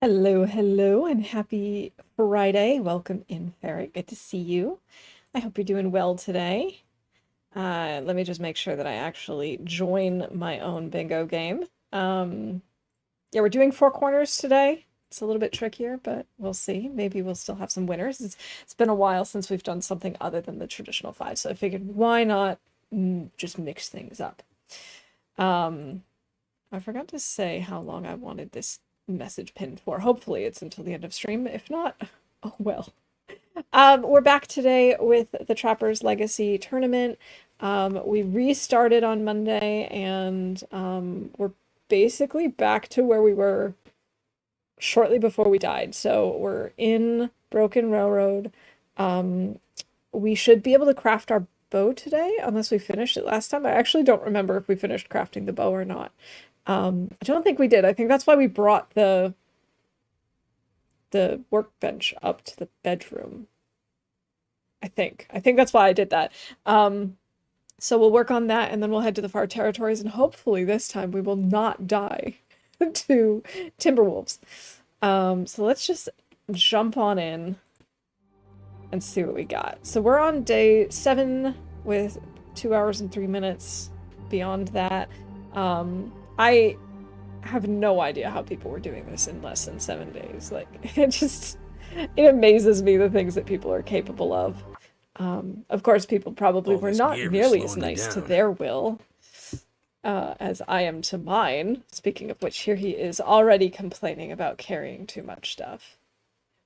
Hello, hello, and happy Friday. Welcome in, Ferret. Good to see you. I hope you're doing well today. Let me just make sure that I actually join my own bingo game. Yeah, we're doing four corners today. It's a little bit trickier, but we'll see. Maybe we'll still have some winners. It's been a while since we've done something other than the traditional five, so I figured why not just mix things up. I forgot to say how long I wanted this message pinned for. Hopefully it's until the end of stream. If not, oh well. We're back today with the Trappers Legacy Tournament. We restarted on Monday and we're basically back to where we were shortly before we died. So we're in Broken Railroad. We should be able to craft our bow today, unless we finished it last time. I actually don't remember if we finished crafting the bow or not. I don't think we did. I think that's why we brought the workbench up to the bedroom. I think that's why I did that. So we'll work on that and then we'll head to the far territories and hopefully this time we will not die to Timberwolves. So let's just jump on in and see what we got. So we're on day 7 with 2 hours and 3 minutes. Beyond that, I have no idea how people were doing this in less than 7 days. Like, it amazes me the things that people are capable of. Of course, people probably were not nearly as nice to their will as I am to mine. Speaking of which, here he is already complaining about carrying too much stuff.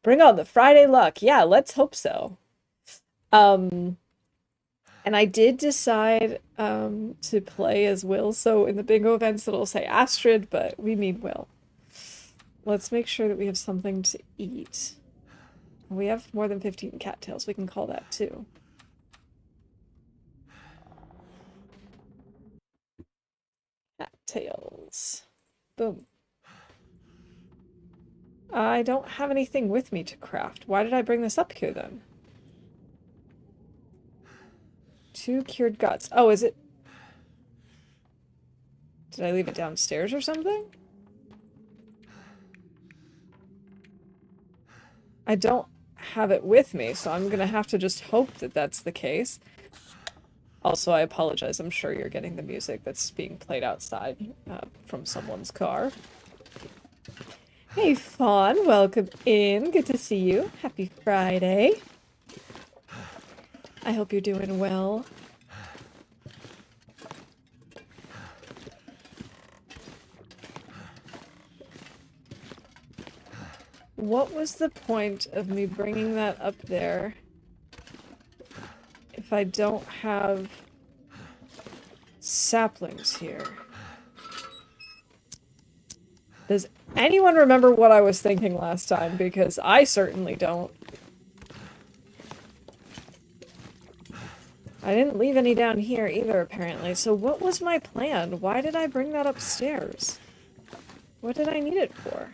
Bring on the Friday luck. Yeah, let's hope so. And I did decide to play as Will, so in the bingo events it'll say Astrid, but we need Will. Let's make sure that we have something to eat. We have more than 15 cattails, we can call that too. Cattails. Boom. I don't have anything with me to craft. Why did I bring this up here then? 2 cured guts. Oh, is it? Did I leave it downstairs or something? I don't have it with me, so I'm gonna have to just hope that that's the case. Also, I apologize. I'm sure you're getting the music that's being played outside from someone's car. Hey, Fawn. Welcome in. Good to see you. Happy Friday. I hope you're doing well. What was the point of me bringing that up there if I don't have saplings here? Does anyone remember what I was thinking last time? Because I certainly don't. I didn't leave any down here either, apparently. So what was my plan? Why did I bring that upstairs? What did I need it for?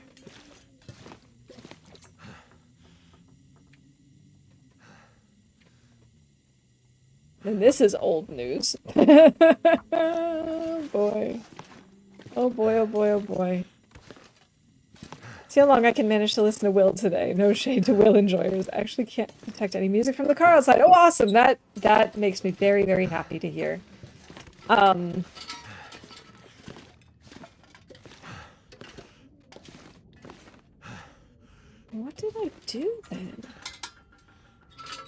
And this is old news. Oh boy. Oh boy, oh boy, oh boy. See how long I can manage to listen to Will today. No shade to Will enjoyers. I actually can't detect any music from the car outside. Oh, awesome! That makes me very, very happy to hear. What did I do then?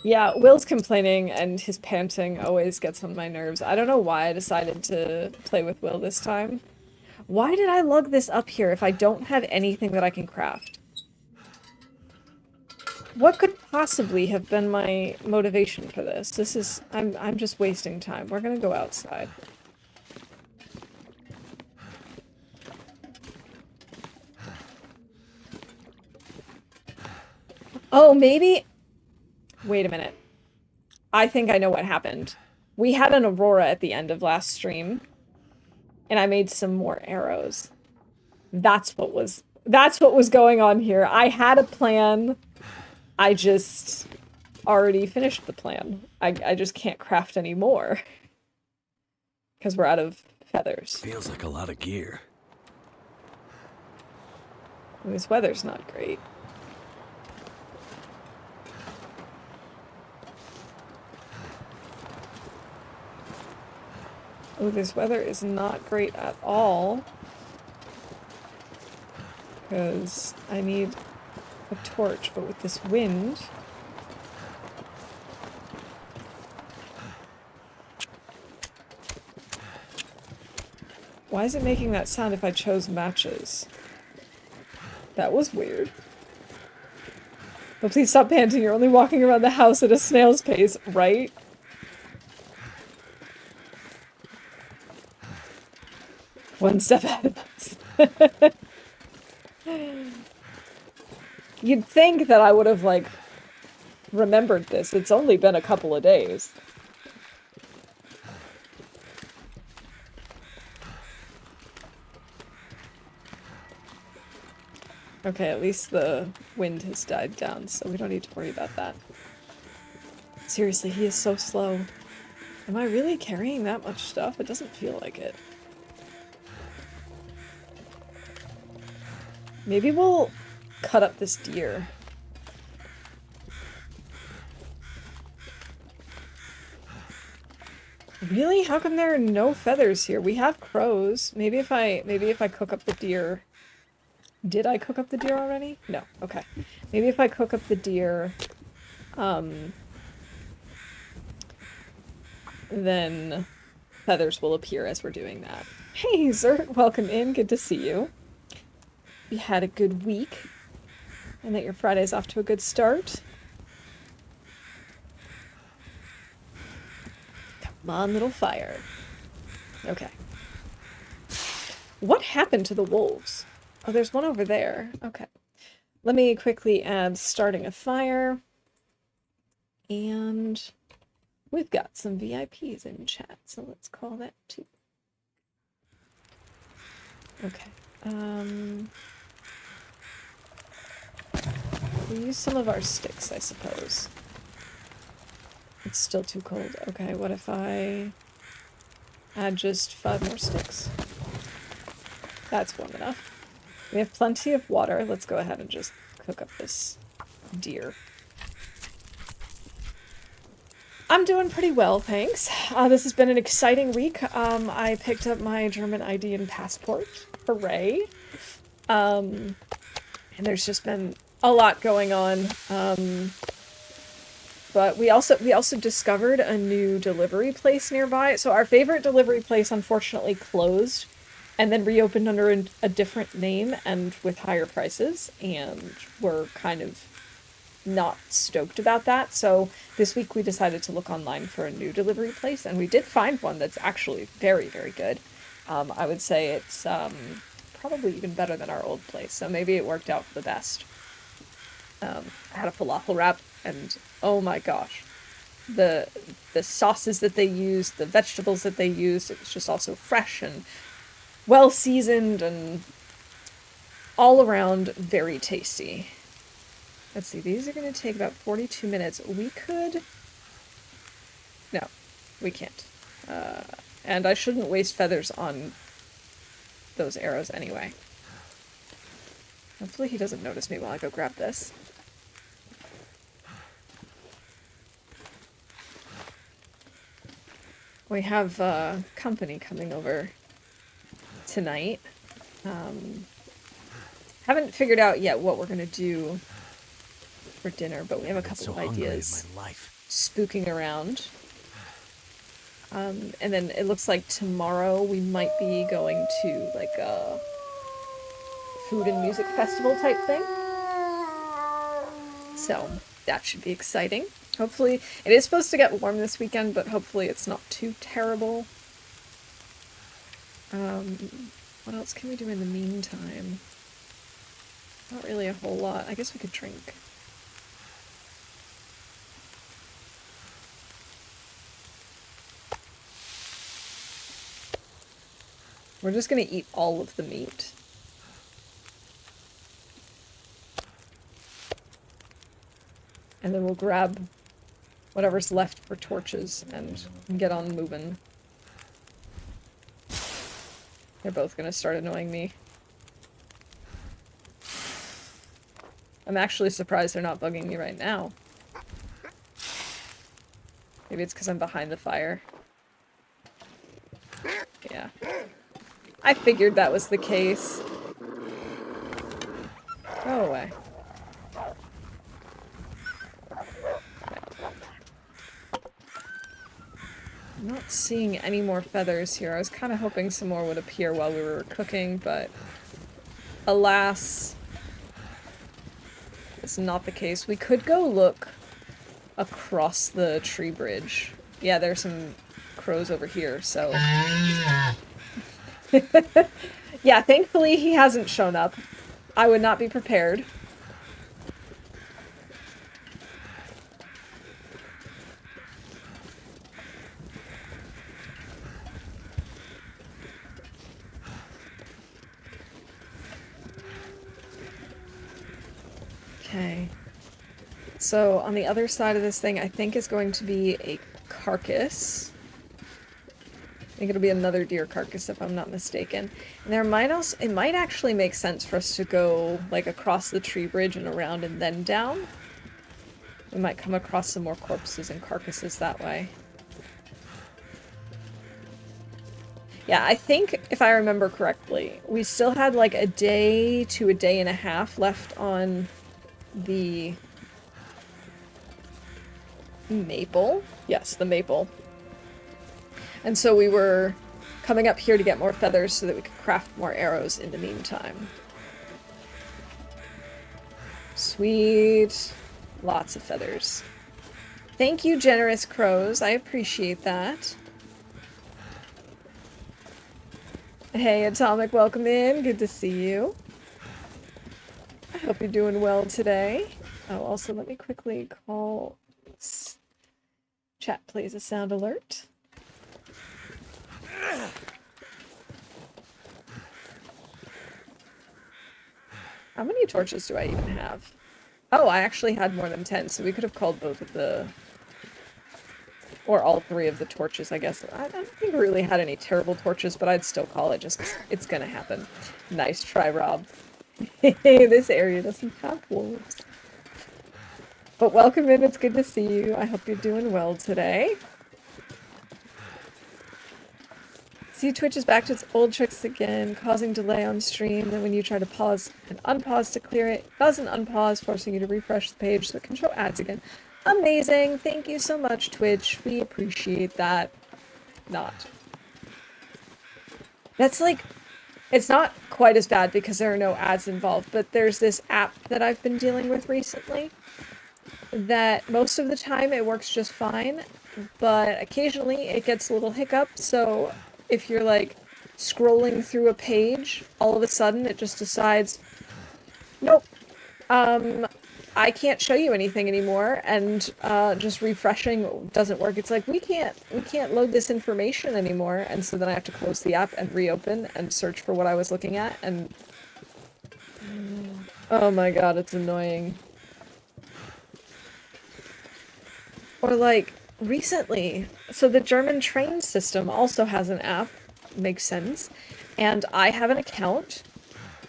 Yeah, Will's complaining and his panting always gets on my nerves. I don't know why I decided to play with Will this time. Why did I lug this up here if I don't have anything that I can craft? What could possibly have been my motivation for this? This is... I'm just wasting time. We're gonna go outside. Oh, maybe... Wait a minute. I think I know what happened. We had an aurora at the end of last stream, and I made some more arrows. That's what was going on here. I had a plan. I just already finished the plan. I just can't craft anymore. Because we're out of feathers. Feels like a lot of gear. This weather's not great. Oh, this weather is not great at all. Because I need a torch, but with this wind... Why is it making that sound if I chose matches? That was weird. But please stop panting, you're only walking around the house at a snail's pace, right? One step ahead of us. You'd think that I would have, like, remembered this. It's only been a couple of days. Okay, at least the wind has died down, so we don't need to worry about that. Seriously, he is so slow. Am I really carrying that much stuff? It doesn't feel like it. Maybe we'll cut up this deer. Really? How come there are no feathers here? We have crows. Maybe if I cook up the deer... Did I cook up the deer already? No. Okay. Maybe if I cook up the deer, then feathers will appear as we're doing that. Hey, Zert, welcome in. Good to see you. You had a good week, and that your Friday's off to a good start. Come on, little fire. Okay. What happened to the wolves? Oh, there's one over there. Okay. Let me quickly add starting a fire. And we've got some VIPs in chat, so let's call that too. Okay. We'll use some of our sticks, I suppose. It's still too cold. Okay, what if I add just 5 more sticks? That's warm enough. We have plenty of water. Let's go ahead and just cook up this deer. I'm doing pretty well, thanks. This has been an exciting week. I picked up my German ID and passport. Hooray. And there's just been a lot going on. But we also discovered a new delivery place nearby. So our favorite delivery place unfortunately closed and then reopened under a different name and with higher prices, and we're kind of not stoked about that. So this week we decided to look online for a new delivery place, and we did find one that's actually very, very good. I would say it's probably even better than our old place, so maybe it worked out for the best. I had a falafel wrap, and oh my gosh, the sauces that they used, the vegetables that they used, it was just also fresh and well seasoned and all around very tasty. Let's see, these are going to take about 42 minutes. We could... No, we can't. And I shouldn't waste feathers on those arrows anyway. Hopefully he doesn't notice me while I go grab this. We have company coming over tonight. Haven't figured out yet what we're gonna do for dinner, but we have a couple of ideas spooking around. And then it looks like tomorrow we might be going to like a food and music festival type thing. So that should be exciting. Hopefully, it is supposed to get warm this weekend, but hopefully it's not too terrible. What else can we do in the meantime? Not really a whole lot. I guess we could drink. We're just gonna eat all of the meat. And then we'll grab whatever's left for torches and get on moving. They're both gonna start annoying me. I'm actually surprised they're not bugging me right now. Maybe it's because I'm behind the fire. Yeah. I figured that was the case. Go away. I'm not seeing any more feathers here. I was kind of hoping some more would appear while we were cooking, but alas, it's not the case. We could go look across the tree bridge. Yeah, there's some crows over here, so... Yeah, thankfully he hasn't shown up. I would not be prepared. Okay. So, on the other side of this thing, I think is going to be a carcass. I think it'll be another deer carcass if I'm not mistaken. And there might also, it might actually make sense for us to go, like, across the tree bridge and around and then down. We might come across some more corpses and carcasses that way. Yeah, I think, if I remember correctly, we still had, like, a day to a day and a half left on the maple? Yes, the maple. And so we were coming up here to get more feathers so that we could craft more arrows in the meantime. Sweet. Lots of feathers. Thank you, generous crows. I appreciate that. Hey, Atomic, welcome in. Good to see you. I hope you're doing well today. Oh, also, let me quickly call... Chat plays a sound alert. How many torches do I even have? Oh, I actually had more than 10, so we could have called both of the... Or all 3 of the torches, I guess. I don't think we really had any terrible torches, but I'd still call it just 'cause it's gonna happen. Nice try, Rob. This area doesn't have wolves. But welcome in, it's good to see you. I hope you're doing well today. See, Twitch is back to its old tricks again, causing delay on stream. Then when you try to pause and unpause to clear it, it doesn't unpause, forcing you to refresh the page so it can show ads again. Amazing! Thank you so much, Twitch. We appreciate that. Not. That's like... It's not quite as bad because there are no ads involved, but there's this app that I've been dealing with recently that most of the time it works just fine, but occasionally it gets a little hiccup, so if you're like scrolling through a page, all of a sudden it just decides, nope, I can't show you anything anymore, and just refreshing doesn't work. It's like, we can't load this information anymore, and so then I have to close the app and reopen and search for what I was looking at, and oh my god, it's annoying. Or like, recently, so the German train system also has an app, makes sense, and I have an account,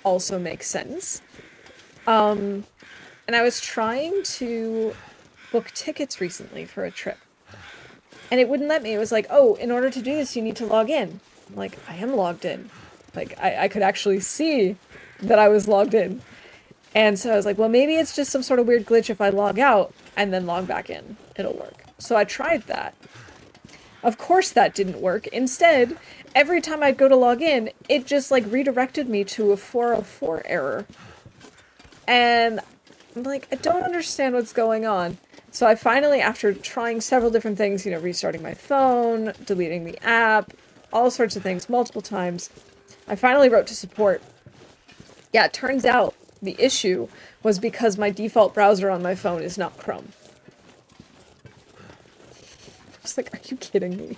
also makes sense. And I was trying to book tickets recently for a trip, and it wouldn't let me. It was like, oh, in order to do this, you need to log in. I'm like, I am logged in. Like, I could actually see that I was logged in. And so I was like, well, maybe it's just some sort of weird glitch if I log out and then log back in. It'll work. So I tried that. Of course that didn't work. Instead, every time I'd go to log in, it just like redirected me to a 404 error. And I'm like, I don't understand what's going on. So I finally, after trying several different things, you know, restarting my phone, deleting the app, all sorts of things multiple times, I finally wrote to support. Yeah, it turns out the issue was because my default browser on my phone is not Chrome. I was like, are you kidding me?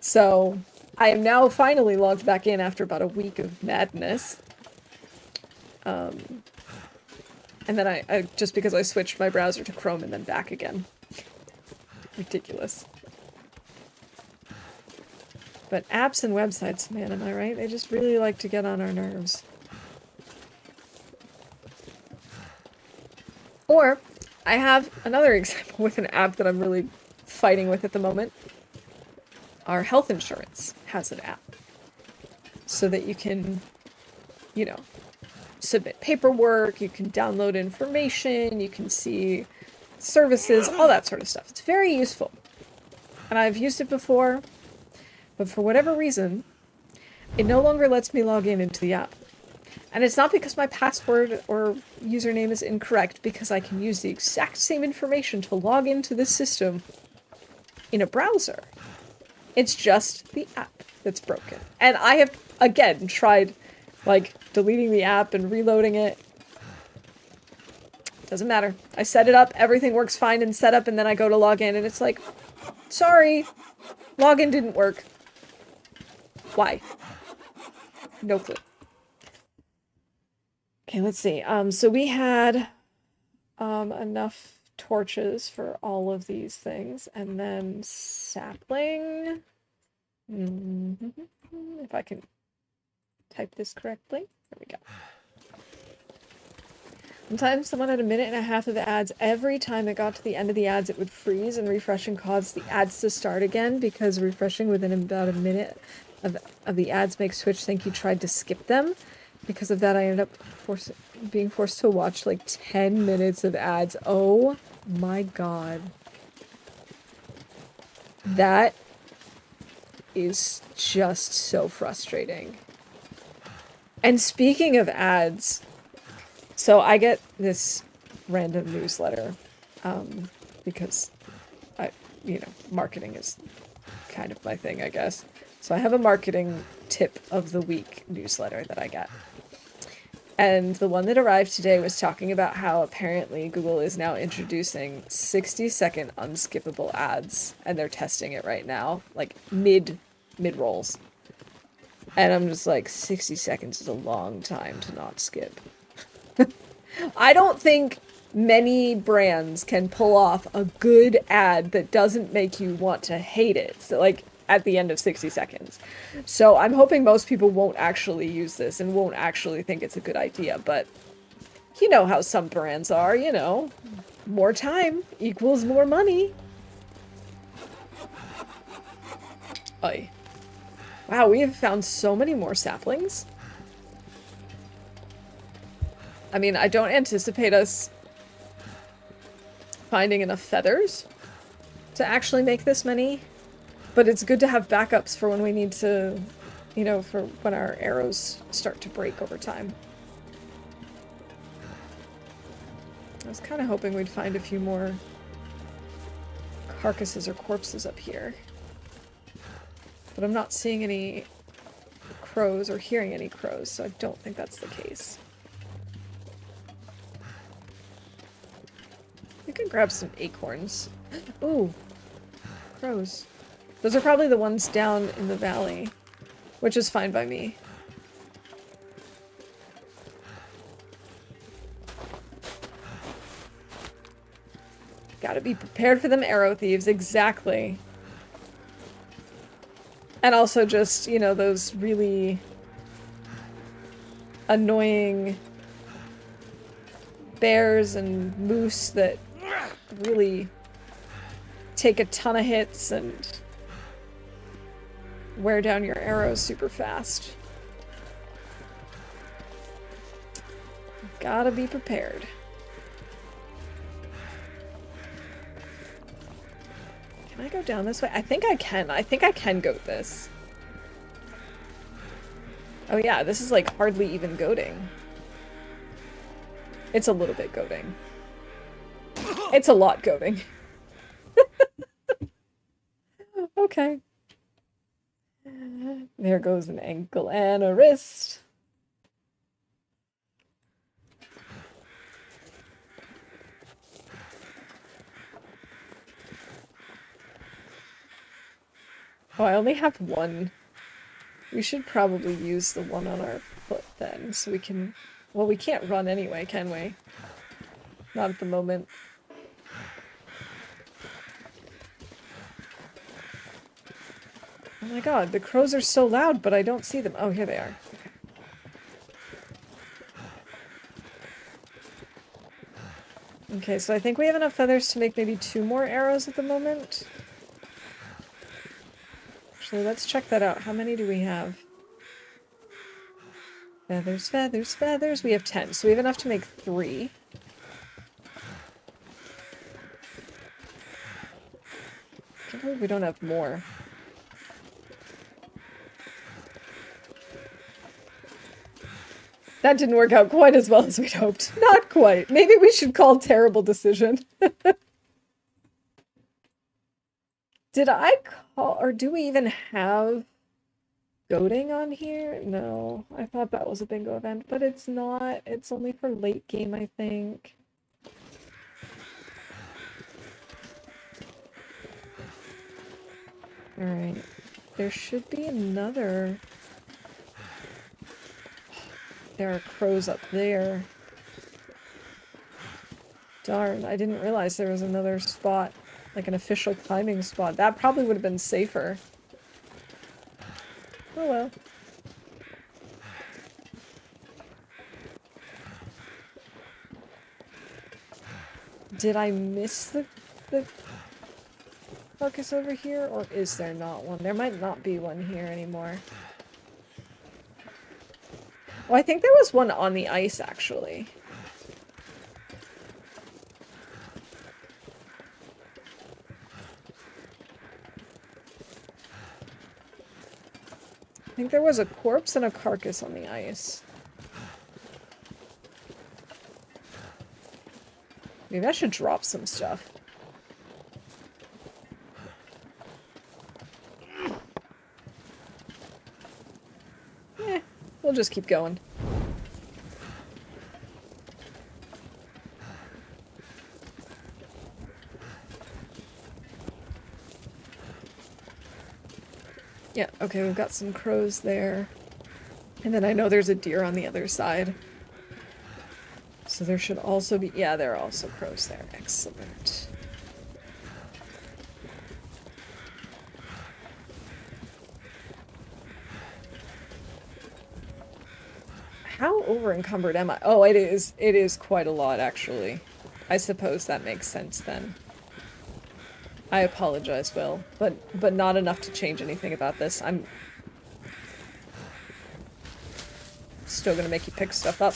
So I am now finally logged back in after about a week of madness. And then I just because I switched my browser to Chrome and then back again. Ridiculous. But apps and websites, man, am I right? They just really like to get on our nerves. Or I have another example with an app that I'm really fighting with at the moment. Our health insurance has an app so that you can, you know, submit paperwork, you can download information, you can see services, all that sort of stuff. It's very useful. And I've used it before, but for whatever reason, it no longer lets me log in into the app. And it's not because my password or username is incorrect, because I can use the exact same information to log into this system in a browser. It's just the app that's broken. And I have, again, tried, like, deleting the app and reloading it. Doesn't matter. I set it up, everything works fine in setup, and then I go to log in, and it's like, sorry, login didn't work. Why? No clue. Okay, let's see. So we had enough torches for all of these things, and then sapling. If I can type this correctly. There we go. Sometimes someone had a minute and a half of ads. Every time it got to the end of the ads, it would freeze, and refreshing caused the ads to start again, because refreshing within about a minute of the ads makes Twitch think you tried to skip them. Because of that, I ended up being forced to watch like 10 minutes of ads. Oh my god. That is just so frustrating. And speaking of ads, so I get this random newsletter because marketing is kind of my thing, I guess. So I have a marketing tip of the week newsletter that I get. And the one that arrived today was talking about how apparently Google is now introducing 60-second unskippable ads, and they're testing it right now, like mid-rolls. And I'm just like, 60 seconds is a long time to not skip. I don't think many brands can pull off a good ad that doesn't make you want to hate it. So, like, at the end of 60 seconds. So I'm hoping most people won't actually use this and won't actually think it's a good idea, but you know how some brands are, you know. More time equals more money. Oy. Wow, we have found so many more saplings. I mean, I don't anticipate us finding enough feathers to actually make this many. But it's good to have backups for when we need to, you know, for when our arrows start to break over time. I was kind of hoping we'd find a few more carcasses or corpses up here. But I'm not seeing any crows or hearing any crows, so I don't think that's the case. We can grab some acorns. Ooh, crows. Those are probably the ones down in the valley, which is fine by me. Gotta be prepared for them arrow thieves, exactly. And also just, you know, those really annoying bears and moose that really take a ton of hits and wear down your arrows super fast. Gotta be prepared. Can I go down this way? I think I can. I think I can goat this. Oh yeah, this is like hardly even goating. It's a little bit goating. It's a lot goating. Okay. There goes an ankle and a wrist. Oh, I only have one. We should probably use the one on our foot then, so we can... Well, we can't run anyway, can we? Not at the moment. Oh my god, the crows are so loud, but I don't see them. Oh, here they are. Okay. Okay, so I think we have enough feathers to make maybe 2 more arrows at the moment. Actually, let's check that out. How many do we have? Feathers, feathers, feathers. We have 10, so we have enough to make 3. I can't believe we don't have more. That didn't work out quite as well as we'd hoped. Not quite. Maybe we should call terrible decision. Did I call, or do we even have goading on here? No, I thought that was a bingo event, but it's not. It's only for late game, I think. Alright. There should be another... There are crows up there. Darn, I didn't realize there was another spot. Like an official climbing spot. That probably would have been safer. Oh well. Did I miss the focus over here? Or is there not one? There might not be one here anymore. Oh, I think there was one on the ice, actually. I think there was a corpse and a carcass on the ice. Maybe I should drop some stuff. We'll just keep going. Yeah, okay, we've got some crows there. And then I know there's a deer on the other side. So there should also be... Yeah, there are also crows there. Excellent. How over-encumbered am I? Oh, it is. It is quite a lot, actually. I suppose that makes sense, then. I apologize, Will, but not enough to change anything about this. I'm still gonna make you pick stuff up.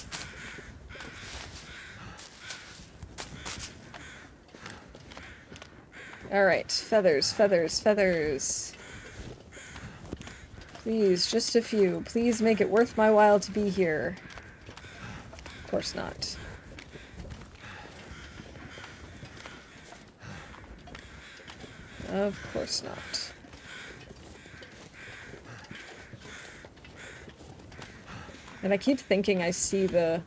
Alright, feathers, feathers, feathers. Please, just a few. Please make it worth my while to be here. Of course not. Of course not. And I keep thinking I see the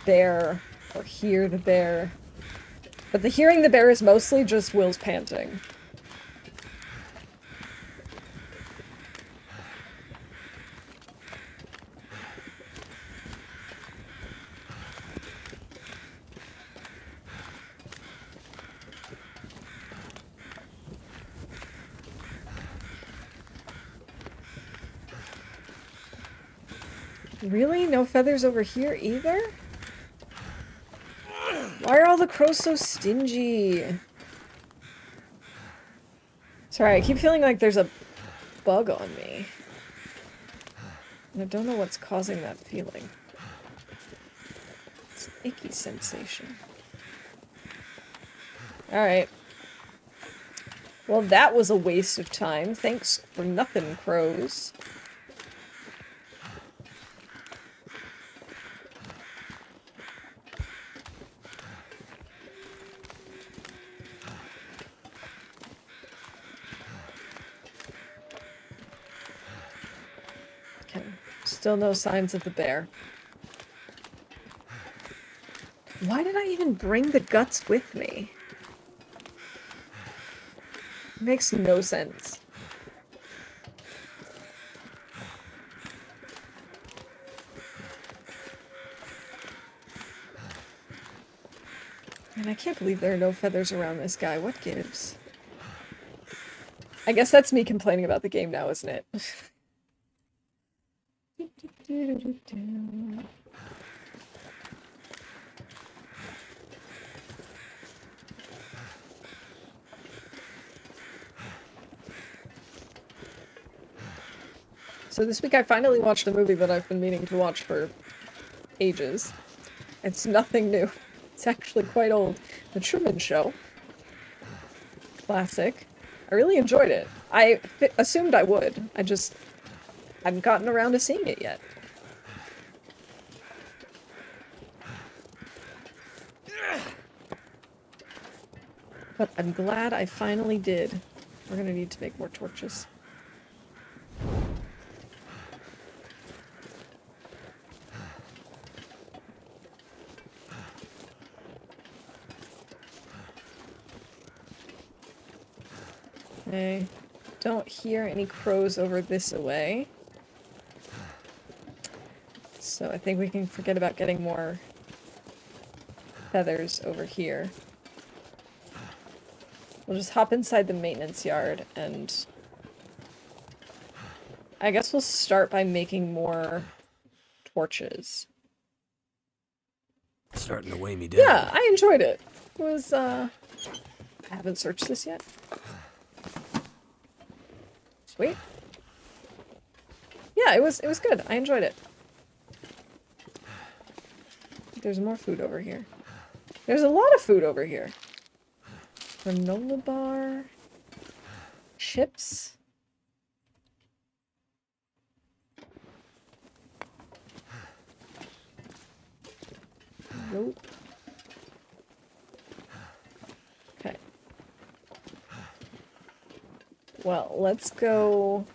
bear, or hear the bear. But the hearing the bear is mostly just Will's panting. Really? No feathers over here either? Why are all the crows so stingy? Sorry, I keep feeling like there's a bug on me. And I don't know what's causing that feeling. It's an icky sensation. Alright. Well, that was a waste of time. Thanks for nothing, crows. Still no signs of the bear. Why did I even bring the guts with me? It makes no sense. And I can't believe there are no feathers around this guy. What gives? I guess that's me complaining about the game now, isn't it? So this week I finally watched a movie that I've been meaning to watch for ages. It's nothing new. It's actually quite old. The Truman Show. Classic. I really enjoyed it. I assumed I would. I just hadn't gotten around to seeing it yet. But I'm glad I finally did. We're gonna need to make more torches. Okay. Don't hear any crows over this way. So I think we can forget about getting more feathers over here. We'll just hop inside the maintenance yard and I guess we'll start by making more torches. It's starting to weigh me down. Yeah, I enjoyed it. It was, I haven't searched this yet. Sweet. Yeah, it was good. I enjoyed it. There's more food over here. There's a lot of food over here. Granola bar. Chips. Nope. Okay. Well, let's go...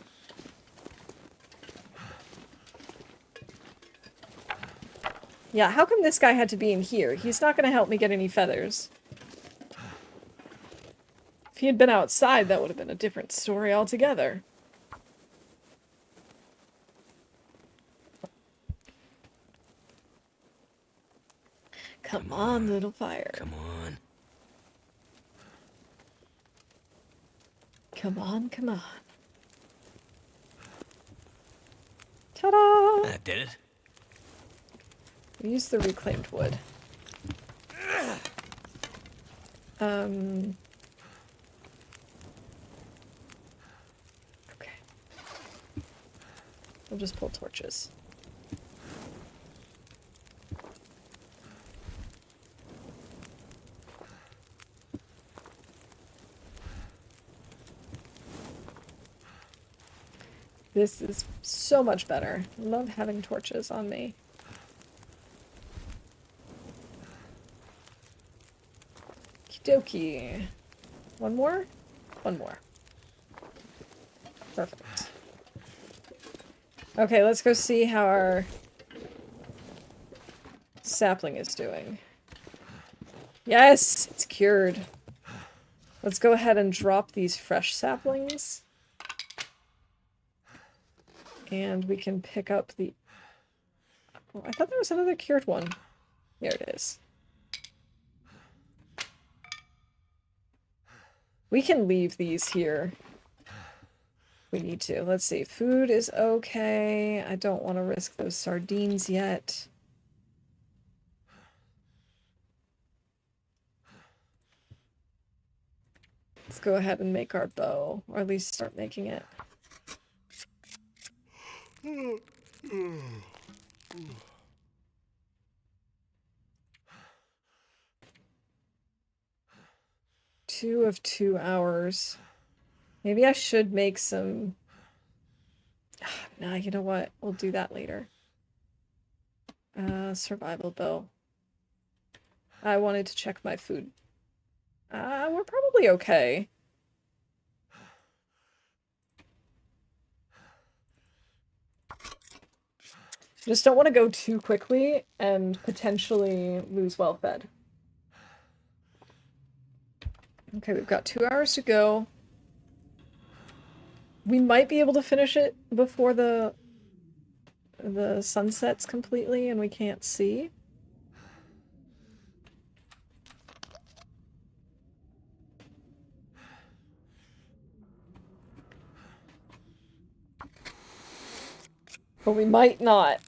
Yeah, how come this guy had to be in here? He's not gonna help me get any feathers. If he had been outside, that would have been a different story altogether. Come on, little fire. Come on. Come on, come on. Ta-da! That did it. We use the reclaimed wood. Okay. We'll just pull torches. This is so much better. I love having torches on me. Okie dokie. One more? One more. Perfect. Okay, let's go see how our sapling is doing. Yes! It's cured. Let's go ahead and drop these fresh saplings. And we can pick up the... Oh, I thought there was another cured one. Here it is. We can leave these here. We need to. Let's see. Food is okay. I don't want to risk those sardines yet. Let's go ahead and make our bow. Or at least start making it. Two of 2 hours. Maybe I should make some... Nah, you know what? We'll do that later. Survival bow. I wanted to check my food. We're probably okay. Just don't want to go too quickly and potentially lose well fed. Okay, we've got 2 hours to go. We might be able to finish it before the sun sets completely and we can't see. But we might not.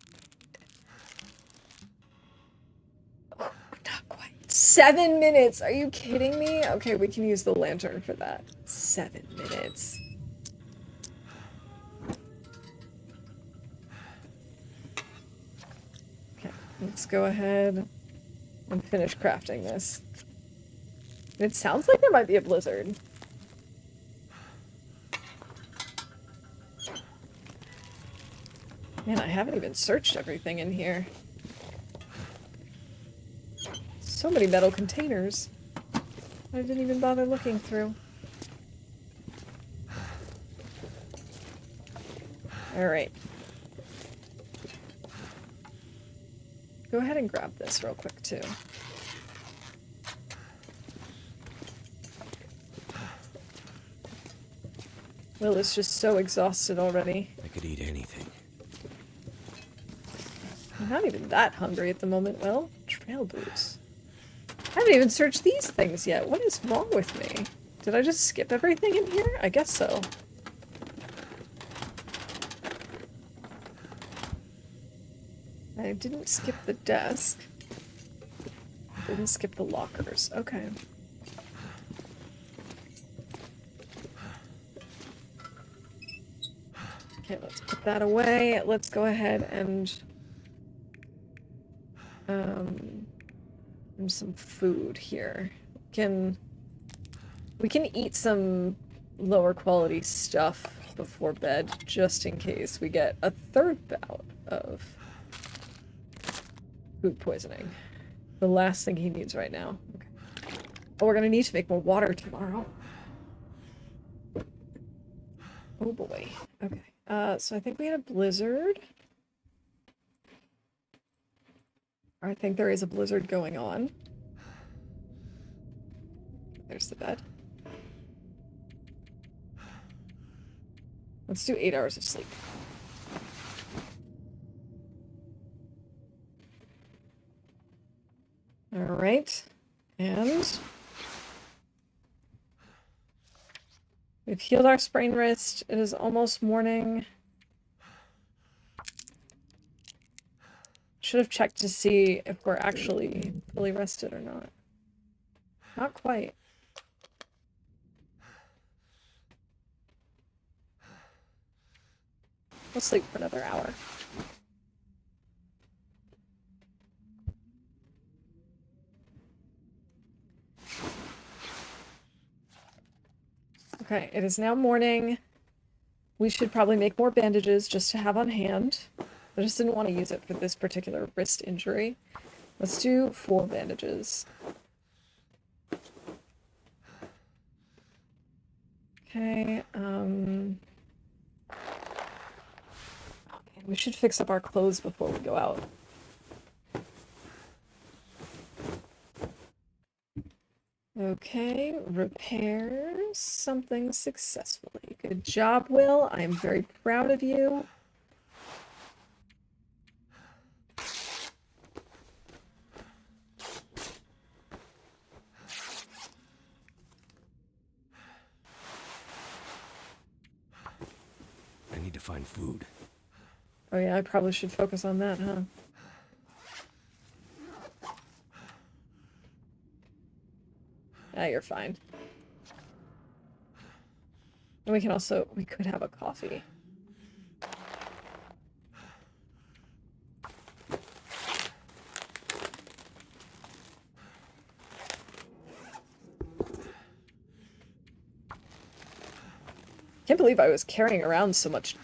Oh, not quite. 7 minutes! Are you kidding me? Okay, we can use the lantern for that. 7 minutes. Let's go ahead and finish crafting this. It sounds like there might be a blizzard. Man, I haven't even searched everything in here. So many metal containers. I didn't even bother looking through. Alright. Go ahead and grab this real quick, too. Will is just so exhausted already. I could eat anything. I'm not even that hungry at the moment, Will. Trail boots. I haven't even searched these things yet. What is wrong with me? Did I just skip everything in here? I guess so. I didn't skip the desk. Didn't skip the lockers. Okay. Okay, let's put that away. Let's go ahead and some food here. We can eat some lower quality stuff before bed, just in case we get a third bout of food poisoning. The last thing he needs right now. Okay. Oh, we're gonna need to make more water tomorrow. Oh boy. Okay. So I think we had a blizzard. I think there is a blizzard going on. There's the bed. Let's do 8 hours of sleep. Alright. And we've healed our sprained wrist. It is almost morning. Should have checked to see if we're actually fully rested or not. Not quite. We'll sleep for another hour. Okay, it is now morning. We should probably make more bandages just to have on hand. I just didn't want to use it for this particular wrist injury. Let's do 4 bandages. Okay, we should fix up our clothes before we go out. Okay, repair something successfully. Good job, Will. I am very proud of you. I need to find food. Oh yeah, I probably should focus on that, huh? Ah, you're fine. And we could have a coffee. Can't believe I was carrying around so much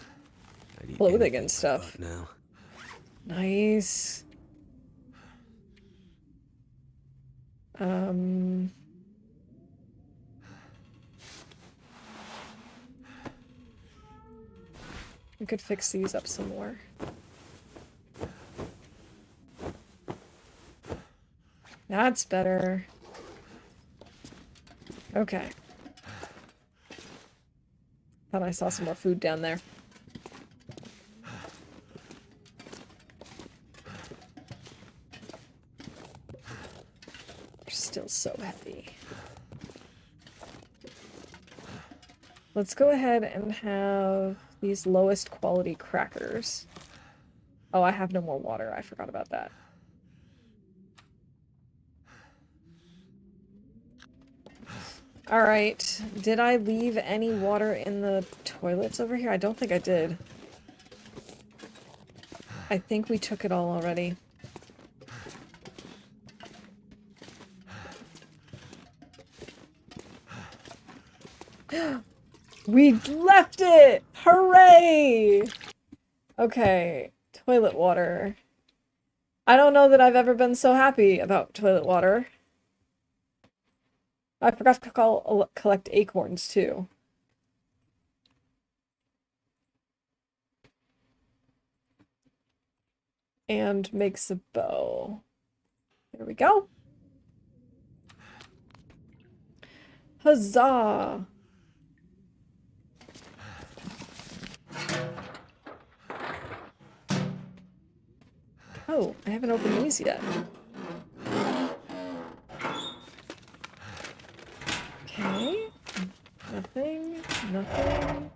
clothing and stuff. Now. Nice. We could fix these up some more. That's better. Okay. Thought I saw some more food down there. They're still so heavy. Let's go ahead and have these lowest quality crackers. Oh, I have no more water. I forgot about that. Alright. Did I leave any water in the toilets over here? I don't think I did. I think we took it all already. We left it! Hooray! Okay, toilet water. I don't know that I've ever been so happy about toilet water. I forgot to collect acorns, too. And makes a bow. There we go. Huzzah! Oh, I haven't opened these yet. Okay. Nothing. Nothing.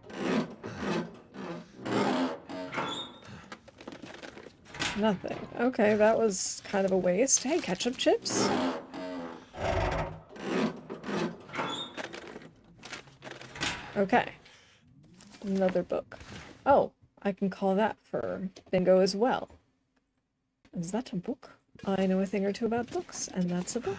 Nothing. Okay, that was kind of a waste. Hey, ketchup chips? Okay. Another book. Oh, I can call that for bingo as well. Is that a book? I know a thing or two about books, and that's a book.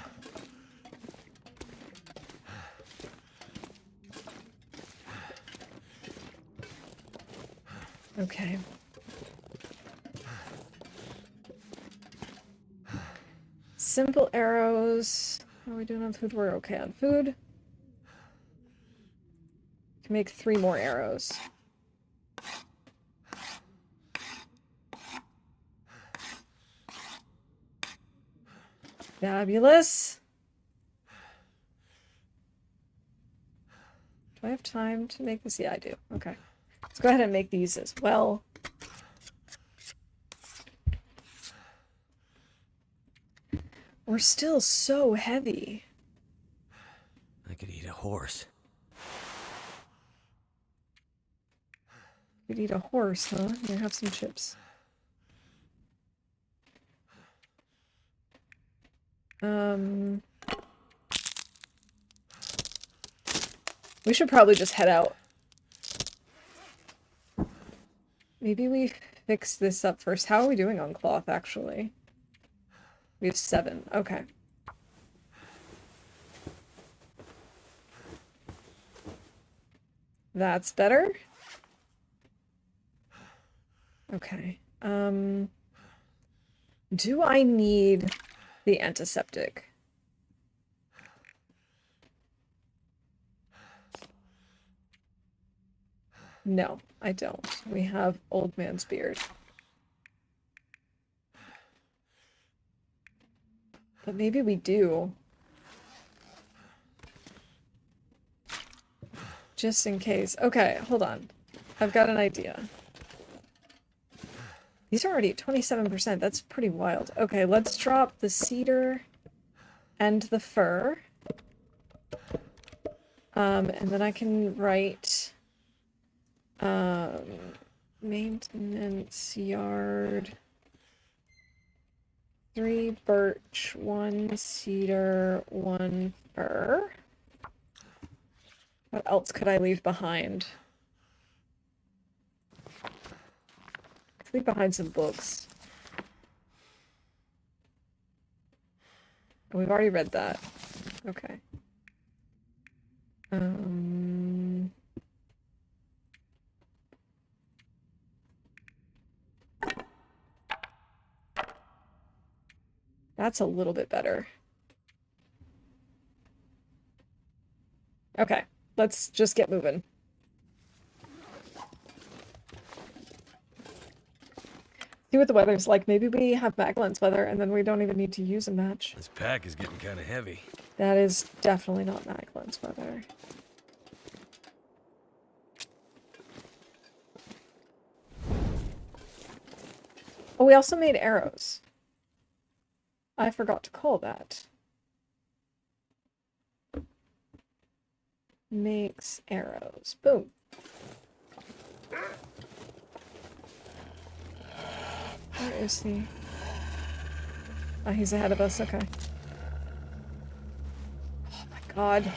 Okay. Simple arrows. How are we doing on food? We're okay on food. Can make 3 more arrows. Fabulous. Do I have time to make this? Yeah, I do. Okay. Let's go ahead and make these as well. We're still so heavy. I could eat a horse. Could eat a horse, huh? Here, have some chips. We should probably just head out. Maybe we fix this up first. How are we doing on cloth, actually? We have 7. Okay. That's better. Okay. Do I need the antiseptic? No, I don't. We have old man's beard. But maybe we do. Just in case. Okay, hold on. I've got an idea. These are already at 27%. That's pretty wild. Okay, let's drop the cedar and the fir. And then I can write maintenance yard, 3 birch, 1 cedar, 1 fir. What else could I leave behind? Let's leave behind some books. Oh, we've already read that. Okay. That's a little bit better. Okay, let's just get moving. See what the weather's like. Maybe we have Magellan's weather and then we don't even need to use a match. This pack is getting kind of heavy. That is definitely not Magellan's weather. Oh, we also made arrows. I forgot to call that. Makes arrows. Boom. Where is he? Oh, he's ahead of us. Okay. Oh my god.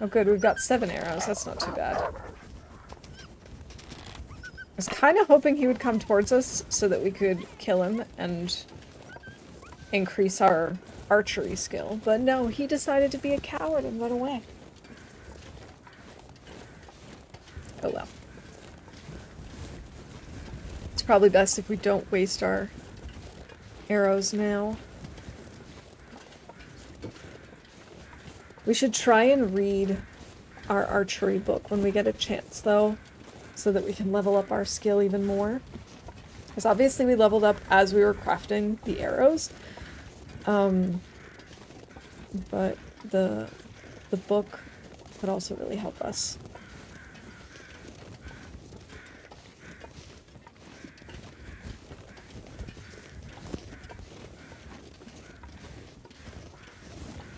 Oh good, we've got 7 arrows. That's not too bad. I was kind of hoping he would come towards us so that we could kill him and increase our archery skill. But no, he decided to be a coward and run away. Oh well. It's probably best if we don't waste our arrows now. We should try and read our archery book when we get a chance, though, so that we can level up our skill even more. Because obviously we leveled up as we were crafting the arrows. But the book could also really help us.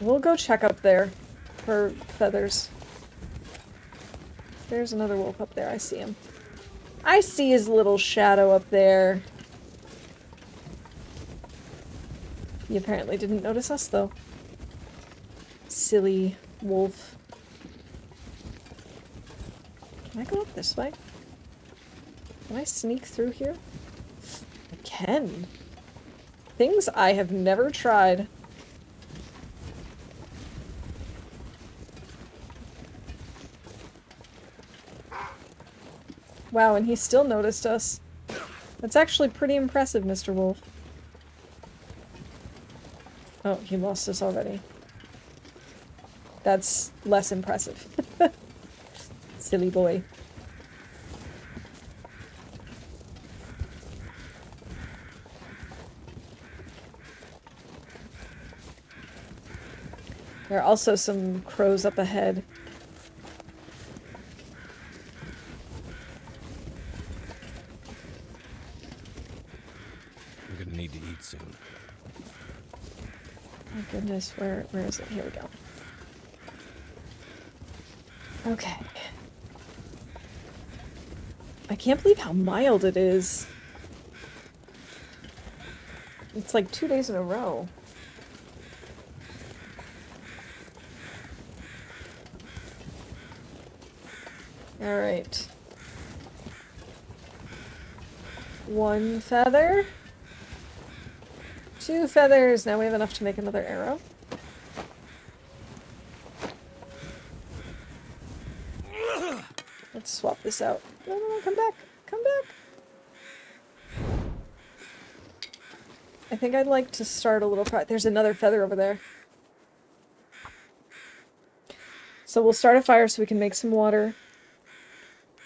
We'll go check up there for feathers. There's another wolf up there. I see him. I see his little shadow up there. He apparently didn't notice us, though. Silly wolf. Can I go up this way? Can I sneak through here? I can. Things I have never tried. Wow, and he still noticed us. That's actually pretty impressive, Mr. Wolf. Oh, he lost us already. That's less impressive. Silly boy. There are also some crows up ahead. I'm gonna need to eat soon. My goodness, where is it? Here we go. Okay. I can't believe how mild it is. It's like 2 days in a row. Alright. 1 feather. 2 feathers. Now we have enough to make another arrow. Let's swap this out. No, no, no, come back. Come back. I think I'd like to start a little fire. There's another feather over there. So we'll start a fire so we can make some water.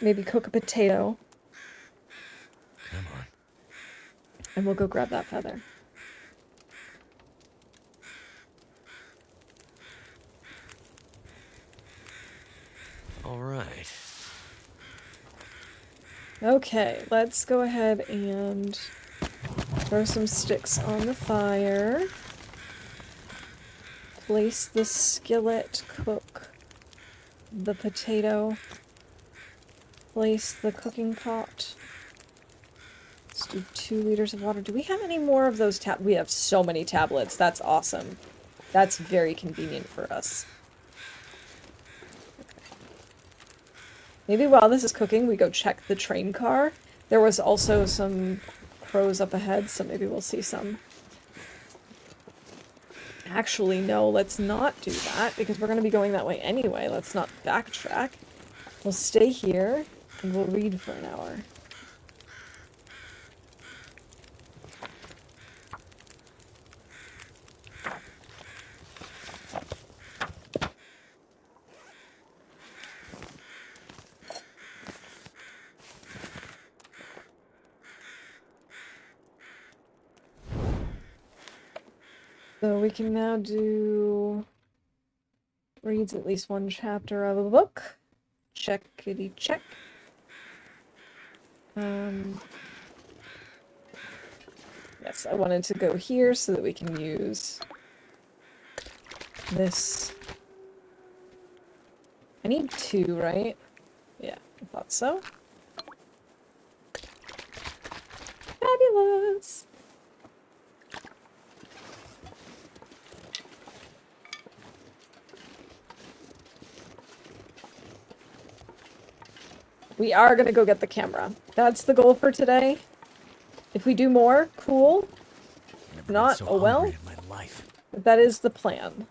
Maybe cook a potato. Come on. And we'll go grab that feather. All right. Okay, let's go ahead and throw some sticks on the fire. Place the skillet, cook the potato. Place the cooking pot. Let's do 2 liters of water. Do we have any more of those we have so many tablets. That's awesome. That's very convenient for us. Maybe while this is cooking, we go check the train car. There was also some crows up ahead, so maybe we'll see some. Actually, no, let's not do that, because we're going to be going that way anyway. Let's not backtrack. We'll stay here, and we'll read for an hour. So we can now do... reads at least 1 chapter of a book. Checkity check. Yes, I wanted to go here so that we can use this. I need 2, right? Yeah, I thought so. Fabulous! We are gonna go get the camera. That's the goal for today. If we do more, cool. Never been Not, so oh well. hungry in my life. That is the plan.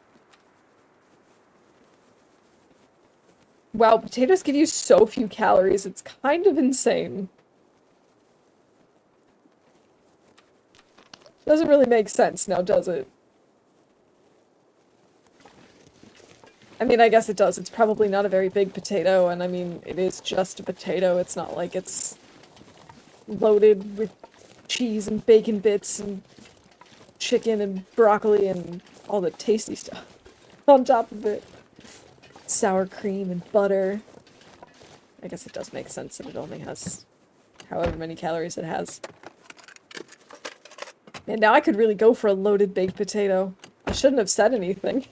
Wow, potatoes give you so few calories, it's kind of insane. Doesn't really make sense now, does it? I mean, I guess it does. It's probably not a very big potato, and I mean, it is just a potato. It's not like it's loaded with cheese and bacon bits and chicken and broccoli and all the tasty stuff on top of it. Sour cream and butter. I guess it does make sense that it only has however many calories it has. And now I could really go for a loaded baked potato. I shouldn't have said anything.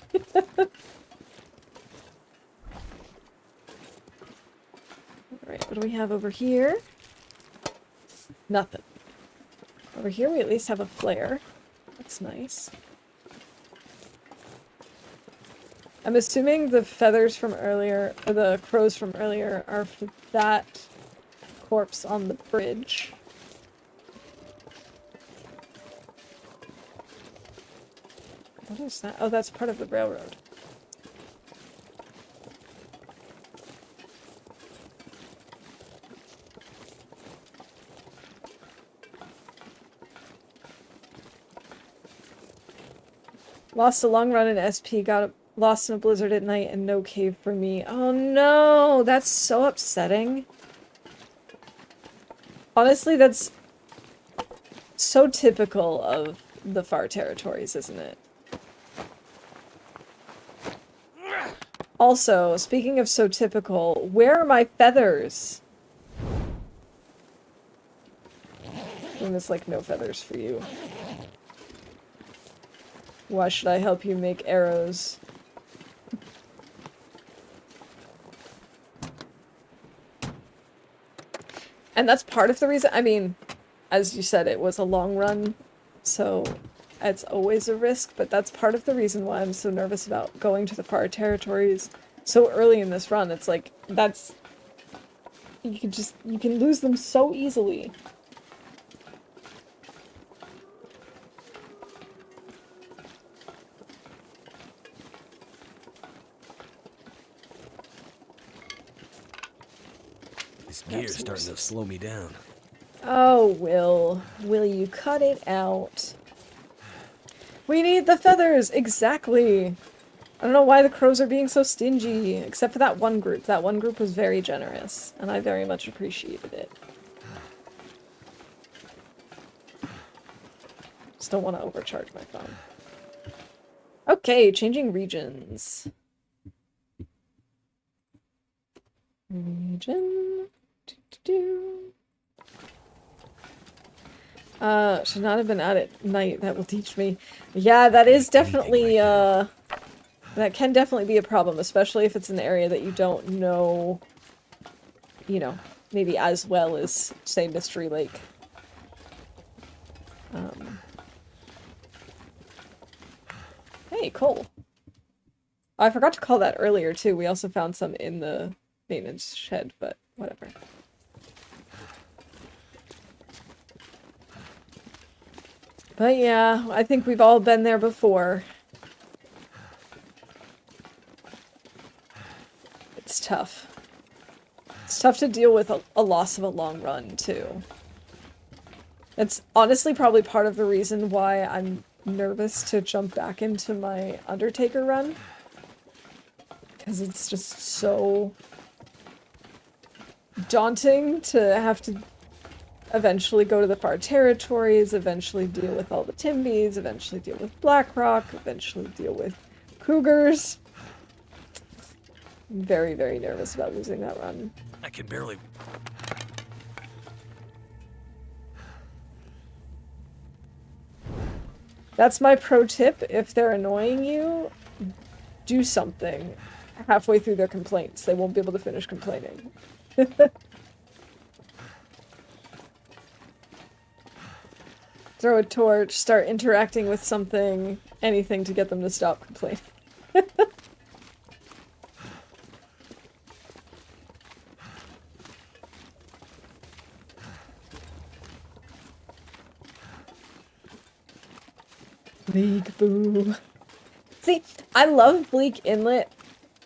Alright, what do we have over here? Nothing. Over here we at least have a flare. That's nice. I'm assuming the feathers from earlier, or the crows from earlier, are for that corpse on the bridge. What is that? Oh, that's part of the railroad. Lost a long run in SP, got lost in a blizzard at night, and no cave for me. Oh no, that's so upsetting. Honestly, that's so typical of the far territories, isn't it? Also, speaking of so typical, where are my feathers? And it's like no feathers for you. Why should I help you make arrows? And that's part of the reason, I mean, as you said, it was a long run, so it's always a risk, but that's part of the reason why I'm so nervous about going to the far territories so early in this run. It's like, that's... You can lose them so easily. This gear's starting to slow me down. Oh, will you cut it out? We need the feathers! Exactly! I don't know why the crows are being so stingy, except for that one group. That one group was very generous, and I very much appreciated it. Just don't want to overcharge my phone. Okay, changing regions. Region... Should not have been out at night. That will teach me. Yeah, that is definitely, that can definitely be a problem, especially if it's an area that you don't know, you know, maybe as well as, say, Mystery Lake. Hey, coal. I forgot to call that earlier, too. We also found some in the maintenance shed, but whatever. But yeah, I think we've all been there before. It's tough. It's tough to deal with a loss of a long run, too. It's honestly probably part of the reason why I'm nervous to jump back into my Undertaker run. Because it's just so daunting to have to eventually go to the far territories, eventually deal with all the Timbies, eventually deal with Blackrock, eventually deal with Cougars. I'm very, very nervous about losing that run. I can barely... That's my pro tip. If they're annoying you, do something halfway through their complaints. They won't be able to finish complaining. Throw a torch, start interacting with something, anything to get them to stop complaining. League boo. See, I love Bleak Inlet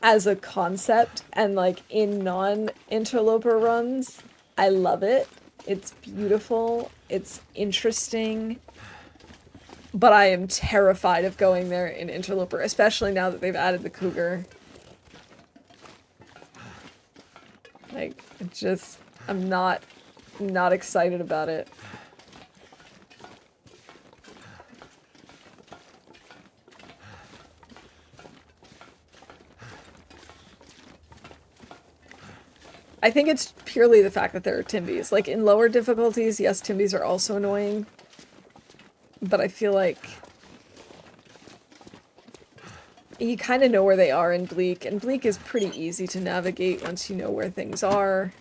as a concept, and like in non-interloper runs, I love it. It's beautiful, it's interesting, but I am terrified of going there in interloper, especially now that they've added the cougar. Like, it just, I'm not excited about it. I think it's purely the fact that there are Timbies. Like, in lower difficulties, yes, Timbies are also annoying. But I feel like you kind of know where they are in Bleak, and Bleak is pretty easy to navigate once you know where things are.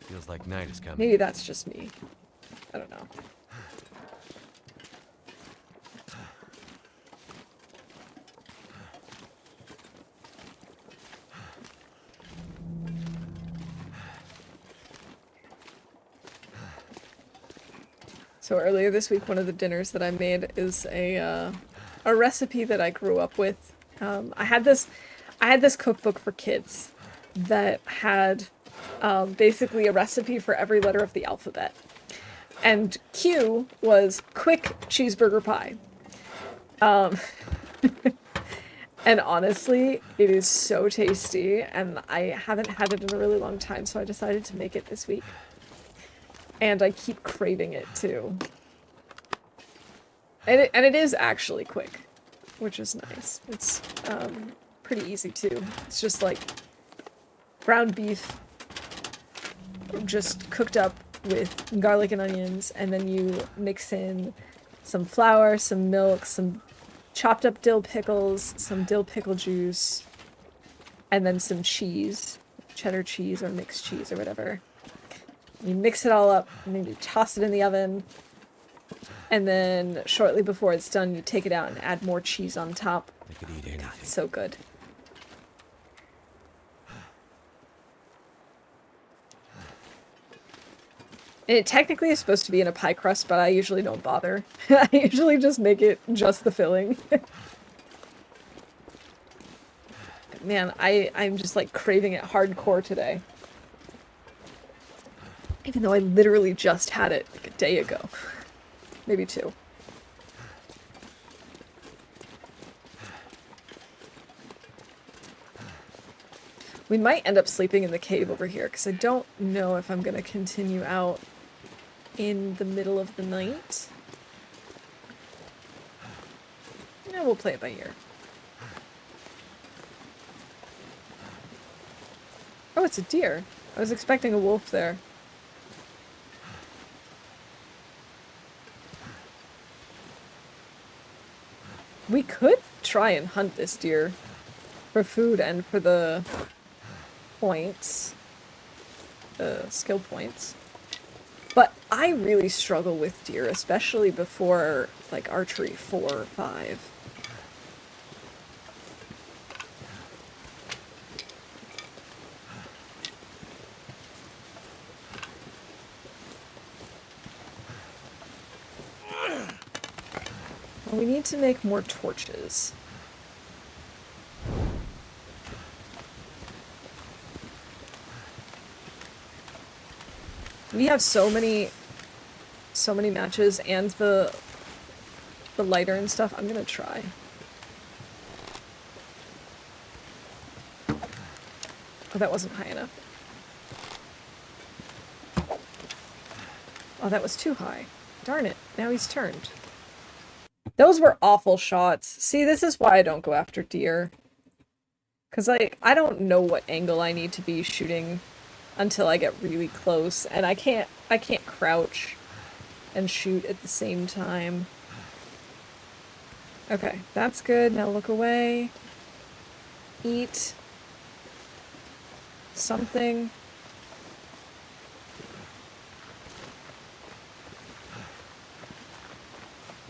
Feels like night is coming. Maybe that's just me. I don't know. So earlier this week, one of the dinners that I made is a recipe that I grew up with. I had this cookbook for kids that had basically a recipe for every letter of the alphabet. And Q was quick cheeseburger pie. And honestly, it is so tasty, and I haven't had it in a really long time, so I decided to make it this week. And I keep craving it too. And it is actually quick, which is nice. It's pretty easy too. It's just like ground beef, just cooked up with garlic and onions, and then you mix in some flour, some milk, some chopped up dill pickles, some dill pickle juice, and then some cheese, cheddar cheese or mixed cheese or whatever. You mix it all up, and then you toss it in the oven, and then shortly before it's done, you take it out and add more cheese on top. I could eat anything. God, it's so good. And it technically is supposed to be in a pie crust, but I usually don't bother. I usually just make it just the filling. Man, I'm just like craving it hardcore today. Even though I literally just had it like a day ago. Maybe two. We might end up sleeping in the cave over here, because I don't know if I'm going to continue out in the middle of the night. Yeah, we'll play it by ear. Oh, it's a deer. I was expecting a wolf there. We could try and hunt this deer for food and for the points, skill points. But I really struggle with deer, especially before like archery 4 or 5. Well, we need to make more torches. We have so many matches and the lighter and stuff. I'm gonna try. Oh, that wasn't high enough. Oh, that was too high. Darn it. Now he's turned. Those were awful shots. See, this is why I don't go after deer. Because, like, I don't know what angle I need to be shooting until I get really close. And I can't crouch and shoot at the same time. Okay, that's good. Now look away. Eat. Something.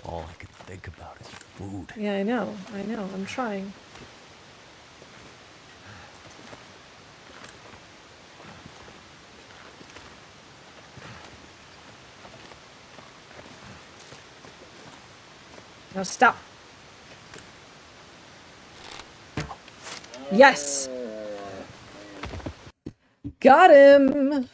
All I could think about is food. Yeah, I know. I'm trying. Now stop. Yes! Got him!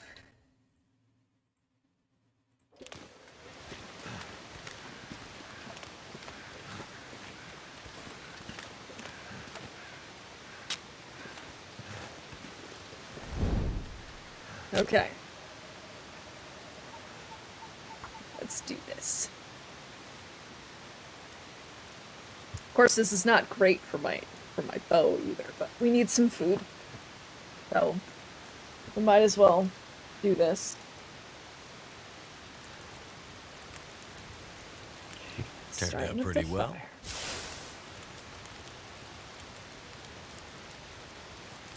Okay. Let's do this. Of course, this is not great for my bow either, but we need some food. So we might as well do this. Turned Starting out with pretty the well. fire.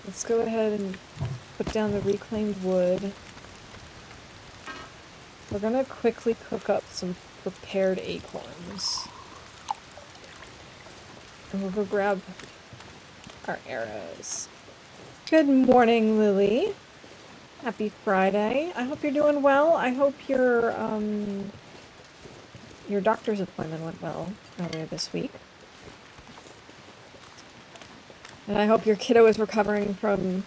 Let's go ahead and put down the reclaimed wood. We're gonna quickly cook up some prepared acorns. And we'll go grab our arrows. Good morning, Lily. Happy Friday. I hope you're doing well. I hope your doctor's appointment went well earlier this week. And I hope your kiddo is recovering from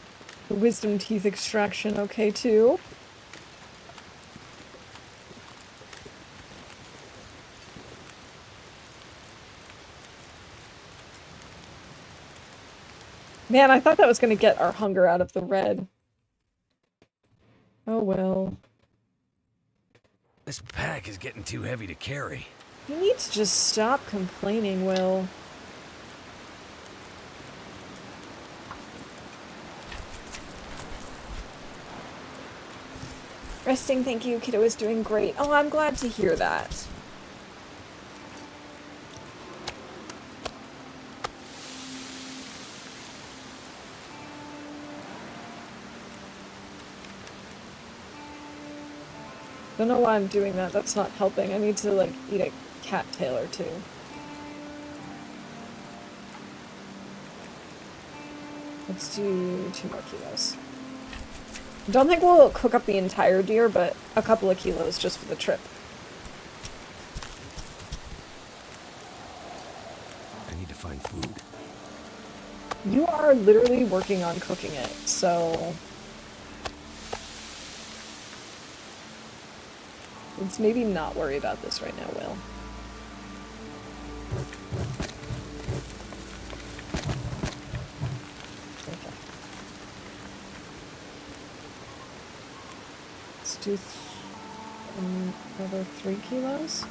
the wisdom teeth extraction okay, too. Man, I thought that was going to get our hunger out of the red. Oh well. This pack is getting too heavy to carry. You need to just stop complaining, Will. Resting, thank you. Kiddo is doing great. Oh, I'm glad to hear that. Don't know why I'm doing that. That's not helping. I need to, like, eat a cattail or two. Let's do 2 more kilos. Don't think we'll cook up the entire deer, but a couple of kilos just for the trip. I need to find food. You are literally working on cooking it, so... let's maybe not worry about this right now, Will. Okay. Let's do another 3 kilos.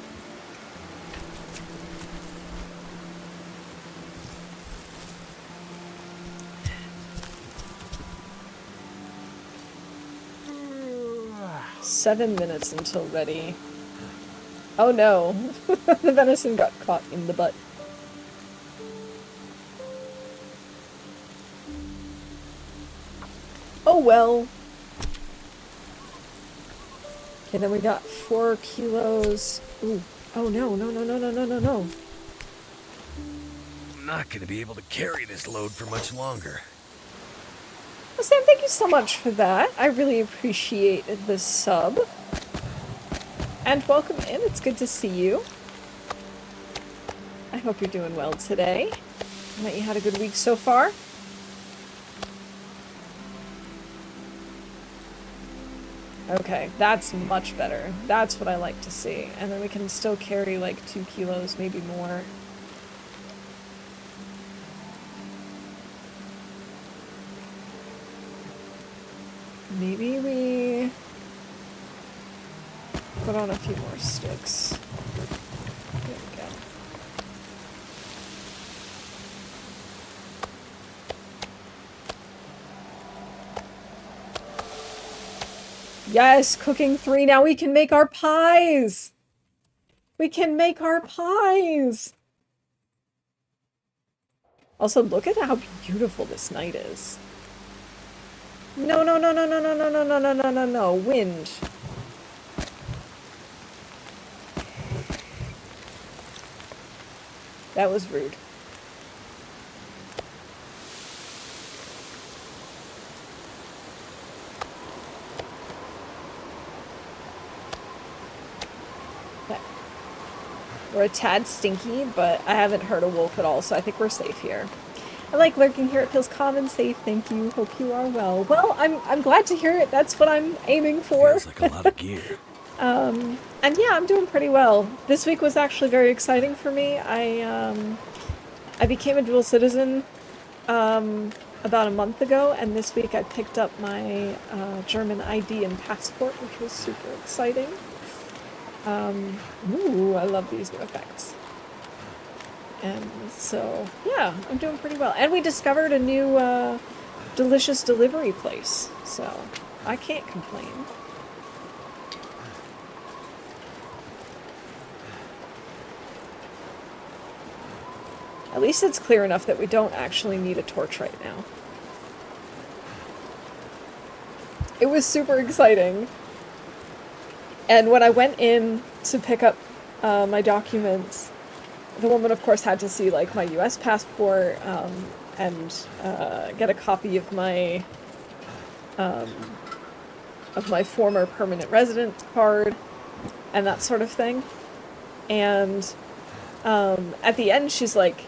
Seven minutes until ready. Oh no, the venison got caught in the butt. Oh well. Okay, then we got 4 kilos. Ooh. Oh no, no, no, no, no, no, no, no. I'm not gonna be able to carry this load for much longer. Well, Sam, thank you so much for that. I really appreciate the sub. And welcome in. It's good to see you. I hope you're doing well today. And that you had a good week so far. Okay, that's much better. That's what I like to see. And then we can still carry like 2 kilos, maybe more. Maybe we put on a few more sticks. There we go. Yes, cooking 3. Now we can make our pies. We can make our pies. Also, look at how beautiful this night is. No, no, no, no, no, no, no, no, no, no, no, no, no. Wind. That was rude. Okay. We're a tad stinky, but I haven't heard a wolf at all, so I think we're safe here. I like lurking here. It feels calm and safe. Thank you. Hope you are well. Well, I'm glad to hear it. That's what I'm aiming for. Feels like a lot of gear. And yeah, I'm doing pretty well. This week was actually very exciting for me. I became a dual citizen about a month ago, and this week I picked up my German ID and passport, which was super exciting. Ooh, I love these new effects. And so, yeah, I'm doing pretty well. And we discovered a new delicious delivery place, so I can't complain. At least it's clear enough that we don't actually need a torch right now. It was super exciting. And when I went in to pick up my documents, the woman, of course, had to see like my U.S. passport and get a copy of my former permanent resident card and that sort of thing. And at the end, she's like,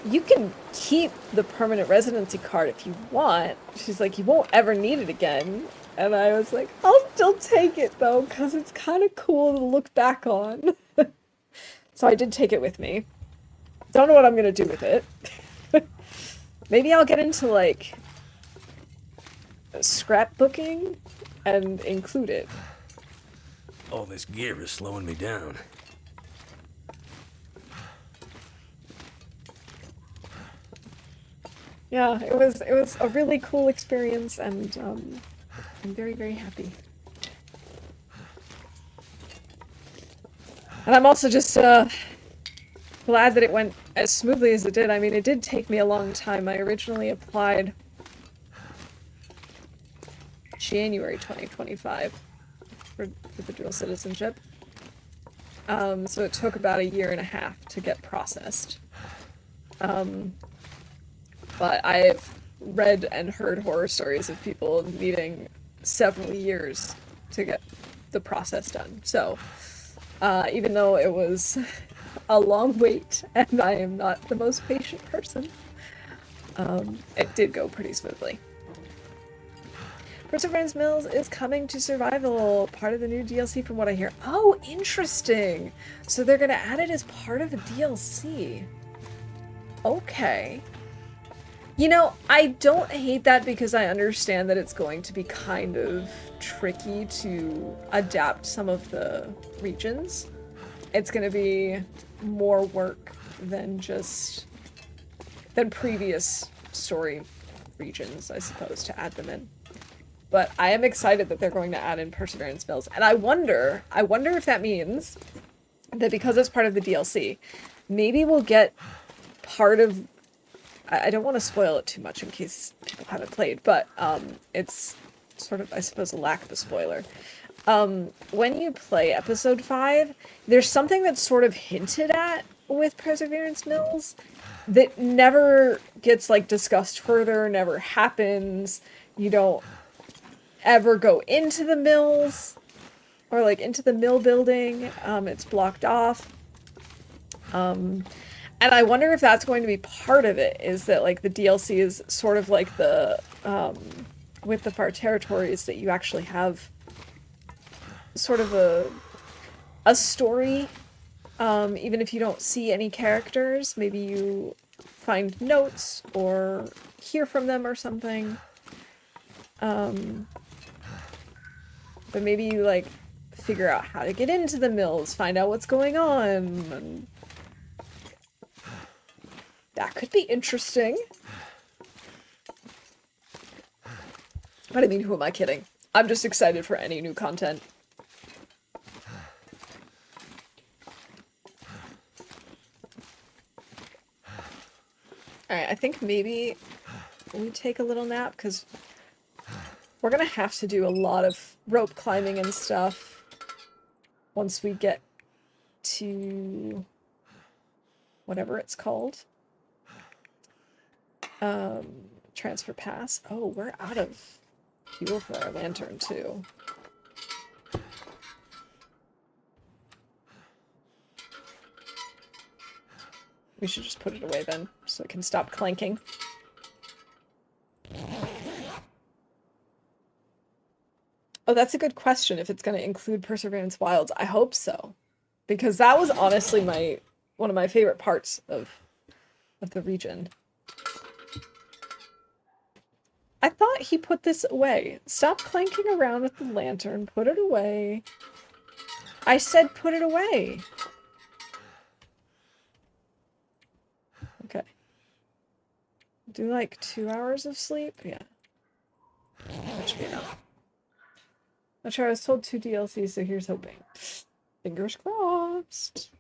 "You can keep the permanent residency card if you want." She's like, "You won't ever need it again." And I was like, "I'll still take it though, because it's kind of cool to look back on." So I did take it with me. Don't know what I'm gonna do with it. Maybe I'll get into like scrapbooking and include it. All this gear is slowing me down. Yeah, it was a really cool experience, and I'm very, very happy. And I'm also just glad that it went as smoothly as it did. I mean, it did take me a long time. I originally applied January 2025 for the dual citizenship. So it took about a year and a half to get processed. But I've read and heard horror stories of people needing several years to get the process done. So even though it was a long wait and I am not the most patient person, it did go pretty smoothly. Perseverance Mills is coming to Survival, part of the new DLC from what I hear. Oh, interesting! So they're gonna add it as part of a DLC. Okay. You know, I don't hate that because I understand that it's going to be kind of tricky to adapt some of the regions. It's going to be more work than previous story regions, I suppose, to add them in. But I am excited that they're going to add in Perseverance Mills. And I wonder if that means that because it's part of the DLC, maybe we'll get part of... I don't want to spoil it too much in case people haven't played, but it's sort of, I suppose, a lack of a spoiler. When you play episode 5, there's something that's sort of hinted at with Perseverance Mills that never gets like discussed further, never happens. You don't ever go into the mills or like into the mill building. It's blocked off. And I wonder if that's going to be part of it, is that like the DLC is sort of like the with the far territories, that you actually have sort of a story, even if you don't see any characters. Maybe you find notes or hear from them or something. But maybe you like figure out how to get into the mills, find out what's going on, and that could be interesting. But I mean, who am I kidding? I'm just excited for any new content. Alright, I think maybe we take a little nap, because we're gonna have to do a lot of rope climbing and stuff once we get to whatever it's called. Transfer pass. Oh, we're out of fuel for our lantern too. We should just put it away then, so it can stop clanking. Oh, that's a good question, if it's going to include Perseverance Wilds. I hope so. Because that was honestly one of my favorite parts of the region. I thought he put this away. Stop clanking around with the lantern. Put it away. I said put it away. Okay. Do like 2 hours of sleep? Yeah. That should be enough. Not sure, I was told 2 DLCs, so here's hoping. Fingers crossed.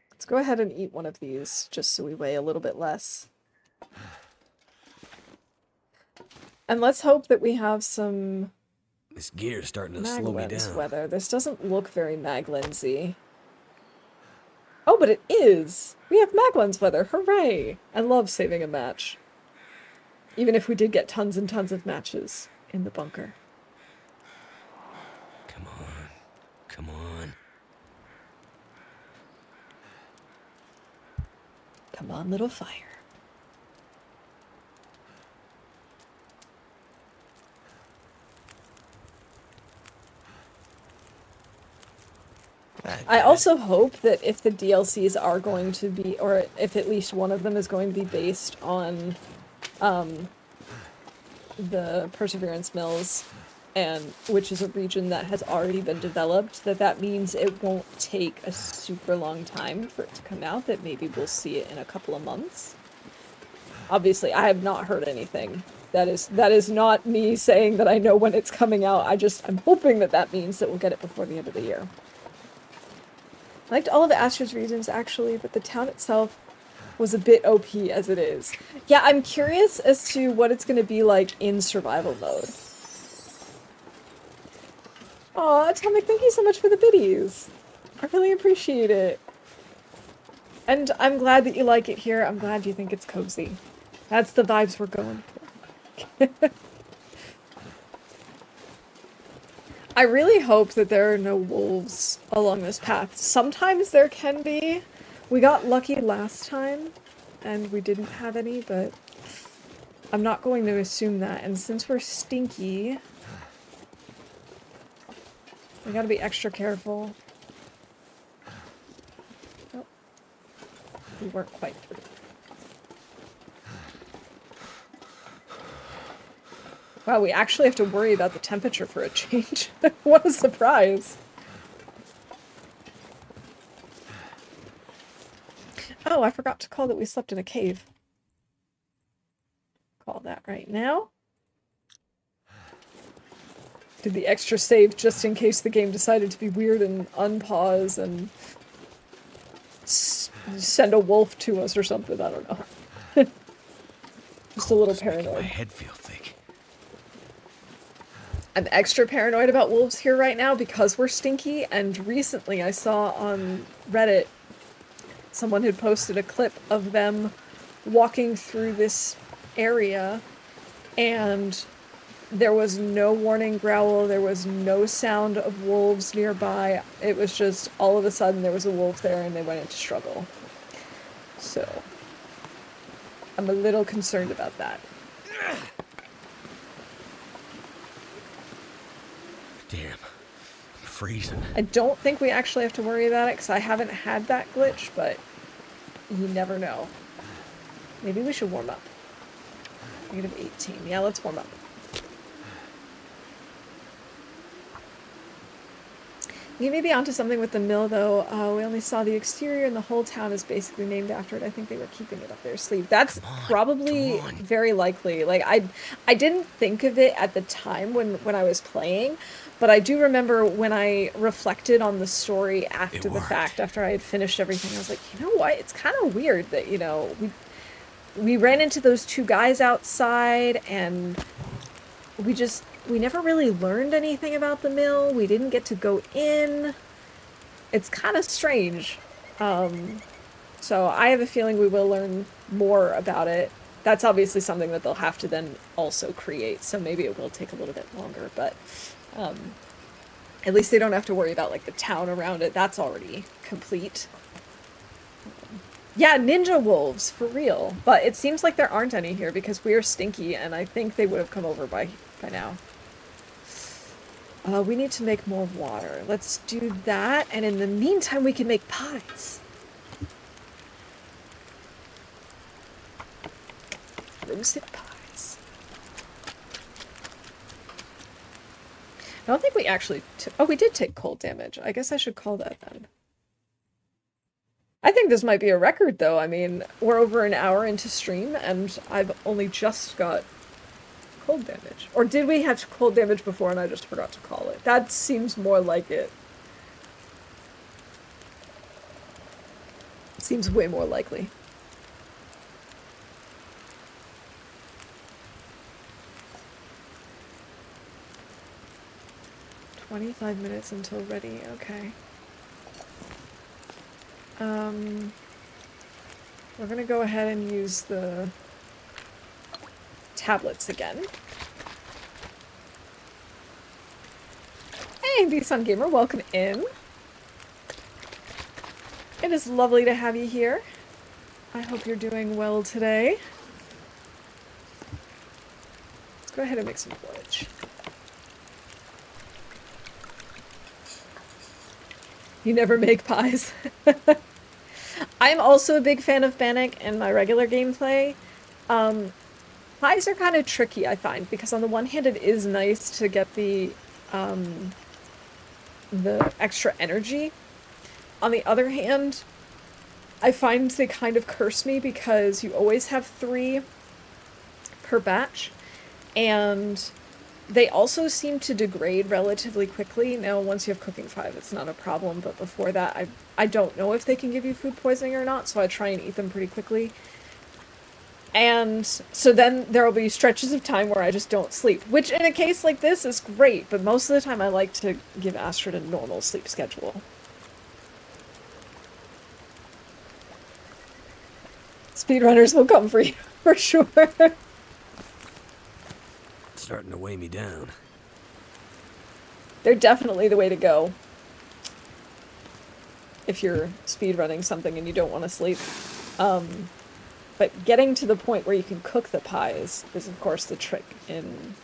Let's go ahead and eat one of these, just so we weigh a little bit less. And let's hope that we have some This gear's starting to slow me Maglin's down. weather. This doesn't look very Maglin's-y. Oh, but it is! We have Maglin's weather, hooray! I love saving a match. Even if we did get tons and tons of matches in the bunker. Come on. Come on. Come on, little fire. I also hope that if the DLCs are going to be, or if at least one of them is going to be based on the Perseverance Mills, and which is a region that has already been developed, that means it won't take a super long time for it to come out, that maybe we'll see it in a couple of months. Obviously, I have not heard anything. That is not me saying that I know when it's coming out. I'm hoping that means that we'll get it before the end of the year. I liked all of Astra's regions, actually, but the town itself was a bit OP as it is. Yeah, I'm curious as to what it's going to be like in survival mode. Aw, Atomic, thank you so much for the biddies. I really appreciate it. And I'm glad that you like it here. I'm glad you think it's cozy. That's the vibes we're going for. I really hope that there are no wolves along this path. Sometimes there can be. We got lucky last time, and we didn't have any, but I'm not going to assume that. And since we're stinky, we gotta be extra careful. Oh. We weren't quite through. Wow, we actually have to worry about the temperature for a change. What a surprise. Oh, I forgot to call that we slept in a cave. Call that right now. Did the extra save just in case the game decided to be weird and unpause and send a wolf to us or something. I don't know. Just a little paranoid. My head feel thick. I'm extra paranoid about wolves here right now because we're stinky, and recently I saw on Reddit someone had posted a clip of them walking through this area, and there was no warning growl, there was no sound of wolves nearby. It was just all of a sudden there was a wolf there and they went into struggle. So I'm a little concerned about that. Damn, I'm freezing. I don't think we actually have to worry about it because I haven't had that glitch, but you never know. Maybe we should warm up. -18. Yeah, let's warm up. You may be onto something with the mill, though. We only saw the exterior, and the whole town is basically named after it. I think they were keeping it up their sleeve. That's probably very likely. Like, I didn't think of it at the time when I was playing, but I do remember when I reflected on the story after the fact, after I had finished everything, I was like, you know what? It's kind of weird that, you know, we ran into those two guys outside, and we never really learned anything about the mill. We didn't get to go in. It's kind of strange. So I have a feeling we will learn more about it. That's obviously something that they'll have to then also create, so maybe it will take a little bit longer, but At least they don't have to worry about like the town around it. That's already complete. Yeah, ninja wolves, for real. But it seems like there aren't any here because we are stinky, and I think they would have come over by now. We need to make more water. Let's do that, and in the meantime we can make pies. Roasted pies. I don't think we actually oh, we did take cold damage. I guess I should call that then. I think this might be a record, though. I mean, we're over an hour into stream, and I've only just got cold damage. Or did we have cold damage before and I just forgot to call it? That seems more like it. Seems way more likely. "25 minutes until ready." Okay. We're gonna go ahead and use the tablets again. Hey, B-Sun Gamer, welcome in. It is lovely to have you here. I hope you're doing well today. Let's go ahead and make some porridge. You never make pies. I'm also a big fan of Bannock in my regular gameplay. Pies are kind of tricky, I find, because on the one hand it is nice to get the extra energy. On the other hand, I find they kind of curse me because you always have 3 per batch, and they also seem to degrade relatively quickly. Now, once you have cooking 5, it's not a problem, but before that, I don't know if they can give you food poisoning or not, so I try and eat them pretty quickly. And so then there will be stretches of time where I just don't sleep, which in a case like this is great, but most of the time I like to give Astrid a normal sleep schedule. Speedrunners will come for you, for sure. It's starting to weigh me down. They're definitely the way to go if you're speedrunning something and you don't want to sleep. But getting to the point where you can cook the pies is, of course, the trick in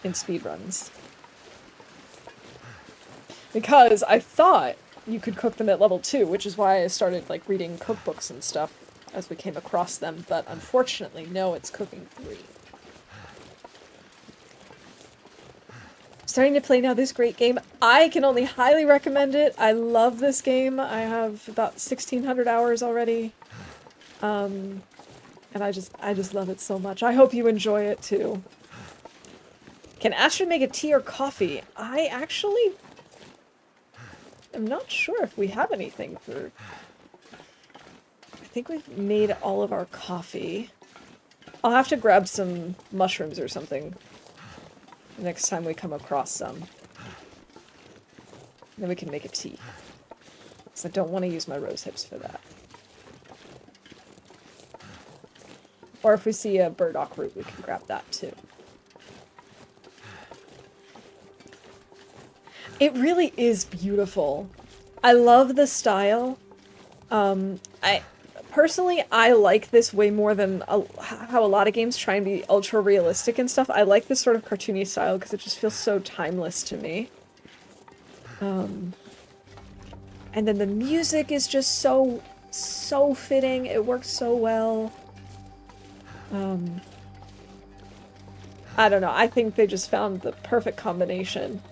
speedruns. Because I thought you could cook them at level 2, which is why I started like reading cookbooks and stuff as we came across them, but unfortunately, no, it's cooking 3. Starting to play now this great game. I can only highly recommend it. I love this game. I have about 1,600 hours already. And I just love it so much. I hope you enjoy it too. Can Astrid make a tea or coffee? I actually am not sure if we have anything for... I think we've made all of our coffee. I'll have to grab some mushrooms or something next time we come across some. Then we can make a tea. Because I don't want to use my rose hips for that. Or if we see a burdock root, we can grab that too. It really is beautiful. I love the style. Personally, I like this way more than how a lot of games try and be ultra realistic and stuff. I like this sort of cartoony style because it just feels so timeless to me. And then the music is just so fitting. It works so well. I don't know. I think they just found the perfect combination.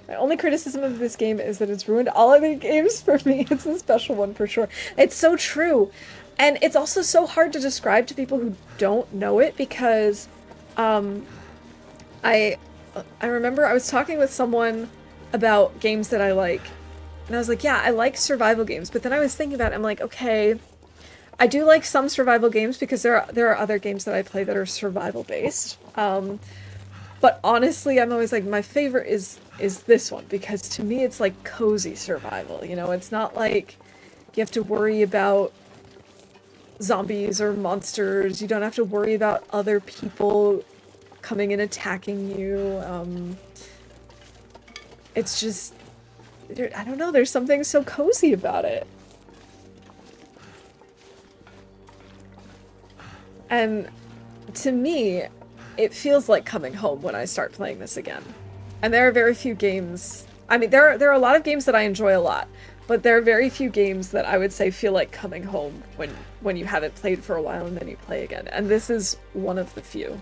My only criticism of this game is that it's ruined all other games for me. It's a special one for sure. It's so true. And it's also so hard to describe to people who don't know it because I remember I was talking with someone about games that I like. And I was like, yeah, I like survival games. But then I was thinking about it, I'm like, okay, I do like some survival games because there are other games that I play that are survival based. But honestly, I'm always like, my favorite is this one because to me it's like cozy survival, you know? It's not like you have to worry about zombies or monsters. You don't have to worry about other people coming and attacking you. It's just, I don't know, there's something so cozy about it. And to me, it feels like coming home when I start playing this again. And there are very few games, I mean, there are a lot of games that I enjoy a lot, but there are very few games that I would say feel like coming home when you haven't played for a while and then you play again. And this is one of the few.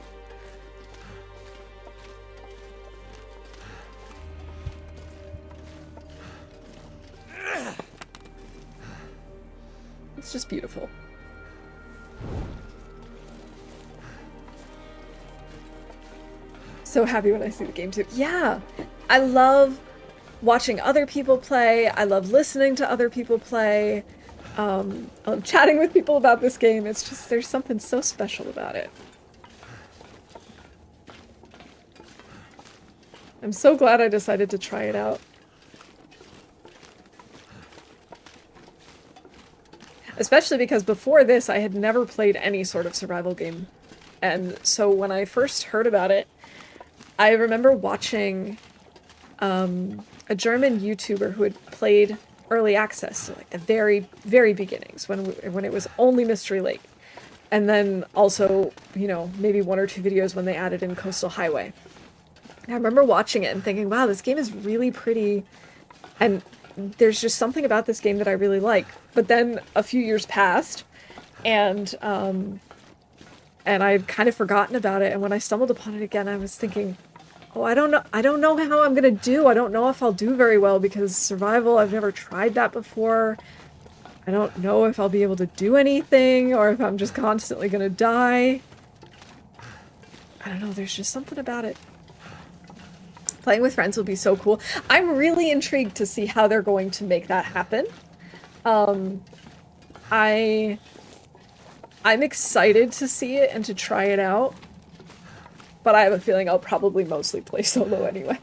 It's just beautiful. So happy when I see the game too. Yeah, I love watching other people play. I love listening to other people play. I love chatting with people about this game. It's just, there's something so special about it. I'm so glad I decided to try it out. Especially because before this, I had never played any sort of survival game. And so when I first heard about it, I remember watching a German YouTuber who had played early access, so like the very, very beginnings, when it was only Mystery Lake. And then also, you know, maybe 1 or 2 videos when they added in Coastal Highway. And I remember watching it and thinking, wow, this game is really pretty, and there's just something about this game that I really like. But then a few years passed, and I'd kind of forgotten about it, and when I stumbled upon it again, I was thinking, oh, I don't know how I'm gonna do. I don't know if I'll do very well, because survival, I've never tried that before. I don't know if I'll be able to do anything, or if I'm just constantly gonna die. I don't know, there's just something about it. Playing with friends will be so cool. I'm really intrigued to see how they're going to make that happen. I'm excited to see it and to try it out, but I have a feeling I'll probably mostly play solo anyway.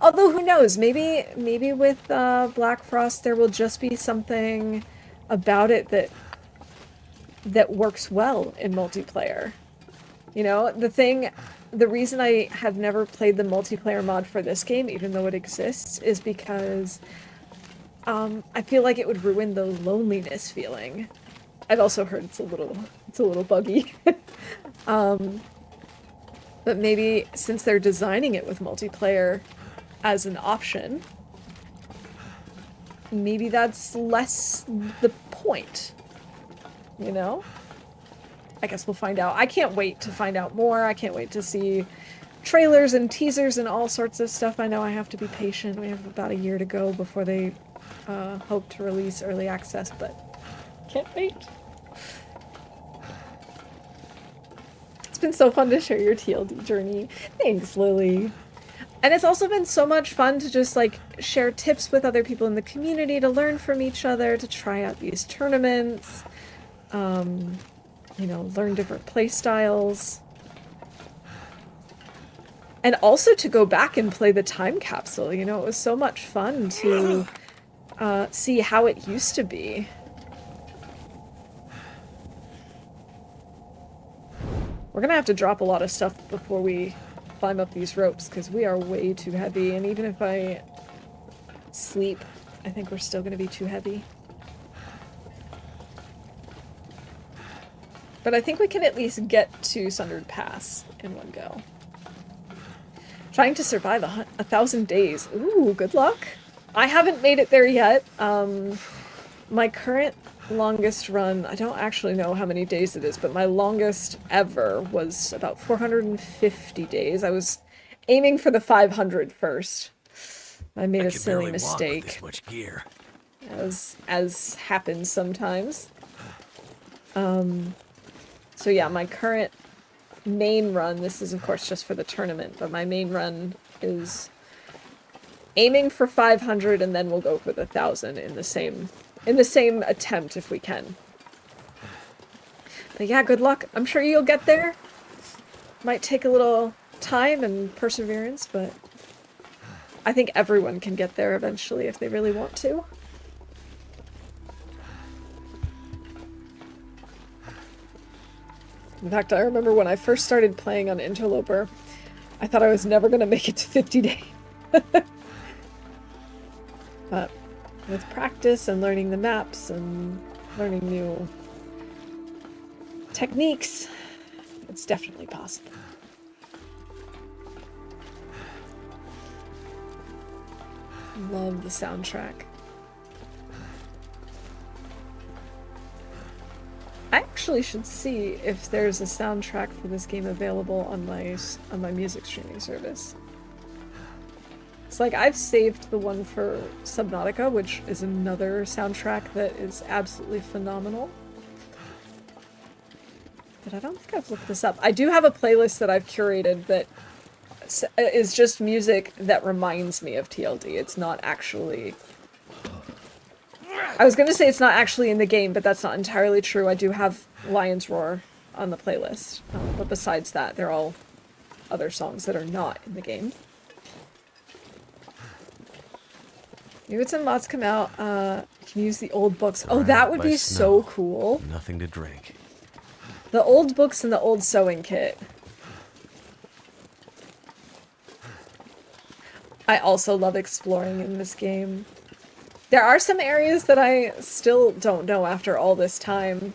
Although who knows, maybe with Black Frost there will just be something about it that works well in multiplayer. You know, the reason I have never played the multiplayer mod for this game, even though it exists, is because I feel like it would ruin the loneliness feeling. I've also heard it's a little buggy. But maybe since they're designing it with multiplayer as an option, maybe that's less the point, you know? I guess we'll find out. I can't wait to find out more. I can't wait to see trailers and teasers and all sorts of stuff. I know I have to be patient. We have about a year to go before they hope to release early access, but can't wait. It's been so fun to share your TLD journey. Thanks, Lily. And it's also been so much fun to just, like, share tips with other people in the community, to learn from each other, to try out these tournaments, you know, learn different play styles. And also to go back and play the time capsule, you know, it was so much fun to see how it used to be. We're gonna have to drop a lot of stuff before we climb up these ropes, because we are way too heavy, and even if I sleep, I think we're still gonna be too heavy. But I think we can at least get to Sundered Pass in one go. Trying to survive 1,000 days. Ooh, good luck. I haven't made it there yet. My current longest run, I don't actually know how many days it is, but my longest ever was about 450 days. I was aiming for the 500 first. I made a silly mistake. This much gear. As happens sometimes. So yeah, my current main run, this is of course just for the tournament, but my main run is aiming for 500, and then we'll go for the 1,000 in the same attempt if we can. But yeah, good luck. I'm sure you'll get there. Might take a little time and perseverance, but I think everyone can get there eventually if they really want to. In fact, I remember when I first started playing on Interloper, I thought I was never going to make it to 50 days. But with practice and learning the maps and learning new techniques, it's definitely possible. Love the soundtrack. I actually should see if there's a soundtrack for this game available on my music streaming service. It's like I've saved the one for Subnautica, which is another soundtrack that is absolutely phenomenal. But I don't think I've looked this up. I do have a playlist that I've curated that is just music that reminds me of TLD. It's not actually... I was going to say it's not actually in the game, but that's not entirely true. I do have Lion's Roar on the playlist. But besides that, they're all other songs that are not in the game. Maybe when some mods come out, you can use the old books. Oh, that would be so cool. Nothing to drink. The old books and the old sewing kit. I also love exploring in this game. There are some areas that I still don't know after all this time.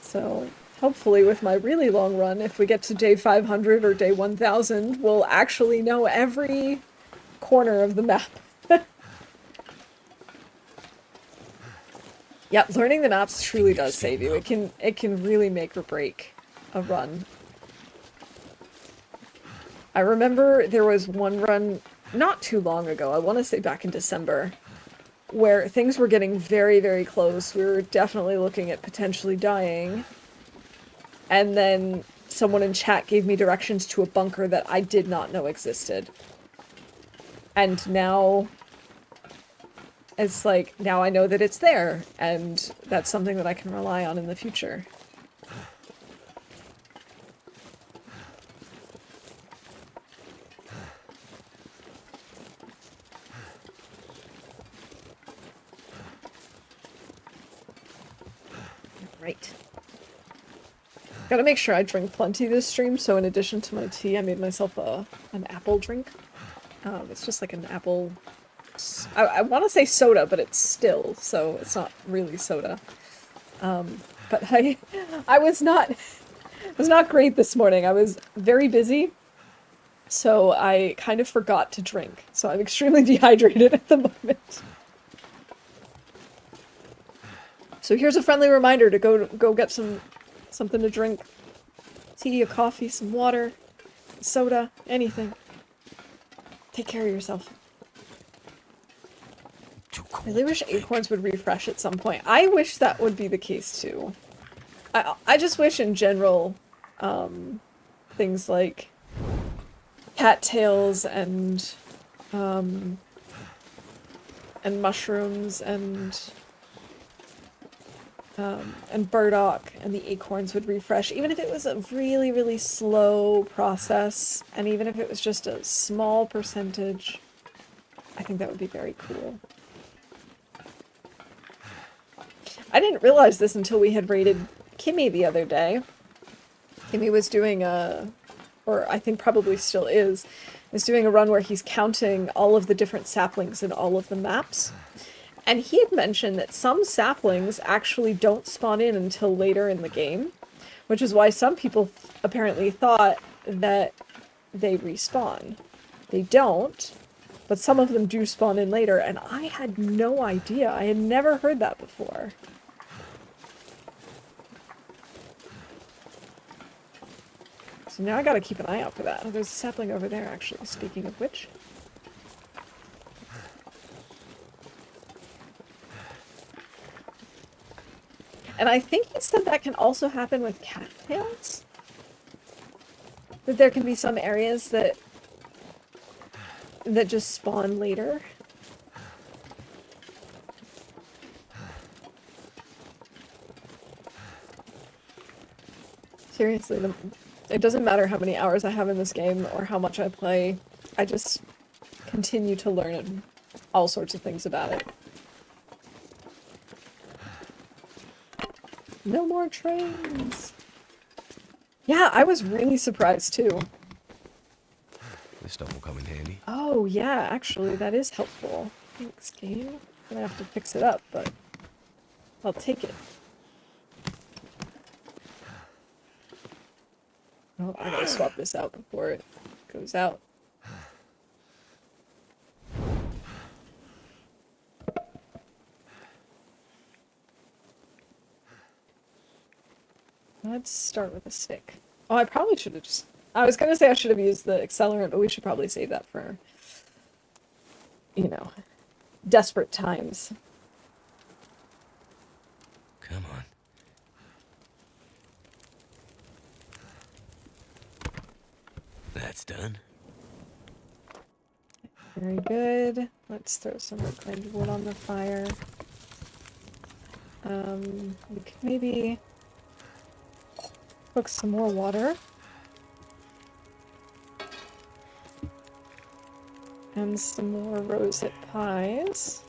So hopefully with my really long run, if we get to day 500 or day 1000, we'll actually know every corner of the map. Yeah, learning the maps truly does save you. It can really make or break a run. I remember there was one run not too long ago, I want to say back in December, where things were getting very, very close. We were definitely looking at potentially dying. And then someone in chat gave me directions to a bunker that I did not know existed. And now... it's like, now I know that it's there, and that's something that I can rely on in the future. Right. Gotta make sure I drink plenty this stream, so in addition to my tea, I made myself an apple drink. It's just like an apple... I want to say soda, but it's still, so it's not really soda. But I was not great this morning. I was very busy, so I kind of forgot to drink. So I'm extremely dehydrated at the moment. So here's a friendly reminder to go get something to drink. Tea, a coffee, some water, soda, anything. Take care of yourself. I really wish Acorns would refresh at some point. I wish that would be the case too. I just wish in general, things like cattails and mushrooms and burdock and the acorns would refresh, even if it was a really, really slow process, and even if it was just a small percentage. I think that would be very cool. I didn't realize this until we had raided Kimmy the other day. Kimmy was doing or I think probably still is doing a run where he's counting all of the different saplings in all of the maps. And he had mentioned that some saplings actually don't spawn in until later in the game, which is why some people apparently thought that they respawn. They don't, but some of them do spawn in later, and I had no idea. I had never heard that before. So now I gotta keep an eye out for that. Oh, there's a sapling over there, actually, speaking of which. And I think he said that can also happen with cattails? That there can be some areas that just spawn later. Seriously, it doesn't matter how many hours I have in this game or how much I play. I just continue to learn all sorts of things about it. No more trains! Yeah, I was really surprised too. This stuff will come in handy. Oh, yeah, actually, that is helpful. Thanks, game. I'm gonna have to fix it up, but I'll take it. Oh, I gotta swap this out before it goes out. Let's start with a stick. Oh, I probably should have just... I was gonna say I should have used the accelerant, but we should probably save that for, you know, desperate times. Come on. That's done. Very good. Let's throw some reclaimed wood on the fire. We could maybe cook some more water. And some more rosehip pies.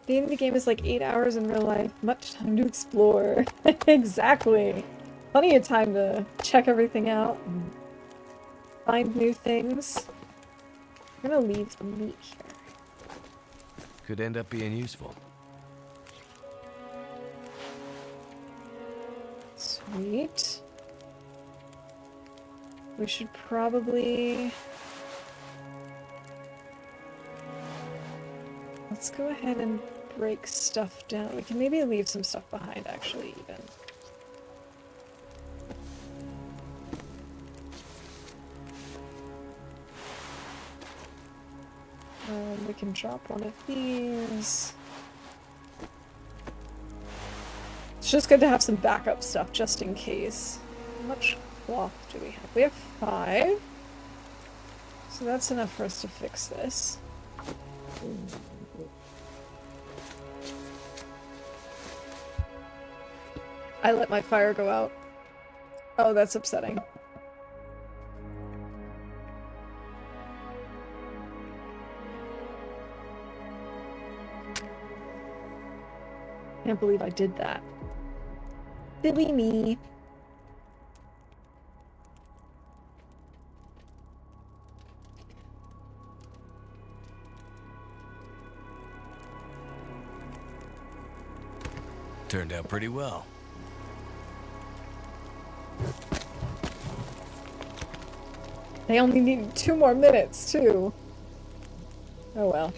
The end of the game is like 8 hours in real life. Much time to explore. Exactly. Plenty of time to check everything out and find new things. I'm gonna leave the meat here. Could end up being useful. Sweet. We should probably... Let's go ahead and break stuff down. We can maybe leave some stuff behind, actually, even. We can drop one of these. It's just good to have some backup stuff, just in case. How much cloth do we have? We have 5. So that's enough for us to fix this. I let my fire go out. Oh, that's upsetting. Can't believe I did that. Silly me. Turned out pretty well. They only need 2 more minutes, too. Oh well.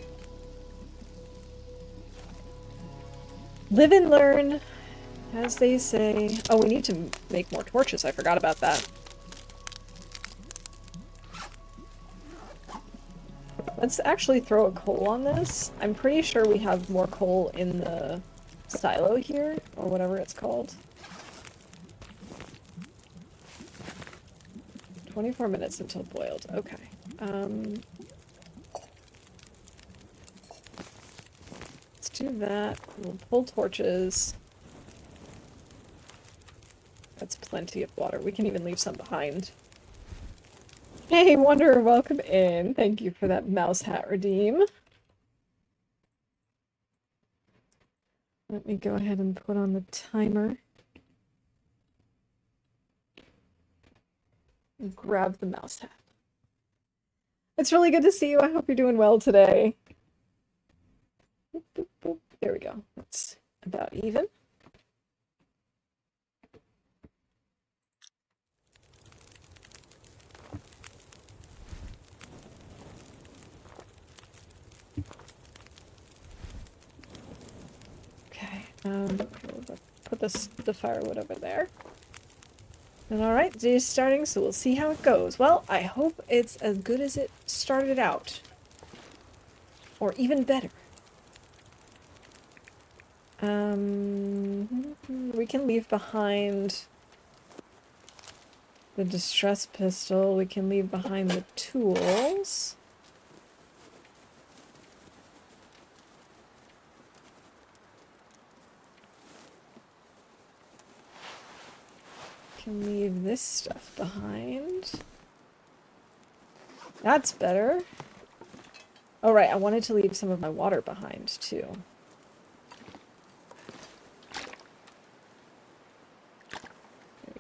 Live and learn, as they say. Oh, we need to make more torches. I forgot about that. Let's actually throw a coal on this. I'm pretty sure we have more coal in the silo here, or whatever it's called. 24 minutes until boiled. Okay. Let's do that. We'll pull torches. That's plenty of water. We can even leave some behind. Hey, Wanderer, welcome in. Thank you for that mouse hat redeem. Let me go ahead and put on the timer. And grab the mouse hat. It's really good to see you. I hope you're doing well today. Boop, boop, boop. There we go. That's about even. Okay, we'll put the firewood over there. And alright, day's starting, so we'll see how it goes. Well, I hope it's as good as it started out. Or even better. We can leave behind the distress pistol. We can leave behind the tools. Can leave this stuff behind. That's better. Oh right, I wanted to leave some of my water behind too.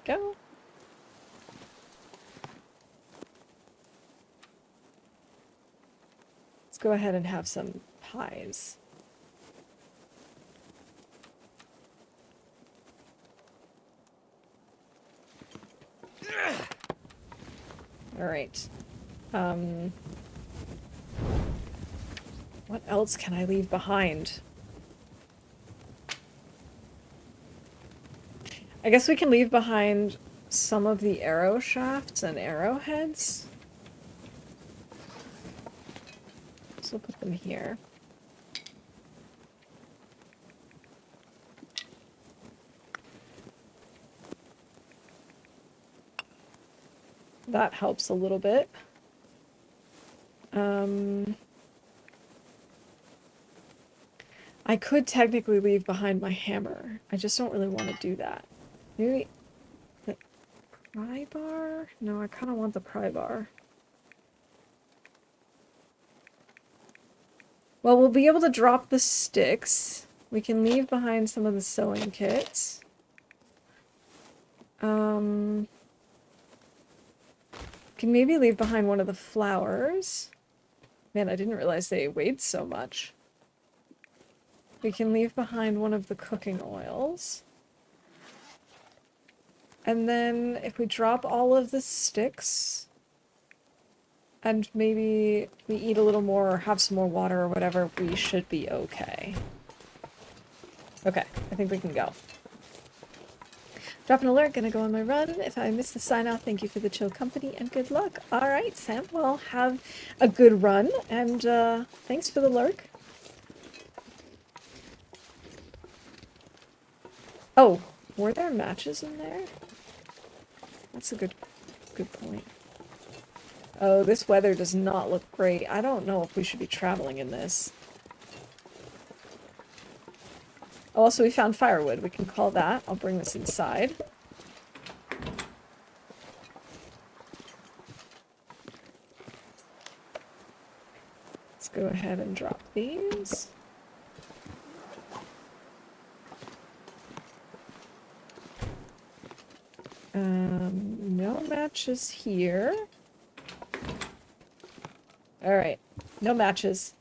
we go. Let's go ahead and have some pies. All right. What else can I leave behind? I guess we can leave behind some of the arrow shafts and arrowheads. So we'll put them here. That helps a little bit. I could technically leave behind my hammer. I just don't really want to do that. Maybe the pry bar? No, I kind of want the pry bar. Well, we'll be able to drop the sticks. We can leave behind some of the sewing kits. Can maybe leave behind one of the flowers. Man, I didn't realize they weighed so much. We can leave behind one of the cooking oils. And then if we drop all of the sticks, and maybe we eat a little more or have some more water or whatever, we should be okay. Okay, I think we can go. Drop an alert, gonna go on my run. If I miss the sign off, thank you for the chill company and good luck. Alright, Sam, well, have a good run, and thanks for the lurk. Oh, were there matches in there? That's a good point. Oh, this weather does not look great. I don't know if we should be traveling in this. Oh, also, we found firewood. We can call that. I'll bring this inside. Let's go ahead and drop these. No matches here. Alright, no matches.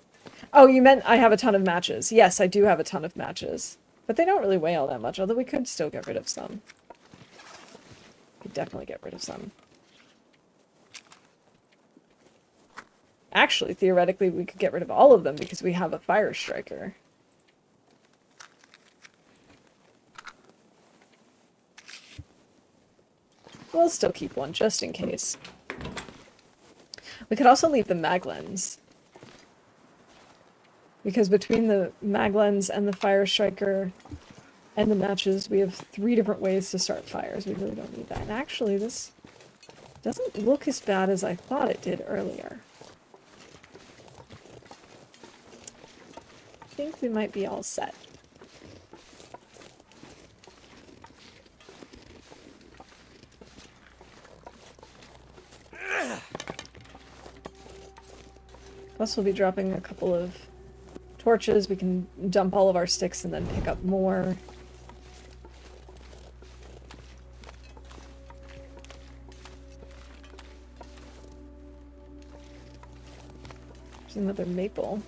Oh, you meant I have a ton of matches. Yes, I do have a ton of matches. But they don't really weigh all that much, although we could still get rid of some. Could definitely get rid of some. Actually, theoretically, we could get rid of all of them because we have a fire striker. We'll still keep one, just in case. We could also leave the maglens. Because between the maglens and the fire striker and the matches, we have 3 different ways to start fires. We really don't need that. And actually, this doesn't look as bad as I thought it did earlier. I think we might be all set. Plus, we'll be dropping a couple of torches. We can dump all of our sticks and then pick up more. There's another maple.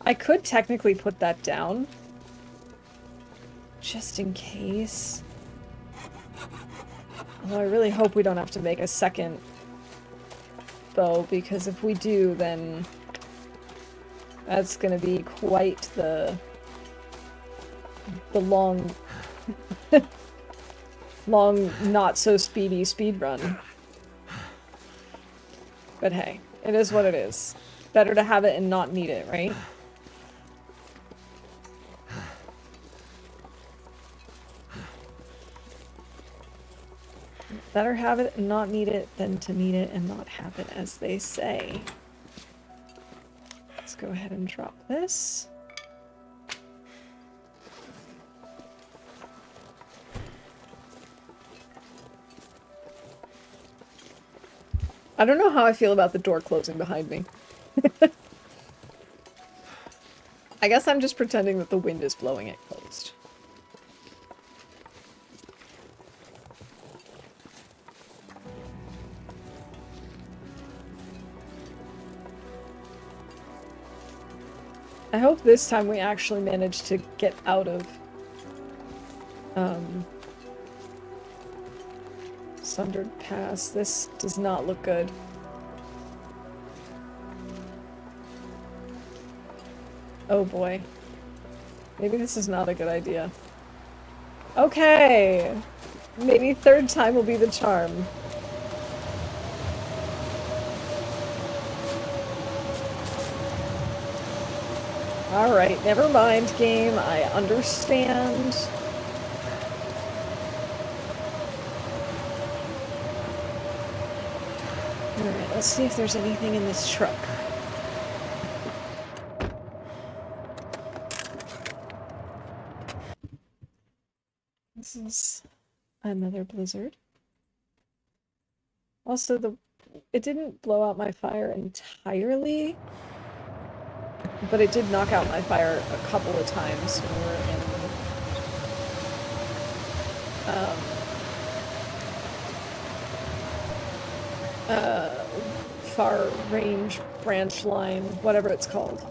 I could technically put that down. Just in case. Although I really hope we don't have to make a second bow, because if we do, then that's gonna be quite the long long not so speedy speed run. But hey, it is what it is. Better to have it and not need it, right? Better have it and not need it than to need it and not have it, as they say. Let's go ahead and drop this. I don't know how I feel about the door closing behind me. I guess I'm just pretending that the wind is blowing it closed. I hope this time we actually manage to get out of Sundered Pass. This does not look good. Oh boy. Maybe this is not a good idea. Okay! Maybe third time will be the charm. Alright, never mind, game. I understand. Alright, let's see if there's anything in this truck. This is another blizzard. Also, it didn't blow out my fire entirely, but it did knock out my fire a couple of times when we were in far range branch line, whatever it's called.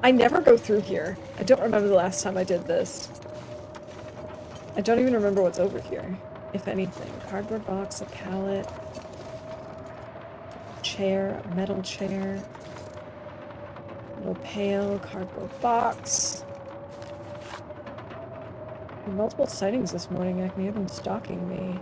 I never go through here. I don't remember the last time I did this. I don't even remember what's over here, if anything. Cardboard box, a pallet, chair, a metal chair, little pail, cardboard box. Multiple sightings this morning. I can hear them stalking me.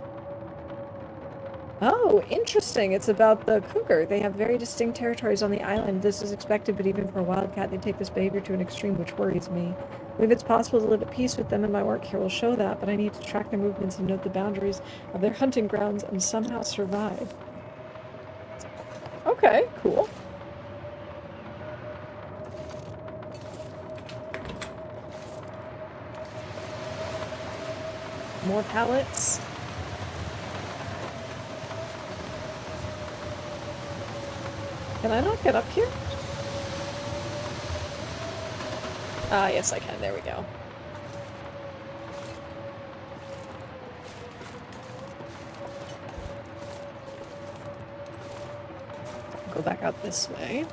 Oh, interesting. It's about the cougar. They have very distinct territories on the island. This is expected, but even for a wildcat, they take this behavior to an extreme, which worries me. I believe it's possible to live at peace with them, and my work here will show that, but I need to track their movements and note the boundaries of their hunting grounds and somehow survive. Okay, cool. More pallets. Can I not get up here? Ah, yes I can. There we go. Go back out this way.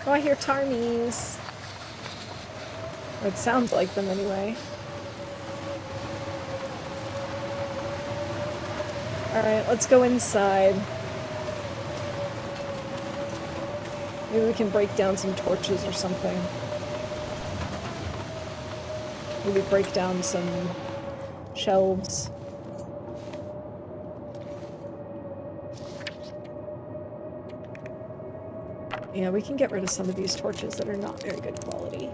Oh, I hear Tarmies. Or it sounds like them anyway. Alright, let's go inside. Maybe we can break down some torches or something. Maybe break down some shelves. Yeah, we can get rid of some of these torches that are not very good quality.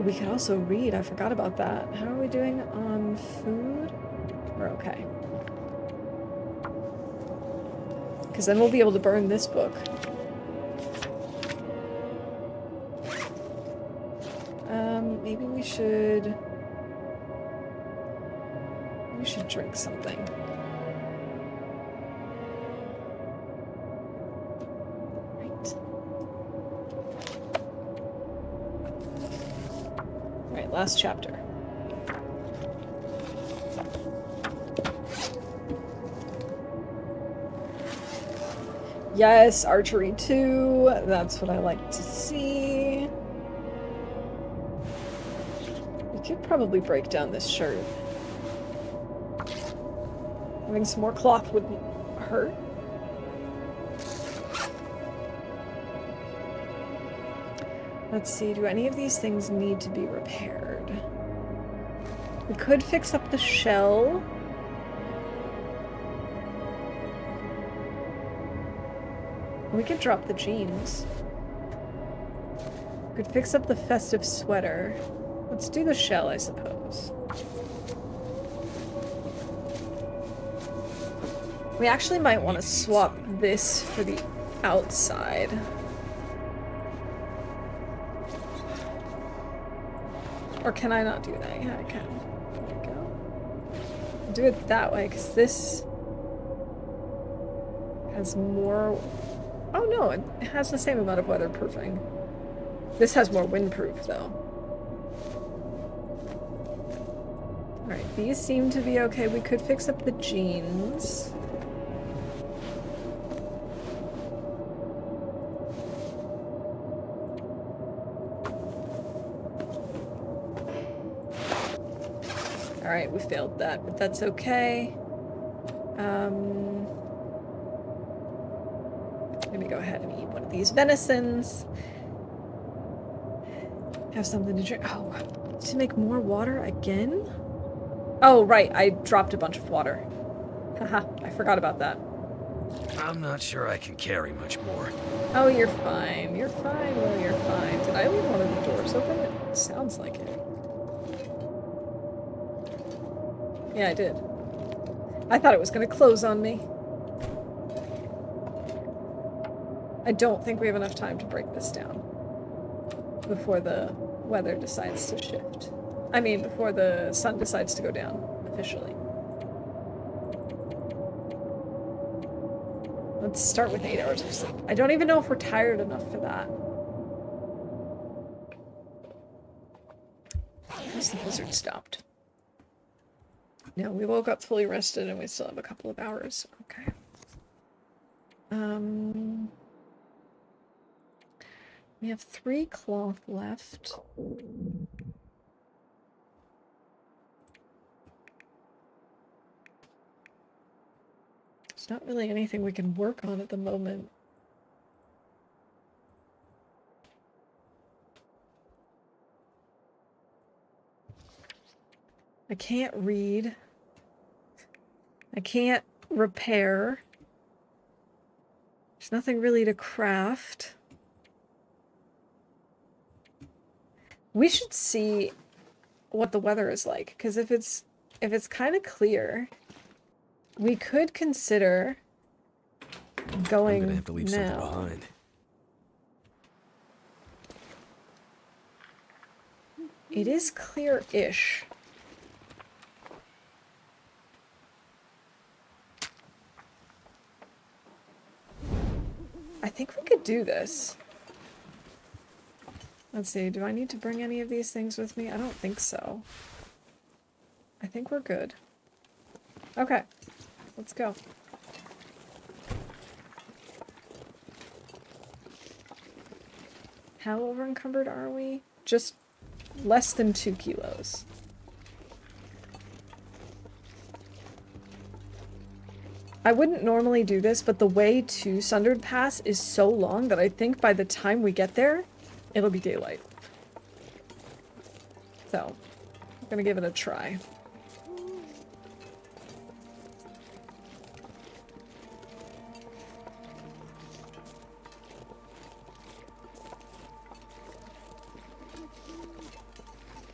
We could also read. I forgot about that. How are we doing on food? We're okay. Because then we'll be able to burn this book. Maybe we should... We should drink something. Last chapter. Yes, archery 2. That's what I like to see. We could probably break down this shirt. Having some more cloth wouldn't hurt. Let's see, do any of these things need to be repaired? We could fix up the shell. We could drop the jeans. We could fix up the festive sweater. Let's do the shell, I suppose. We actually might want to swap this for the outside. Or can I not do that? Yeah, I can. There we go. I'll do it that way, because this... has more... Oh no, it has the same amount of weatherproofing. This has more windproof, though. Alright, these seem to be okay. We could fix up the jeans. Alright, we failed that, but that's okay. I'm gonna go ahead and eat one of these venisons. Have something to drink. Oh, to make more water again? Oh, right, I dropped a bunch of water. Haha, I forgot about that. I'm not sure I can carry much more. Oh, you're fine. You're fine, Will, you're fine. Did I leave one of the doors open? It sounds like it. Yeah, I did. I thought it was gonna close on me. I don't think we have enough time to break this down before the weather decides to shift. I mean, before the sun decides to go down, officially. Let's start with 8 hours of sleep. I don't even know if we're tired enough for that. Unless the blizzard stopped. No, we woke up fully rested and we still have a couple of hours. Okay. We have 3 cloth left. There's not really anything we can work on at the moment. I can't read. I can't repair. There's nothing really to craft. We should see what the weather is like, because if it's kind of clear, we could consider going I'm gonna have to leave something now. behind. It is clear-ish. I think we could do this. Let's see, do I need to bring any of these things with me? I don't think so. I think we're good. Okay, let's go. How over-encumbered are we? Just less than 2 kilos. I wouldn't normally do this, but the way to Sundered Pass is so long that I think by the time we get there, it'll be daylight. So, I'm gonna give it a try.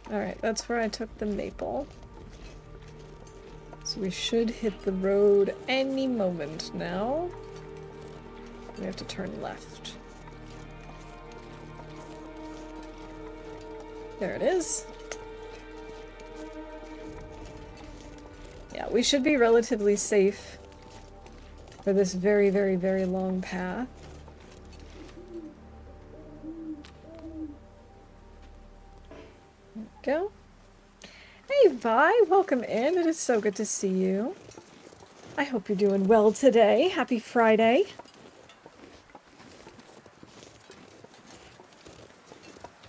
Alright, that's where I took the maple. So we should hit the road any moment now. We have to turn left. There it is. Yeah, we should be relatively safe for this very, very, very long path. There we go. Hey, Vi, welcome in. It is so good to see you. I hope you're doing well today. Happy Friday.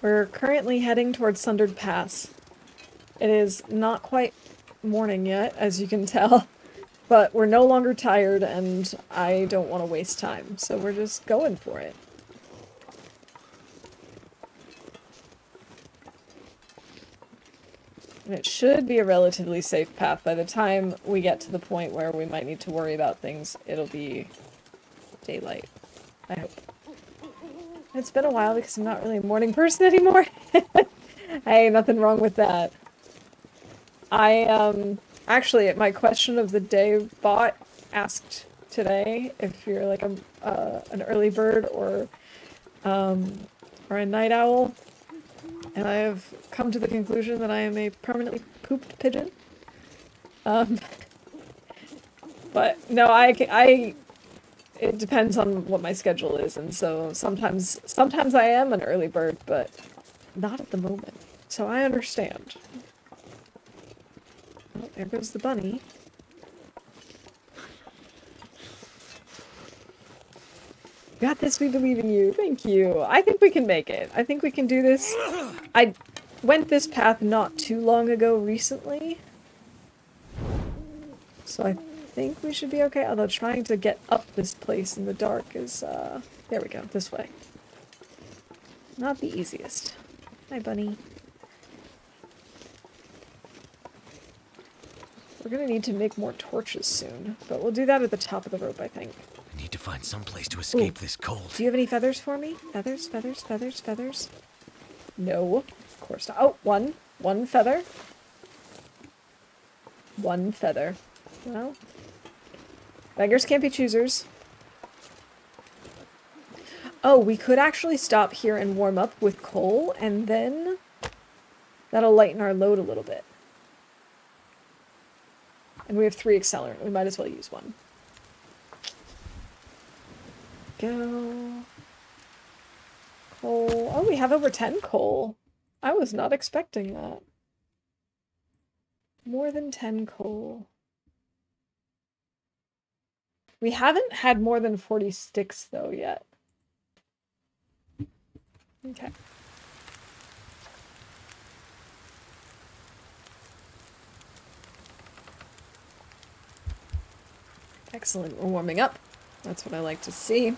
We're currently heading towards Sundered Pass. It is not quite morning yet, as you can tell, but we're no longer tired and I don't want to waste time, so we're just going for it. And it should be a relatively safe path. By the time we get to the point where we might need to worry about things, it'll be daylight. I hope. It's been a while because I'm not really a morning person anymore. Hey, nothing wrong with that. I, actually, at my question of the day bot asked today if you're like an early bird or a night owl. And I have come to the conclusion that I am a permanently pooped pigeon. But no, it depends on what my schedule is, and so sometimes I am an early bird, but not at the moment. So I understand. Oh, there goes the bunny. Got this, we believe in you. Thank you. I think we can make it. I think we can do this. I went this path not too long ago recently. So I think we should be okay, although trying to get up this place in the dark is, there we go, this way. Not the easiest. Hi, bunny. We're gonna need to make more torches soon, but we'll do that at the top of the rope, I think. I need to find some place to escape this cold. Do you have any feathers for me? Feathers, feathers, feathers, feathers? No, of course not. Oh, one feather. One feather. Well, beggars can't be choosers. Oh, we could actually stop here and warm up with coal, and then that'll lighten our load a little bit. And we have 3 accelerant. We might as well use one. Go. Coal. Oh, we have over 10 coal. I was not expecting that. More than 10 coal. We haven't had more than 40 sticks, though, yet. Okay. Excellent. We're warming up. That's what I like to see.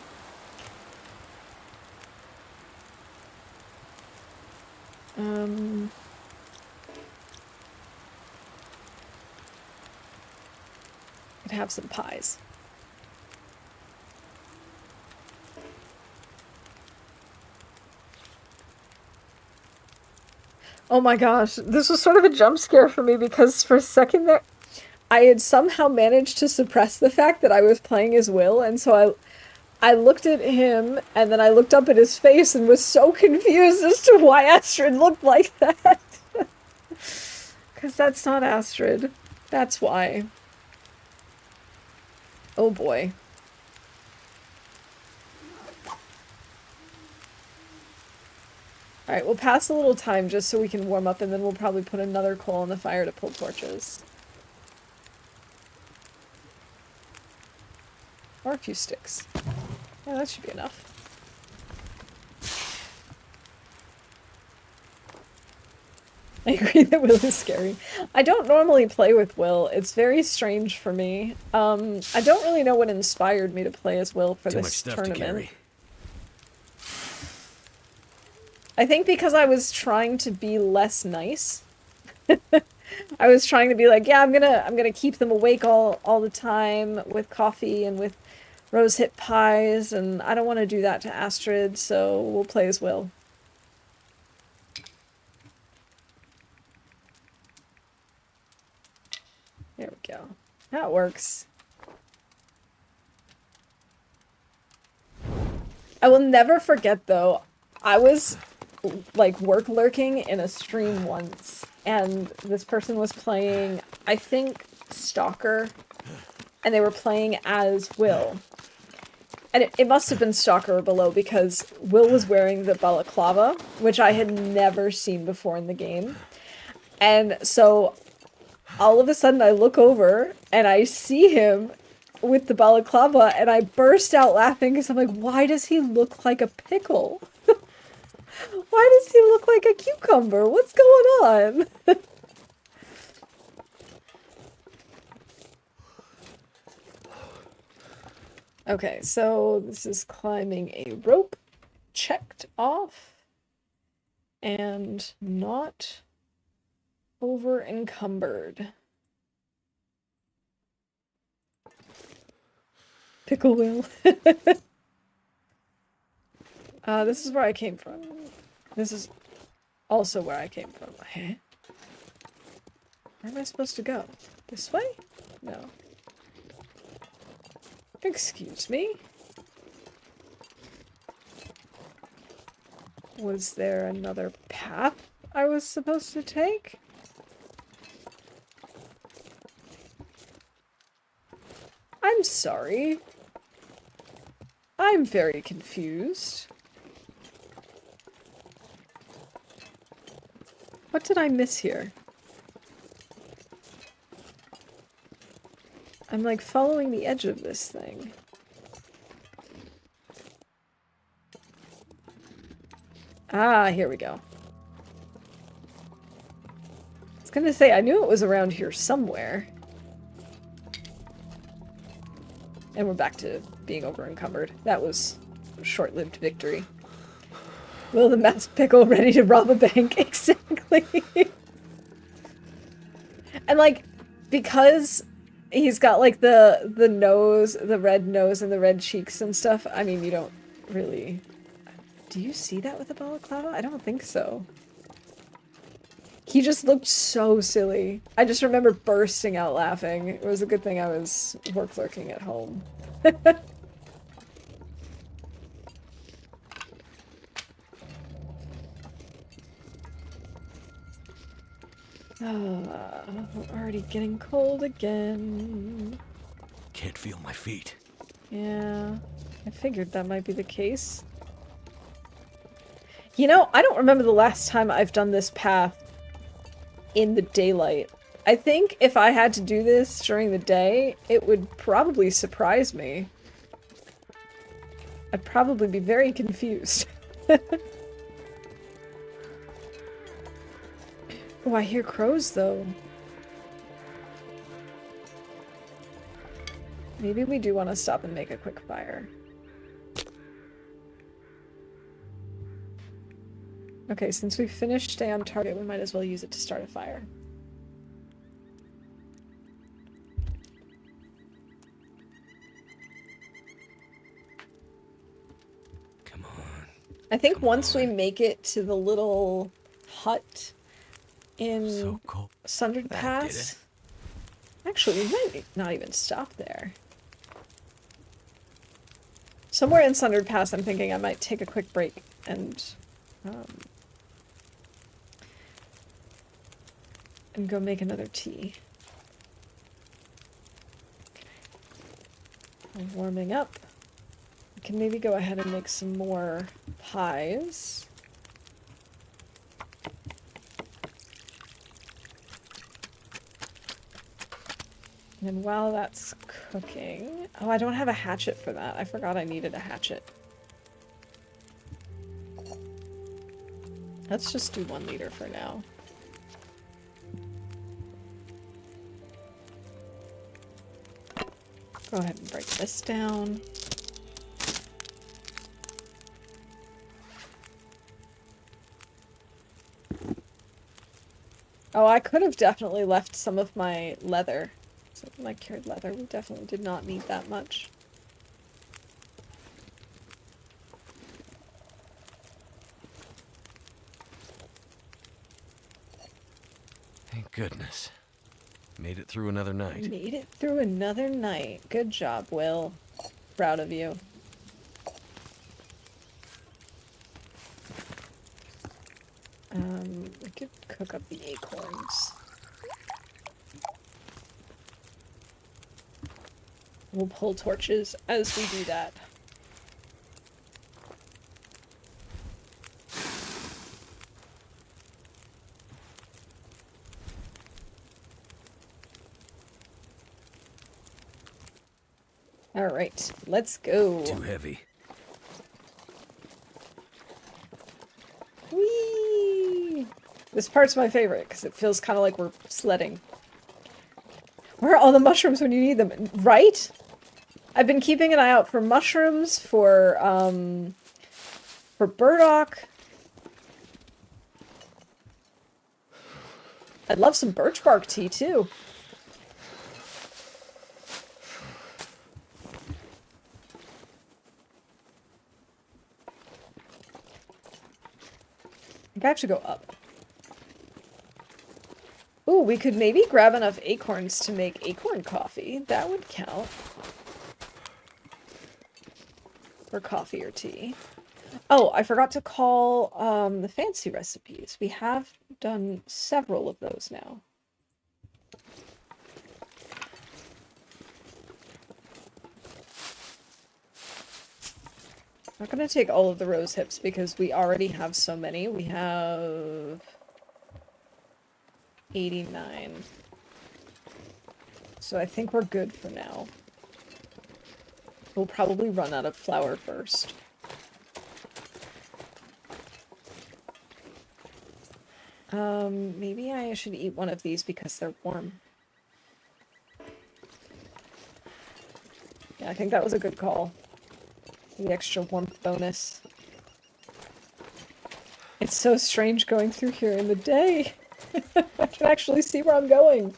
Could have some pies. Oh my gosh, this was sort of a jump scare for me because for a second there, I had somehow managed to suppress the fact that I was playing as Will, and so I looked at him, and then I looked up at his face and was so confused as to why Astrid looked like that. Because that's not Astrid. That's why. Oh boy. Alright, we'll pass a little time just so we can warm up, and then we'll probably put another coal on the fire to pull torches. Or a few sticks. Yeah, that should be enough. I agree that Will is scary. I don't normally play with Will. It's very strange for me. I don't really know what inspired me to play as Will for this tournament. I think because I was trying to be less nice. I was trying to be like, yeah, I'm gonna keep them awake all the time with coffee and with rosehip pies, and I don't want to do that to Astrid, so we'll play as Will. There we go. That works. I will never forget, though, I was, like, work lurking in a stream once, and this person was playing, I think, Stalker, and they were playing as Will. And it must have been Stalker or below, because Will was wearing the balaclava, which I had never seen before in the game. And so all of a sudden I look over and I see him with the balaclava and I burst out laughing because I'm like, why does he look like a pickle? Why does he look like a cucumber? What's going on? Okay, so this is climbing a rope. Checked off. And not over encumbered. Pickle Will. This is where I came from. This is also where I came from. Huh? Where am I supposed to go? This way? No. Excuse me? Was there another path I was supposed to take? I'm sorry. I'm very confused. What did I miss here? I'm like following the edge of this thing. Ah, here we go. I was gonna say, I knew it was around here somewhere. And we're back to being over-encumbered. That was a short-lived victory. Will the masked pickle ready to rob a bank? Exactly. And like, because he's got like the nose, the red nose and the red cheeks and stuff, I mean, you don't really... Do you see that with a balaclava? I don't think so. He just looked so silly. I just remember bursting out laughing. It was a good thing I was work lurking at home. We're already getting cold again. Can't feel my feet. Yeah, I figured that might be the case. You know, I don't remember the last time I've done this path in the daylight. I think if I had to do this during the day, it would probably surprise me. I'd probably be very confused. Oh, I hear crows, though. Maybe we do want to stop and make a quick fire. Okay, since we finished Stay on Target, we might as well use it to start a fire. Come on. I think once we make it to the little hut in So cold. Sundered That did Pass... Actually, we might not even stop there. Somewhere in Sundered Pass, I'm thinking I might take a quick break and go make another tea. We're warming up. We can maybe go ahead and make some more pies. And while that's cooking... Oh, I don't have a hatchet for that. I forgot I needed a hatchet. Let's just do 1 liter for now. Go ahead and break this down. Oh, I could have definitely left some of my leather. Some of my cured leather. We definitely did not need that much. Thank goodness. Made it through another night. Made it through another night. Good job, Will. Proud of you. We could cook up the acorns. We'll pull torches as we do that. All right, let's go. Too heavy. Whee! This part's my favorite because it feels kind of like we're sledding. Where are all the mushrooms when you need them? Right? I've been keeping an eye out for mushrooms, for burdock. I'd love some birch bark tea, too. I think I have to go up. Ooh, we could maybe grab enough acorns to make acorn coffee. That would count. For coffee or tea. Oh, I forgot to call the fancy recipes. We have done several of those now. I'm not gonna take all of the rose hips because we already have so many. We have 89. So I think we're good for now. We'll probably run out of flour first. Maybe I should eat one of these because they're warm. Yeah, I think that was a good call. The extra warmth bonus. It's so strange going through here in the day. I can actually see where I'm going.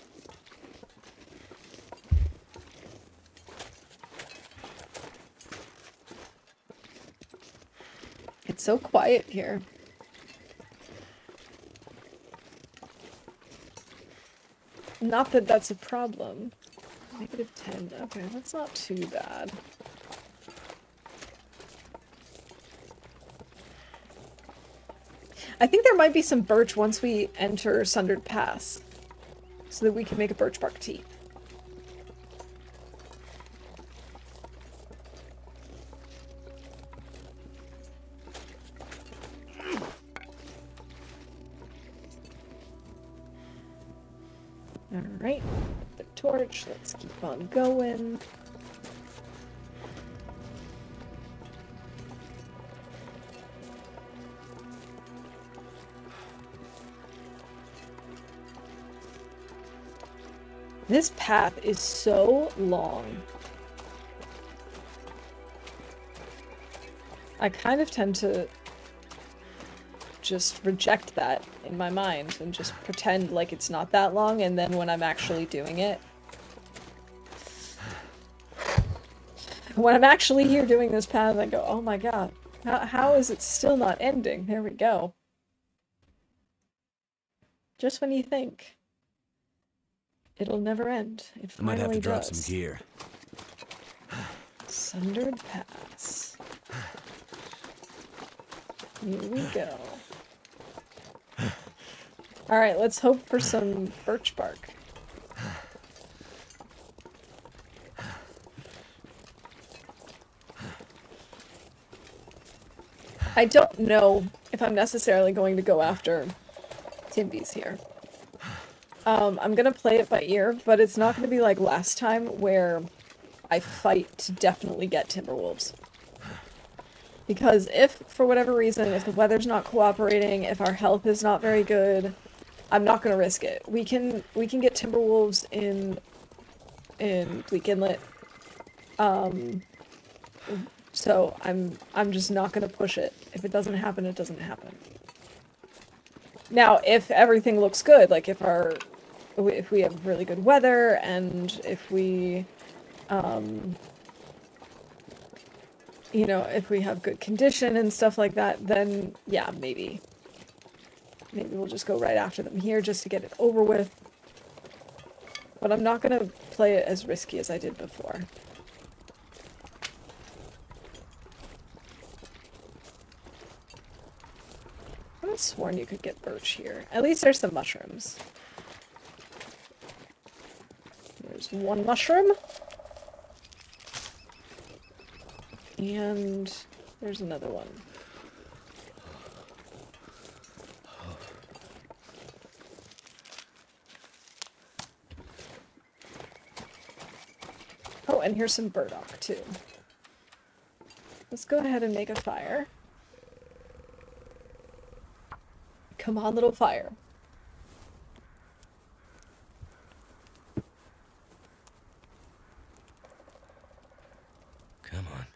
It's so quiet here. Not that that's a problem. -10. Okay, that's not too bad. I think there might be some birch once we enter Sundered Pass, so that we can make a birch bark tea. Alright, the torch, let's keep on going. This path is so long. I kind of tend to just reject that in my mind and just pretend like it's not that long, and then when I'm actually doing it, when I'm actually here doing this path, I go, oh my god, how is it still not ending? There we go. Just when you think it'll never end, it I might have finally to drop does. some gear. Sundered Pass. Here we go. Alright, let's hope for some birch bark. I don't know if I'm necessarily going to go after Timbies here. I'm gonna play it by ear, but it's not gonna be like last time where I fight to definitely get Timberwolves. Because if, for whatever reason, if the weather's not cooperating, if our health is not very good, I'm not gonna risk it. We can get Timberwolves in Bleak Inlet. So I'm just not gonna push it. If it doesn't happen, it doesn't happen. Now, if everything looks good, like if we have really good weather and if we, you know, if we have good condition and stuff like that, then yeah, maybe we'll just go right after them here just to get it over with. But I'm not gonna play it as risky as I did before. I would have sworn you could get birch here. At least there's some mushrooms. There's one mushroom. And there's another one. Oh, and here's some burdock too. Let's go ahead and make a fire. Come on, little fire. Come on.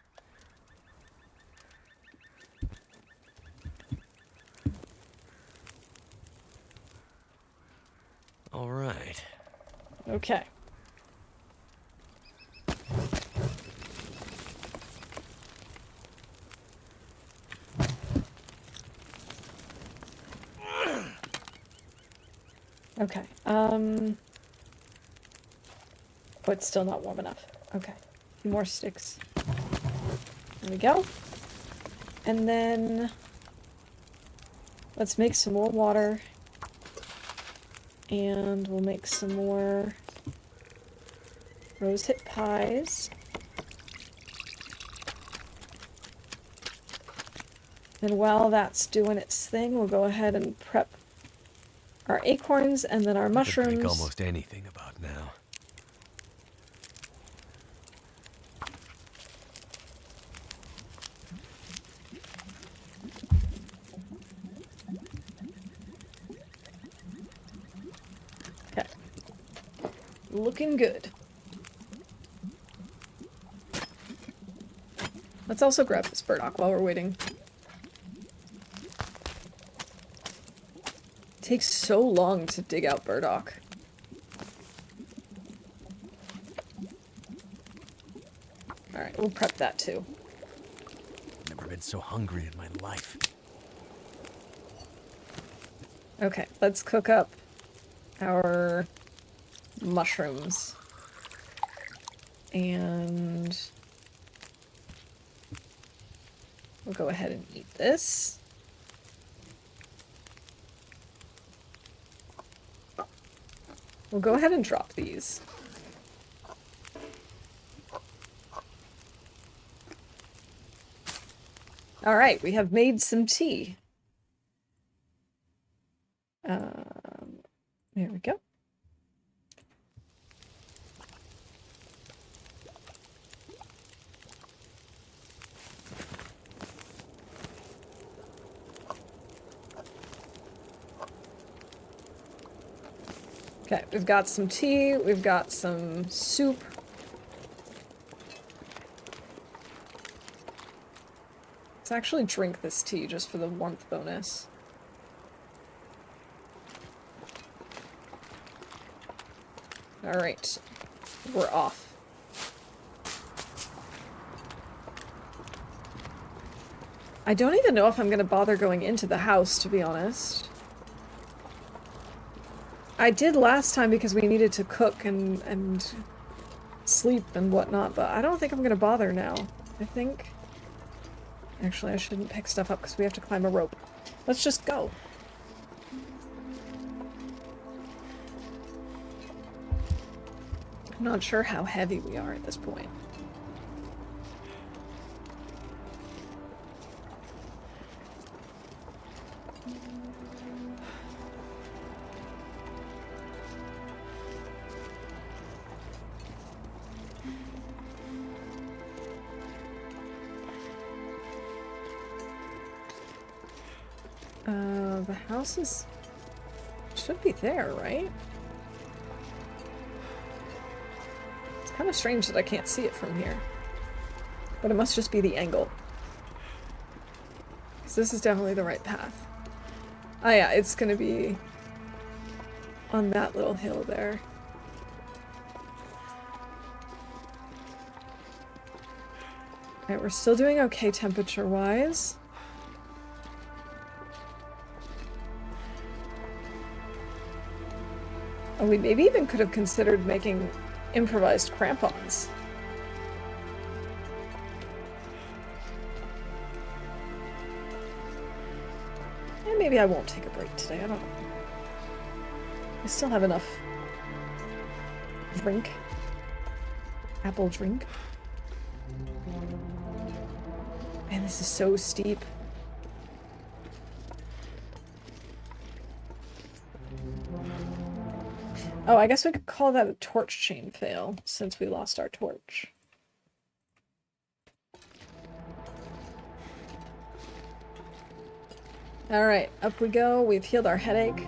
All right. Okay. Okay, oh, it's still not warm enough. Okay, a few more sticks. There we go. And then let's make some more water. And we'll make some more rosehip pies. And while that's doing its thing, we'll go ahead and prep our acorns and then our I could mushrooms. drink almost anything about now. Okay. Looking good. Let's also grab this burdock while we're waiting. It takes so long to dig out burdock. Alright, we'll prep that too. Never been so hungry in my life. Okay, let's cook up our mushrooms. And we'll go ahead and eat this. We'll go ahead and drop these. Alright, we have made some tea. There we go. Okay, we've got some tea, we've got some soup. Let's actually drink this tea just for the warmth bonus. Alright, we're off. I don't even know if I'm gonna bother going into the house, to be honest. I did last time because we needed to cook and sleep and whatnot, but I don't think I'm gonna bother now. I think... Actually, I shouldn't pick stuff up because we have to climb a rope. Let's just go. I'm not sure how heavy we are at this point. The house is... should be there, right? It's kind of strange that I can't see it from here. But it must just be the angle. Because this is definitely the right path. Oh yeah, it's gonna be on that little hill there. Alright, we're still doing okay temperature-wise. Oh, we maybe even could have considered making improvised crampons. And maybe I won't take a break today, I don't know. I still have enough drink. Apple drink. Man, this is so steep. Oh, I guess we could call that a torch chain fail, since we lost our torch. Alright, up we go. We've healed our headache.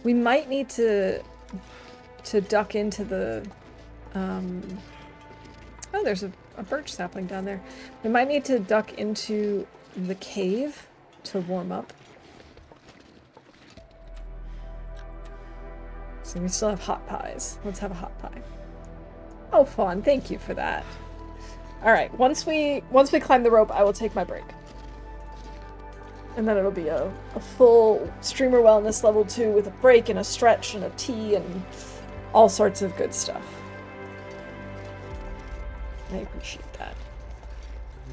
We might need to duck into the... Oh, there's a birch sapling down there. We might need to duck into the cave to warm up. So we still have hot pies. Let's have a hot pie. Oh, Fawn, thank you for that. Alright, once we climb the rope, I will take my break. And then it'll be a full streamer wellness level 2 with a break and a stretch and a tea and all sorts of good stuff. I appreciate that.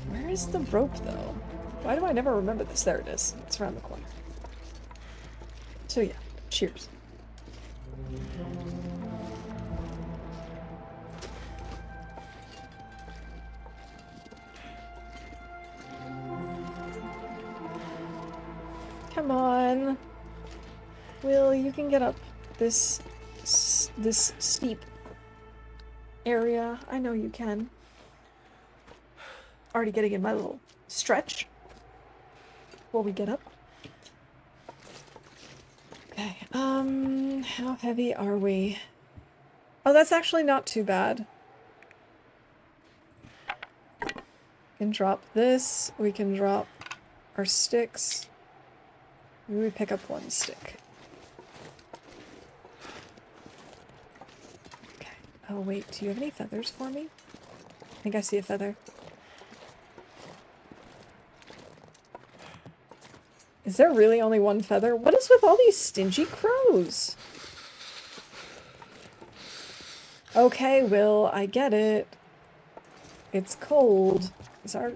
Where is the rope, though? Why do I never remember this? There it is. It's around the corner. So yeah, cheers. Come on. Will, you can get up this steep area. I know you can. Already getting in my little stretch before we get up. Okay, how heavy are we? Oh, that's actually not too bad. We can drop this. We can drop our sticks. Maybe we pick up one stick. Okay. Oh, wait. Do you have any feathers for me? I think I see a feather. Is there really only one feather? What is with all these stingy crows? Okay, Will, I get it. It's cold. Is our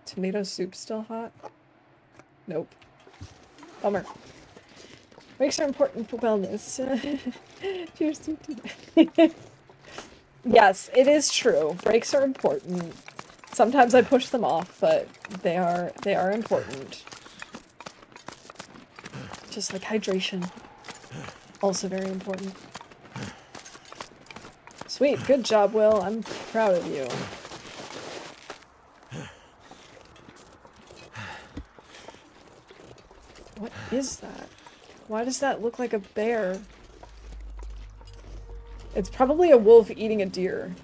tomato soup still hot? Nope. Bummer. Breaks are important for wellness. Cheers to you. Yes, it is true. Breaks are important. Sometimes I push them off, but they are important. Just like hydration. Also very important. Sweet, good job, Will. I'm proud of you. What is that? Why does that look like a bear? It's probably a wolf eating a deer.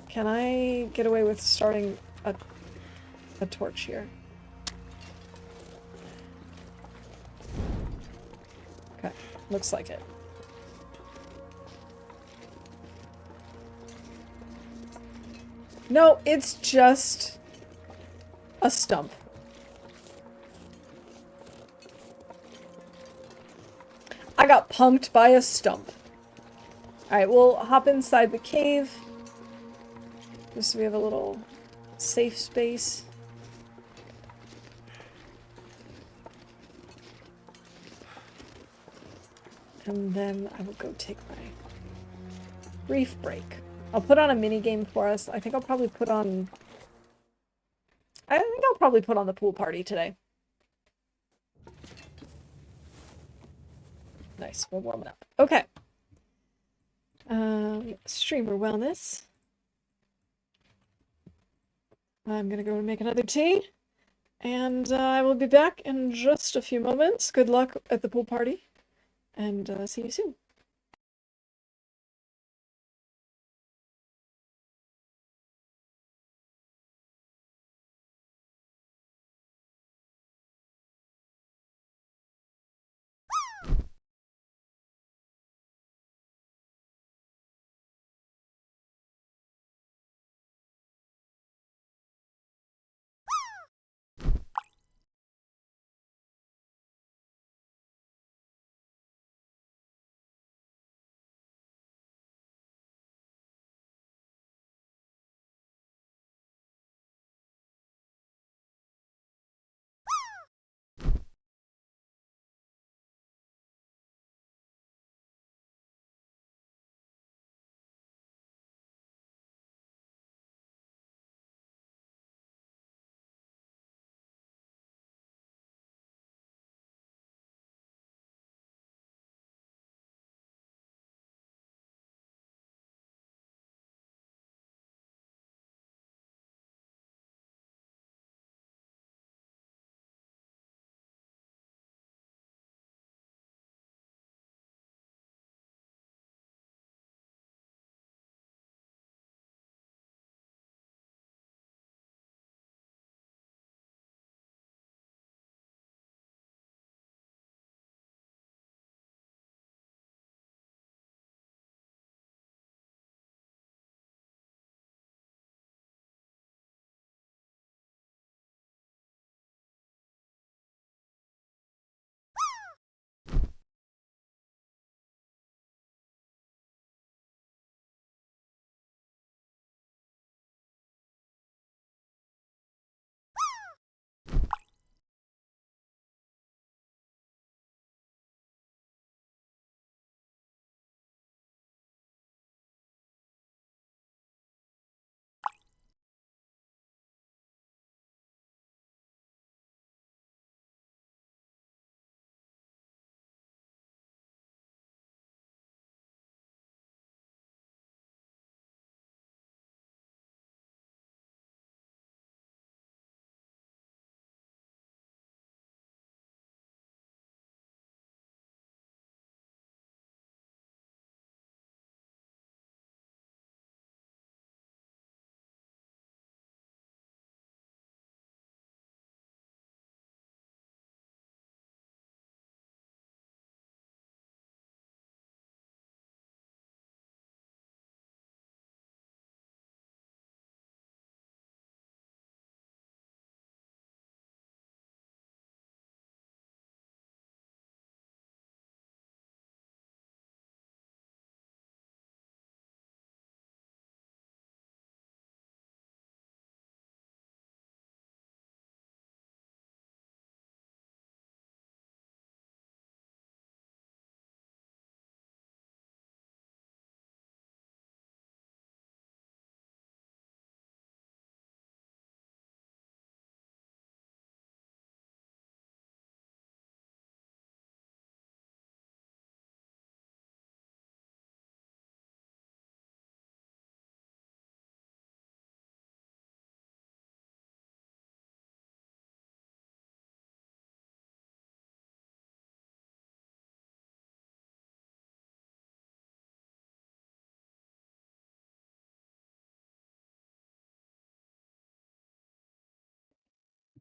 Can I get away with starting a torch here? Okay, looks like it. No, it's just a stump. I got punked by a stump. Alright, we'll hop inside the cave. Just so we have a little safe space. And then I will go take my brief break. I'll put on a mini game for us. I think I'll probably put on the pool party today. Nice, we're warming up. Okay. Streamer wellness. I'm gonna go make another tea. And I will be back in just a few moments. Good luck at the pool party. And see you soon.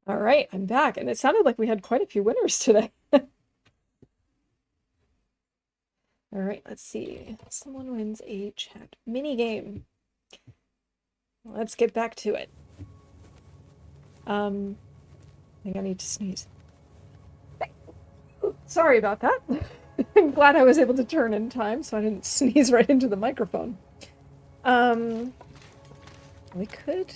All right, I'm back, and it sounded like we had quite a few winners today. All right, let's see. Someone wins a chat mini game. Let's get back to it. I think I need to sneeze. Sorry about that. I'm glad I was able to turn in time so I didn't sneeze right into the microphone. We could...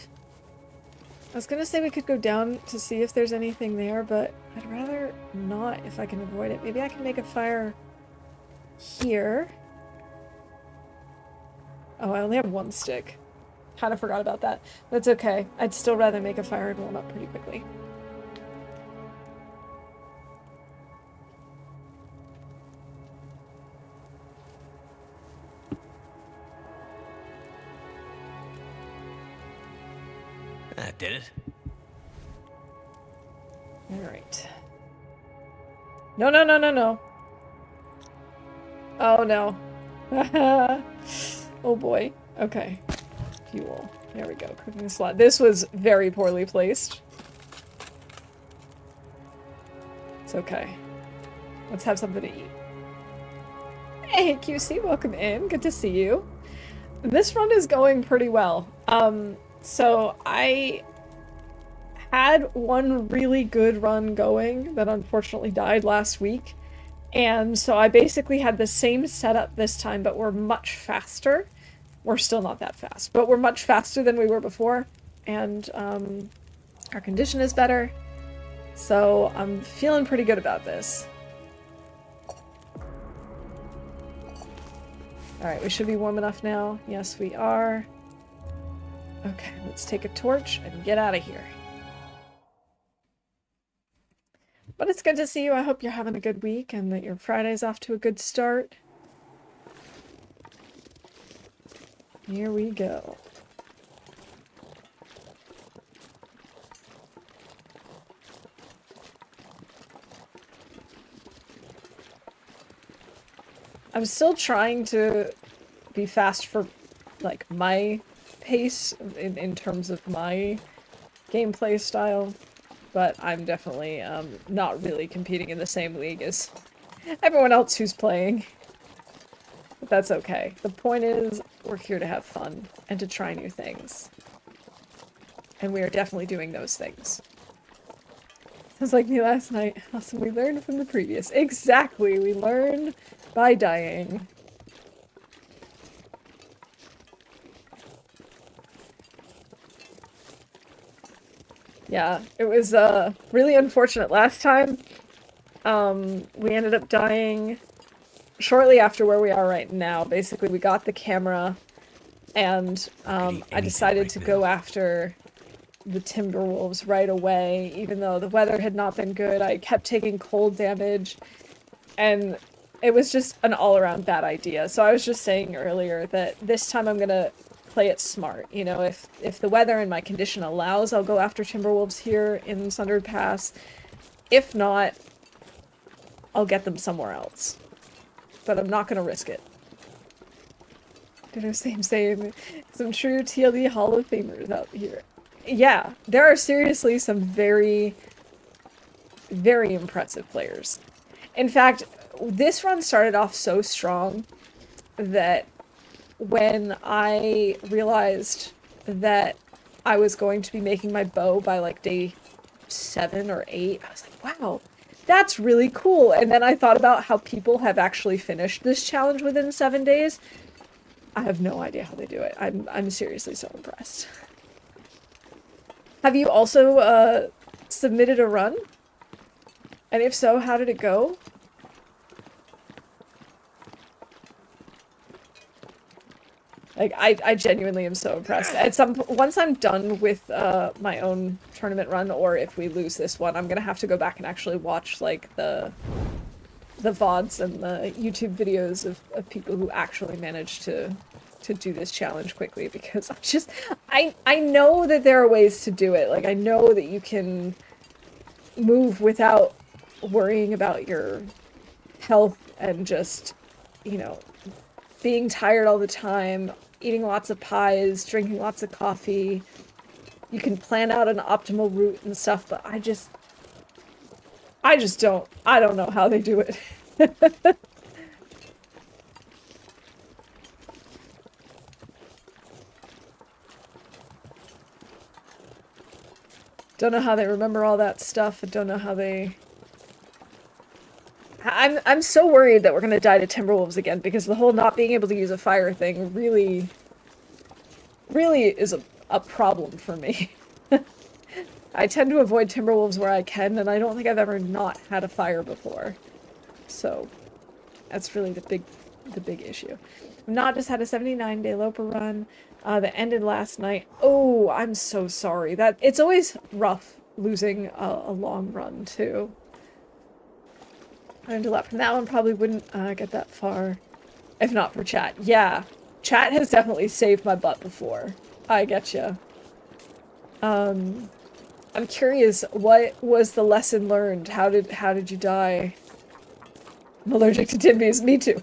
I was gonna say we could go down to see if there's anything there, but I'd rather not if I can avoid it. Maybe I can make a fire here. Oh, I only have one stick. Kind of forgot about that. That's okay. I'd still rather make a fire and warm up pretty quickly. That did it. Alright. No, no, no, no, no. Oh, no. Oh, boy. Okay. Fuel. There we go. Cooking slot. This was very poorly placed. It's okay. Let's have something to eat. Hey, QC, welcome in. Good to see you. This run is going pretty well. So I had one really good run going that unfortunately died last week. And so I basically had the same setup this time, but we're much faster. We're still not that fast, but we're much faster than we were before. And our condition is better. So I'm feeling pretty good about this. Alright, we should be warm enough now. Yes, we are. Okay, let's take a torch and get out of here. But it's good to see you. I hope you're having a good week and that your Friday's off to a good start. Here we go. I'm still trying to be fast for, like, my pace in terms of my gameplay style, but I'm definitely not really competing in the same league as everyone else who's playing. But that's okay. The point is, we're here to have fun and to try new things. And we are definitely doing those things. Sounds like me last night. Awesome, we learned from the previous. Exactly, we learn by dying. Yeah, it was really unfortunate last time. We ended up dying shortly after where we are right now. Basically, we got the camera and I decided to go after the Timberwolves right away, even though the weather had not been good. I kept taking cold damage, and it was just an all-around bad idea. So I was just saying earlier that this time I'm gonna play it smart. You know, if the weather and my condition allows, I'll go after Timberwolves here in Sundered Pass. If not, I'll get them somewhere else. But I'm not gonna risk it. Ditto, same. Some true TLD Hall of Famers out here. Yeah, there are seriously some very, very impressive players. In fact, this run started off so strong that when I realized that I was going to be making my bow by like day 7 or 8, I was like, wow, that's really cool. And then I thought about how people have actually finished this challenge within 7 days. I have no idea how they do it. I'm seriously so impressed. Have you also submitted a run? And if so, how did it go? Like, I genuinely am so impressed. Once I'm done with my own tournament run, or if we lose this one, I'm gonna have to go back and actually watch like the VODs and the YouTube videos of people who actually managed to do this challenge quickly, because I know that there are ways to do it. Like, I know that you can move without worrying about your health and just, you know, being tired all the time, eating lots of pies, drinking lots of coffee. you can plan out an optimal route and stuff, but I just don't know how they do it. Don't know how they remember all that stuff. I don't know how they... I'm so worried that we're gonna die to timberwolves again, because the whole not being able to use a fire thing really is a problem for me. I tend to avoid timberwolves where I can, and I don't think I've ever not had a fire before. So that's really the big issue. I've not just had a 79-day Loper run that ended last night. Oh, I'm so sorry. That it's always rough losing a long run too. I learned a lot from that one. Probably wouldn't get that far if not for chat. Yeah, chat has definitely saved my butt before. I getcha. I'm curious, what was the lesson learned? How did you die? I'm allergic to Timbies. Me too.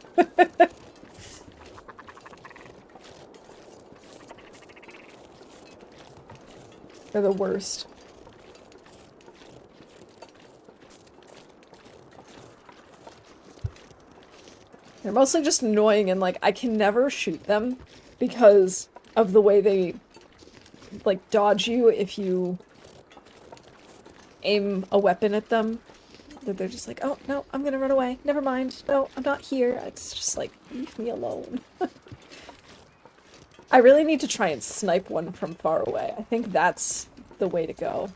They're the worst. They're mostly just annoying, and like I can never shoot them because of the way they like dodge you if you aim a weapon at them. That they're just like, oh no, I'm gonna run away. Never mind. No, I'm not here. It's just like, leave me alone. I really need to try and snipe one from far away. I think that's the way to go.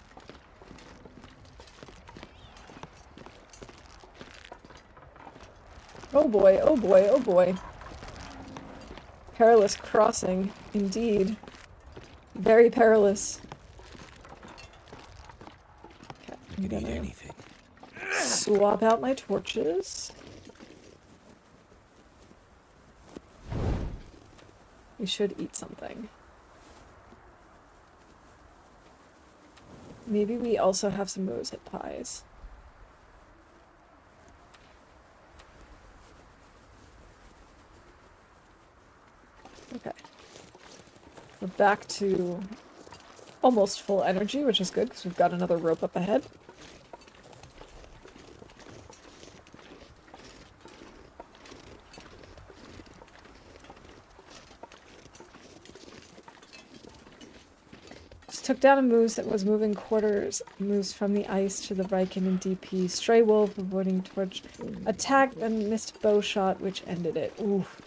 Oh boy, oh boy, oh boy. Perilous crossing, indeed. Very perilous. Okay, You need anything. swap out my torches. We should eat something. Maybe we also have some rosehip pies. Okay. We're back to almost full energy, which is good because we've got another rope up ahead. Just took down a moose that was moving quarters, moves from the ice to the Viking and DP. Stray wolf avoiding torch. Attacked and missed bow shot, which ended it. Oof.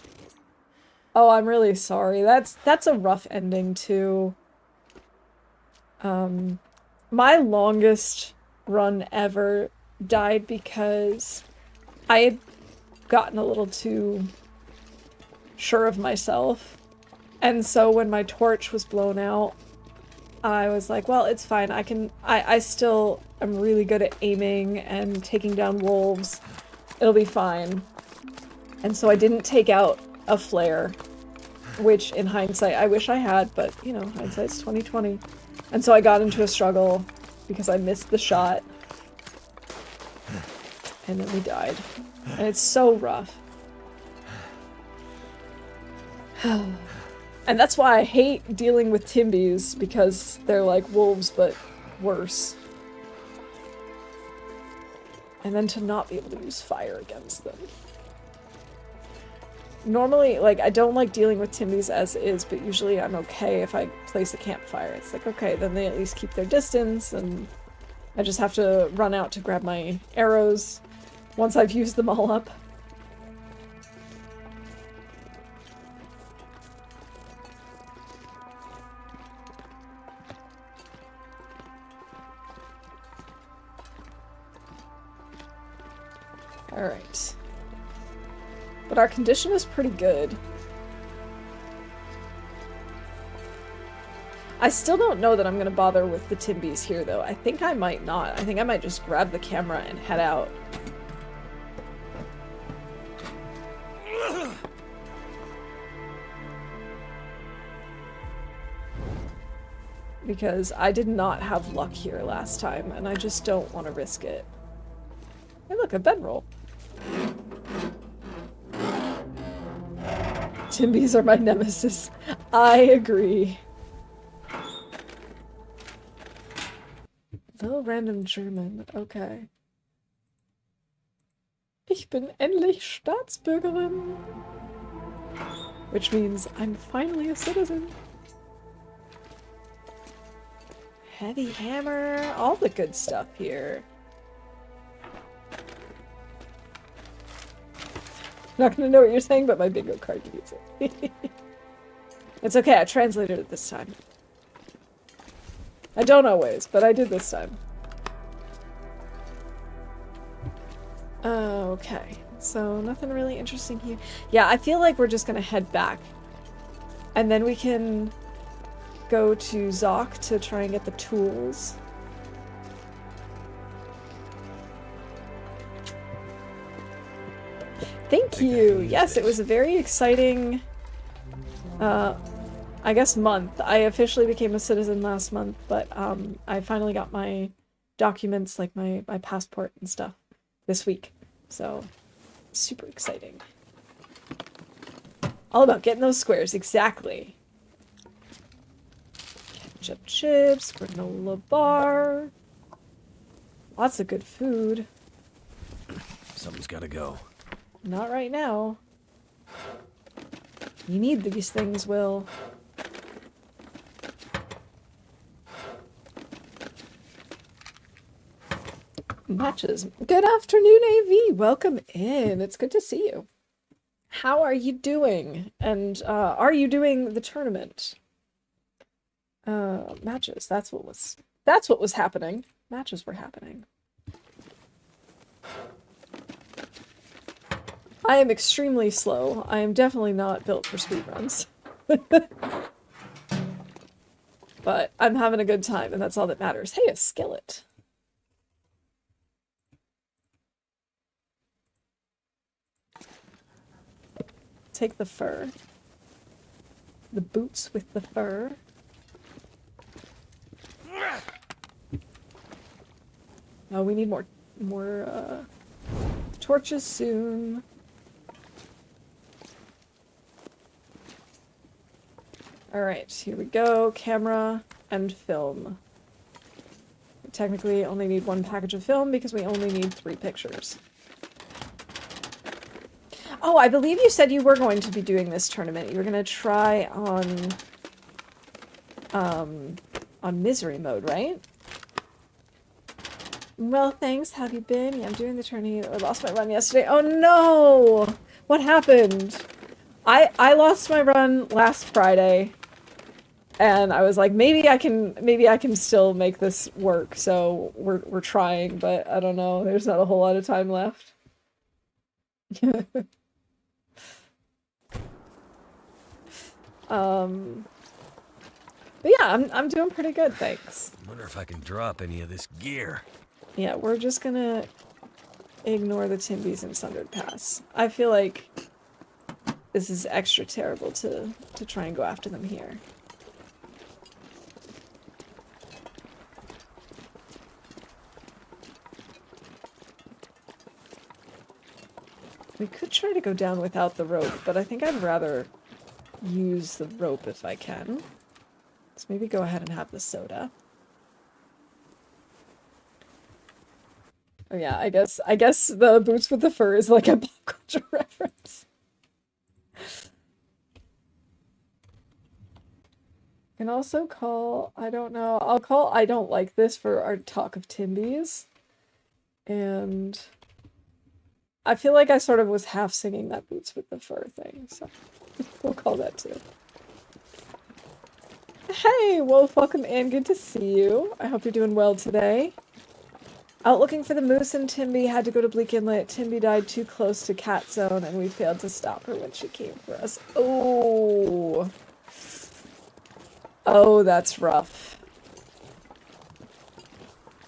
Oh, I'm really sorry. That's a rough ending too. My longest run ever died because I had gotten a little too sure of myself. And so when my torch was blown out, I was like, well, it's fine. I still am really good at aiming and taking down wolves. It'll be fine. And so I didn't take out a flare, which in hindsight I wish I had, but you know, hindsight's 20/20. And so I got into a struggle because I missed the shot. And then we died. And it's so rough. And that's why I hate dealing with Timbies, because they're like wolves, but worse. And then to not be able to use fire against them. Normally, like, I don't like dealing with Timbies as is, but usually I'm okay if I place a campfire. It's like, okay, then they at least keep their distance, and I just have to run out to grab my arrows once I've used them all up. Alright. But our condition is pretty good. I still don't know that I'm gonna bother with the Timbies here, though. I think I might not. I think I might just grab the camera and head out. Because I did not have luck here last time, and I just don't want to risk it. Hey look, a bedroll. Timbies are my nemesis. I agree. Oh, random German. Okay. Ich bin endlich Staatsbürgerin. Which means I'm finally a citizen. Heavy hammer. All the good stuff here. Not gonna know what you're saying, but my bingo card needs it. It's okay, I translated it this time. I don't always, but I did this time. Okay, so nothing really interesting here. Yeah, I feel like we're just gonna head back. And then we can go to Zoc to try and get the tools. Thank you! Yes, it was a very exciting, I guess month. I officially became a citizen last month, but I finally got my documents, like my passport and stuff, this week. So, super exciting. All about getting those squares, exactly. Ketchup chips, granola bar. Lots of good food. Something's gotta go. Not right now. You need these things, Will. Matches. Good afternoon, AV. Welcome in. It's good to see you. How are you doing? And are you doing the tournament? Matches. That's what was happening. Matches were happening. I am extremely slow. I am definitely not built for speedruns. But I'm having a good time, and that's all that matters. Hey, a skillet. Take the fur. The boots with the fur. Oh, we need more torches soon. Alright, here we go. Camera and film. We technically only need one package of film because we only need 3 pictures. Oh, I believe you said you were going to be doing this tournament. You were going to try on misery mode, right? Well, thanks. How have you been? Yeah, I'm doing the tourney. I lost my run yesterday. Oh no! What happened? I lost my run last Friday. And I was like, maybe I can still make this work. So we're trying, but I don't know. There's not a whole lot of time left. But yeah, I'm doing pretty good, thanks. Wonder if I can drop any of this gear. Yeah, we're just gonna ignore the Timbies and Sundered Pass. I feel like this is extra terrible to try and go after them here. We could try to go down without the rope, but I think I'd rather use the rope if I can. Let's maybe go ahead and have the soda. Oh yeah, I guess the boots with the fur is like a pop culture reference. Can also call, I don't know, I'll call I don't like this for our talk of Timbies. And I feel like I sort of was half singing that boots with the fur thing, so we'll call that too. Hey, Wolf, welcome in. Good to see you. I hope you're doing well today. Out looking for the moose and Timby had to go to Bleak Inlet. Timby died too close to Cat Zone and we failed to stop her when she came for us. Oh. Oh, that's rough.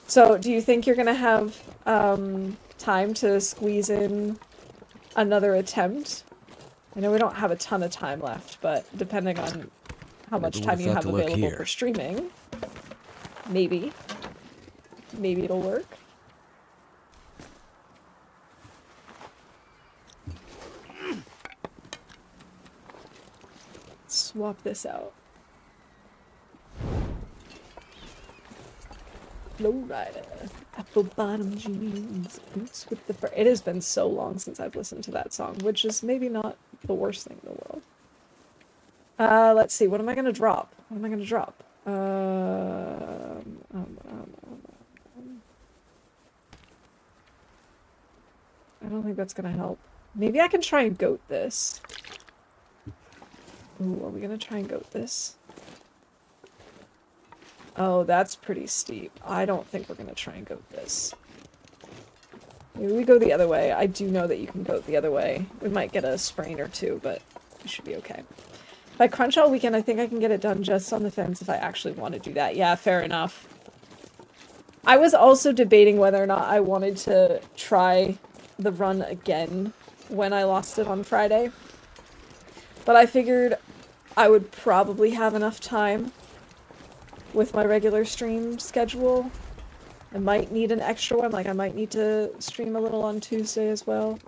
So, do you think you're gonna have time to squeeze in another attempt? I know we don't have a ton of time left, but depending on how much time you have available for streaming, maybe it'll work. Swap this out. Flowrider. Apple bottom jeans. Boots with the fur. It has been so long since I've listened to that song, which is maybe not the worst thing in the world. Let's see. What am I gonna drop? What am I gonna drop? I don't think that's gonna help. Maybe I can try and goat this. Ooh, are we gonna try and goat this? Oh, that's pretty steep. I don't think we're gonna try and goat this. Maybe we go the other way. I do know that you can goat the other way. We might get a sprain or two, but we should be okay. If I crunch all weekend, I think I can get it done just on the fence if I actually want to do that. Yeah, fair enough. I was also debating whether or not I wanted to try the run again when I lost it on Friday. But I figured I would probably have enough time with my regular stream schedule. I might need an extra one, like I might need to stream a little on Tuesday as well.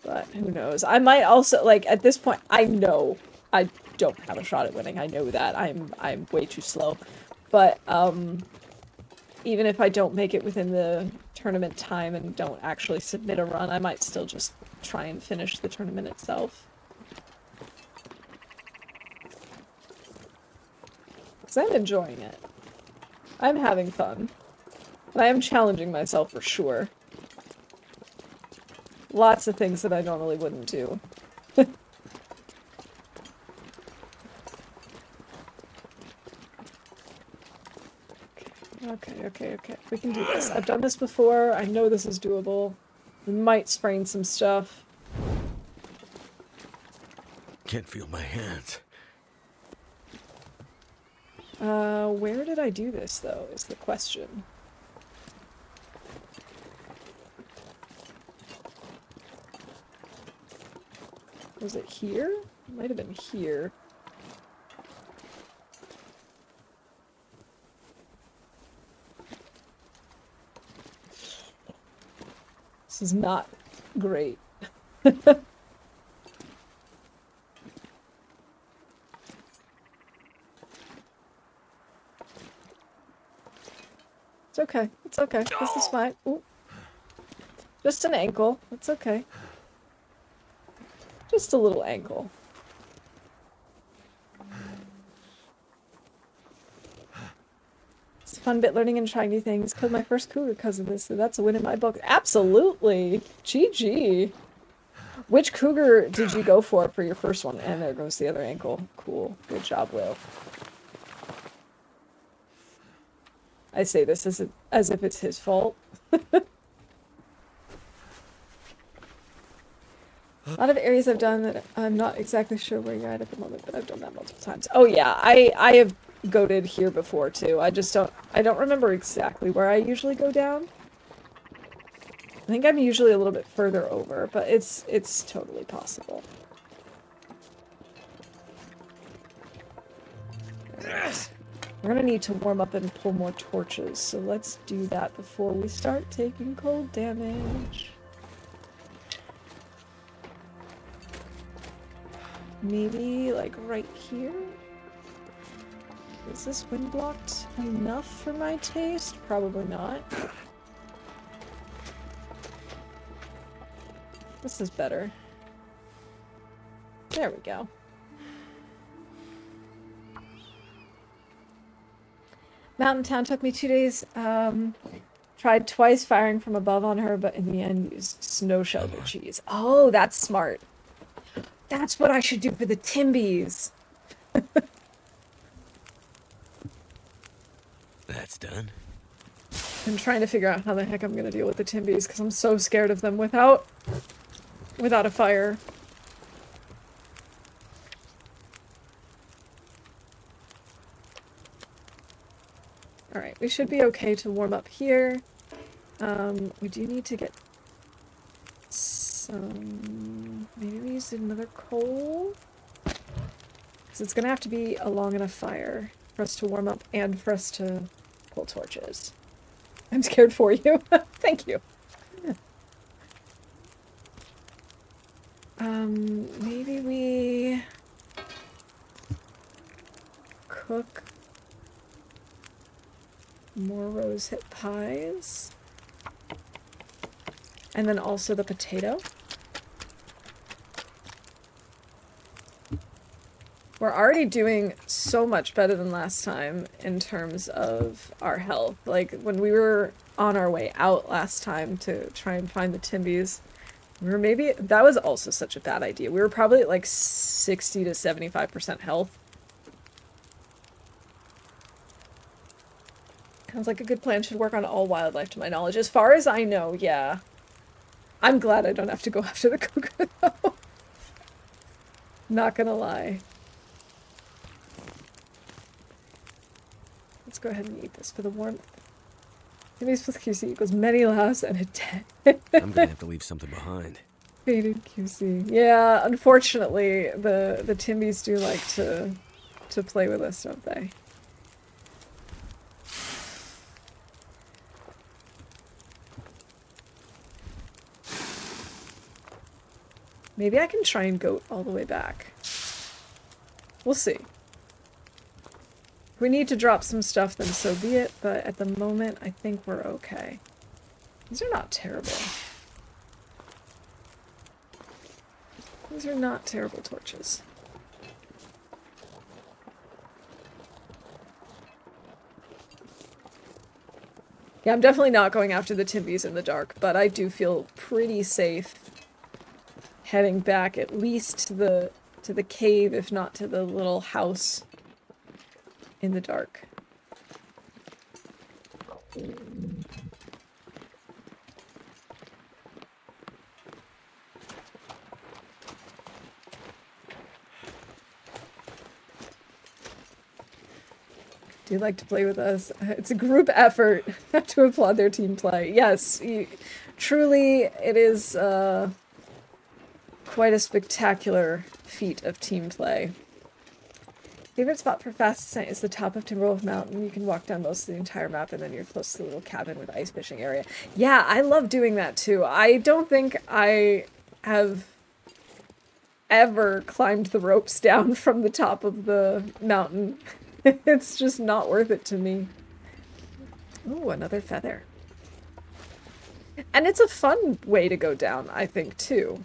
But who knows? I might also, like, at this point, I know I don't have a shot at winning. I know that. I'm way too slow. But, even if I don't make it within the tournament time and don't actually submit a run, I might still just try and finish the tournament itself. Because I'm enjoying it. I'm having fun. And I am challenging myself for sure. Lots of things that I normally wouldn't do. Okay. We can do this. I've done this before. I know this is doable. We might sprain some stuff. Can't feel my hands. Where did I do this, though, is the question. Was it here? It might have been here. This is not great. It's okay. It's okay. This is fine. Ooh. Just an ankle. It's okay. Just a little ankle. It's a fun bit learning and trying new things. Killed my first cougar because of this, so that's a win in my book. Absolutely! GG! Which cougar did you go for your first one? And there goes the other ankle. Cool. Good job, Will. I say this as if it's his fault. A lot of areas I've done that I'm not exactly sure where you're at the moment, but I've done that multiple times. Oh yeah, I have goated here before too. I don't remember exactly where I usually go down. I think I'm usually a little bit further over, but it's totally possible. Right. We're gonna need to warm up and pull more torches, so let's do that before we start taking cold damage. Maybe, like, right here? Is this wind blocked enough for my taste? Probably not. This is better. There we go. Mountain Town took me 2 days. Tried twice firing from above on her, but in the end used snow shelter cheese. Oh, that's smart. That's what I should do for the Timbies. That's done. I'm trying to figure out how the heck I'm gonna deal with the Timbies because I'm so scared of them without a fire. Alright, we should be okay to warm up here. We do need to get some... Maybe we use another coal? Because it's gonna have to be a long enough fire for us to warm up and for us to pull torches. I'm scared for you. Thank you. Maybe we cook More rose hip pies. And then also the potato. We're already doing so much better than last time in terms of our health. Like, when we were on our way out last time to try and find the Timbies, we were maybe... That was also such a bad idea. We were probably at like 60 to 75% health. Sounds like a good plan. Should work on all wildlife to my knowledge. As far as I know, yeah. I'm glad I don't have to go after the cougar, though. Not gonna lie. Let's go ahead and eat this for the warmth. Timbies plus QC equals many laughs and a 10. I'm gonna have to leave something behind. Faded QC. Yeah, unfortunately, the Timbies do like to play with us, don't they? Maybe I can try and goat all the way back. We'll see. If we need to drop some stuff, then so be it, but at the moment, I think we're okay. These are not terrible. These are not terrible torches. Yeah, I'm definitely not going after the Timbies in the dark, but I do feel pretty safe heading back at least to the cave, if not to the little house in the dark. Do you like to play with us? It's a group effort. Have to applaud their team play. Yes, truly it is quite a spectacular feat of team play. Favorite spot for fast descent is the top of Timberwolf Mountain. You can walk down most of the entire map and then you're close to the little cabin with ice fishing area. Yeah, I love doing that too. I don't think I have ever climbed the ropes down from the top of the mountain. It's just not worth it to me. Ooh, another feather. And it's a fun way to go down, I think, too.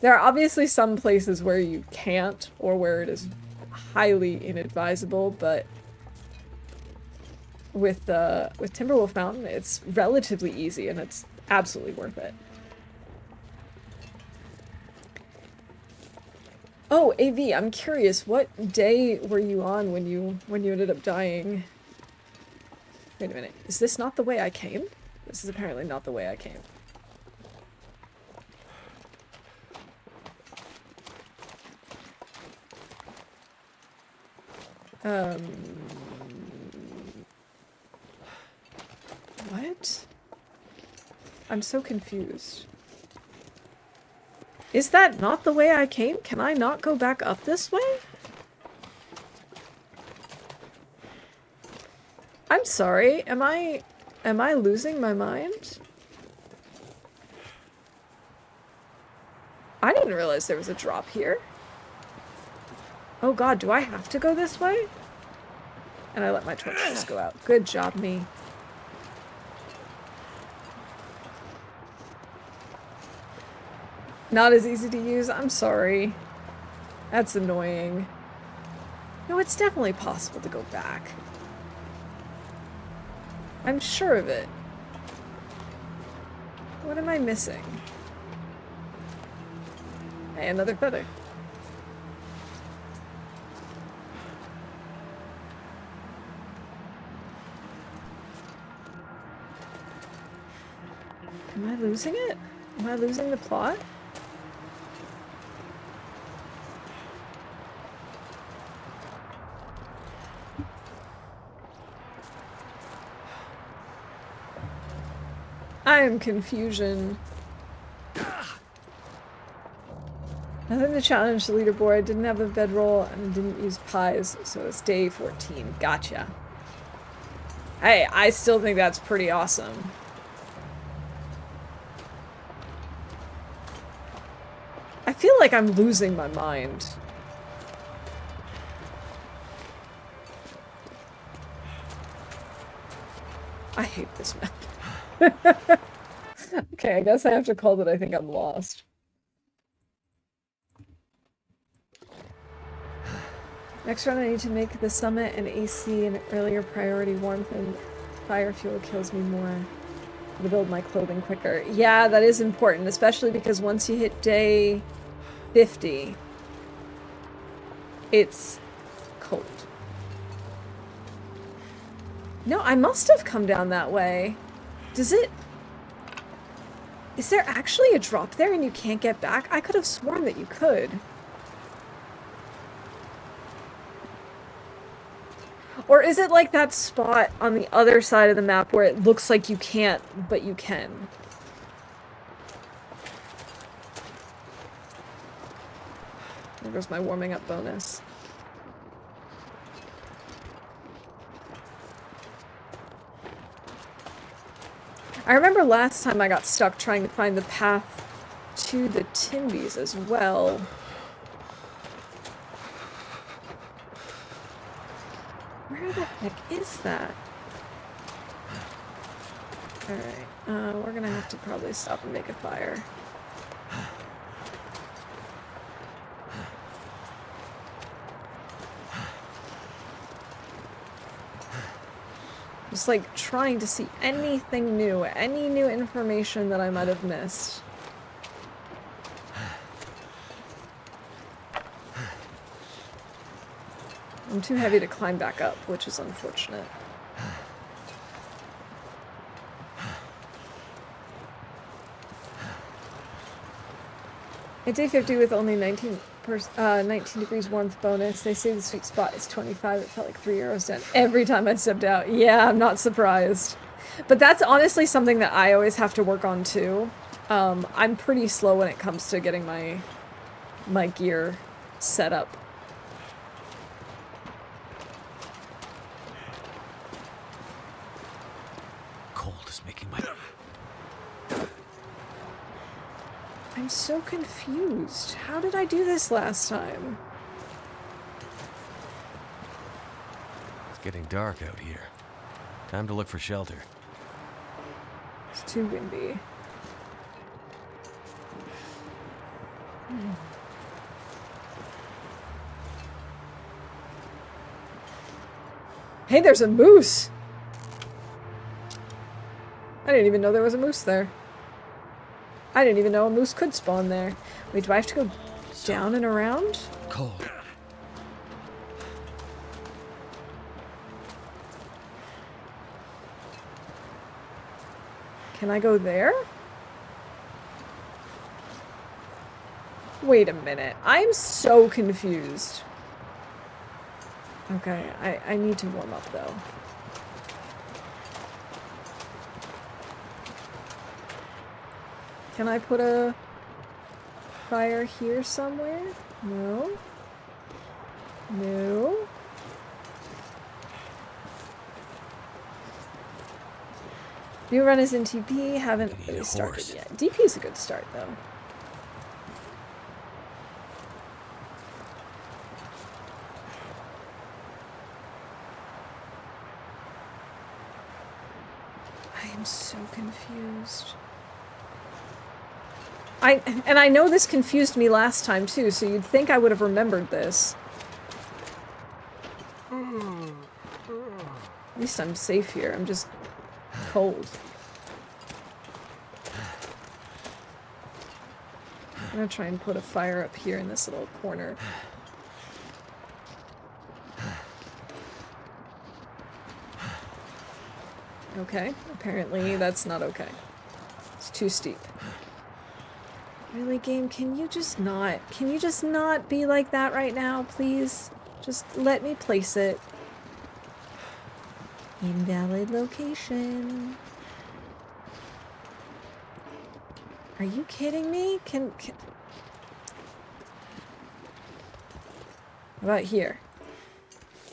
There are obviously some places where you can't, or where it is highly inadvisable, but with Timberwolf Mountain, it's relatively easy, and it's absolutely worth it. Oh, AV, I'm curious, what day were you on when you ended up dying? Wait a minute, is this not the way I came? This is apparently not the way I came. What? I'm so confused. Is that not the way I came? Can I not go back up this way? I'm sorry, am I losing my mind? I didn't realize there was a drop here. Oh god, do I have to go this way? And I let my torch just go out. Good job, me. Not as easy to use? I'm sorry. That's annoying. No, it's definitely possible to go back. I'm sure of it. What am I missing? Hey, another feather. Am I losing it? Am I losing the plot? I am confusion. Nothing to challenge the leaderboard. Didn't have a bedroll and didn't use pies, so it's day 14. Gotcha. Hey, I still think that's pretty awesome. I feel like I'm losing my mind. hate this map. Okay, I guess I have to call that I think I'm lost. Next round I need to make the summit and AC an earlier priority. Warmth and fire fuel kills me more. To build my clothing quicker. Yeah, that is important, especially because once you hit day 50, it's cold. No, I must have come down that way. Does it... Is there actually a drop there and you can't get back? I could have sworn that you could. Or is it like that spot on the other side of the map where it looks like you can't, but you can? There goes my warming up bonus. I remember last time I got stuck trying to find the path to the Timbies as well. Where the heck is that? Alright, we're gonna have to probably stop and make a fire. Just like trying to see anything new, any new information that I might have missed. I'm too heavy to climb back up, which is unfortunate. At day 50 with only 19 degrees warmth bonus, they say the sweet spot is 25. It felt like 3 arrows down every time I stepped out. Yeah, I'm not surprised. But that's honestly something that I always have to work on too. I'm pretty slow when it comes to getting my gear set up. Cold is making my... I'm so confused. How did I do this last time? It's getting dark out here. Time to look for shelter. It's too windy. Hey, there's a moose! I didn't even know there was a moose there. I didn't even know a moose could spawn there. Wait, do I have to go down and around? Cold. Can I go there? Wait a minute. I'm so confused. Okay, I need to warm up though. Can I put a fire here somewhere? No. No. New run is in TP, haven't really started yet. DP is a good start though. I am so confused. And I know this confused me last time too, so you'd think I would have remembered this. At least I'm safe here. I'm just cold. I'm gonna try and put a fire up here in this little corner. Okay, apparently that's not okay. It's too steep. Really, game, can you just not be like that right now, please? Just let me place it. Invalid location. Are you kidding me? Can... How about here?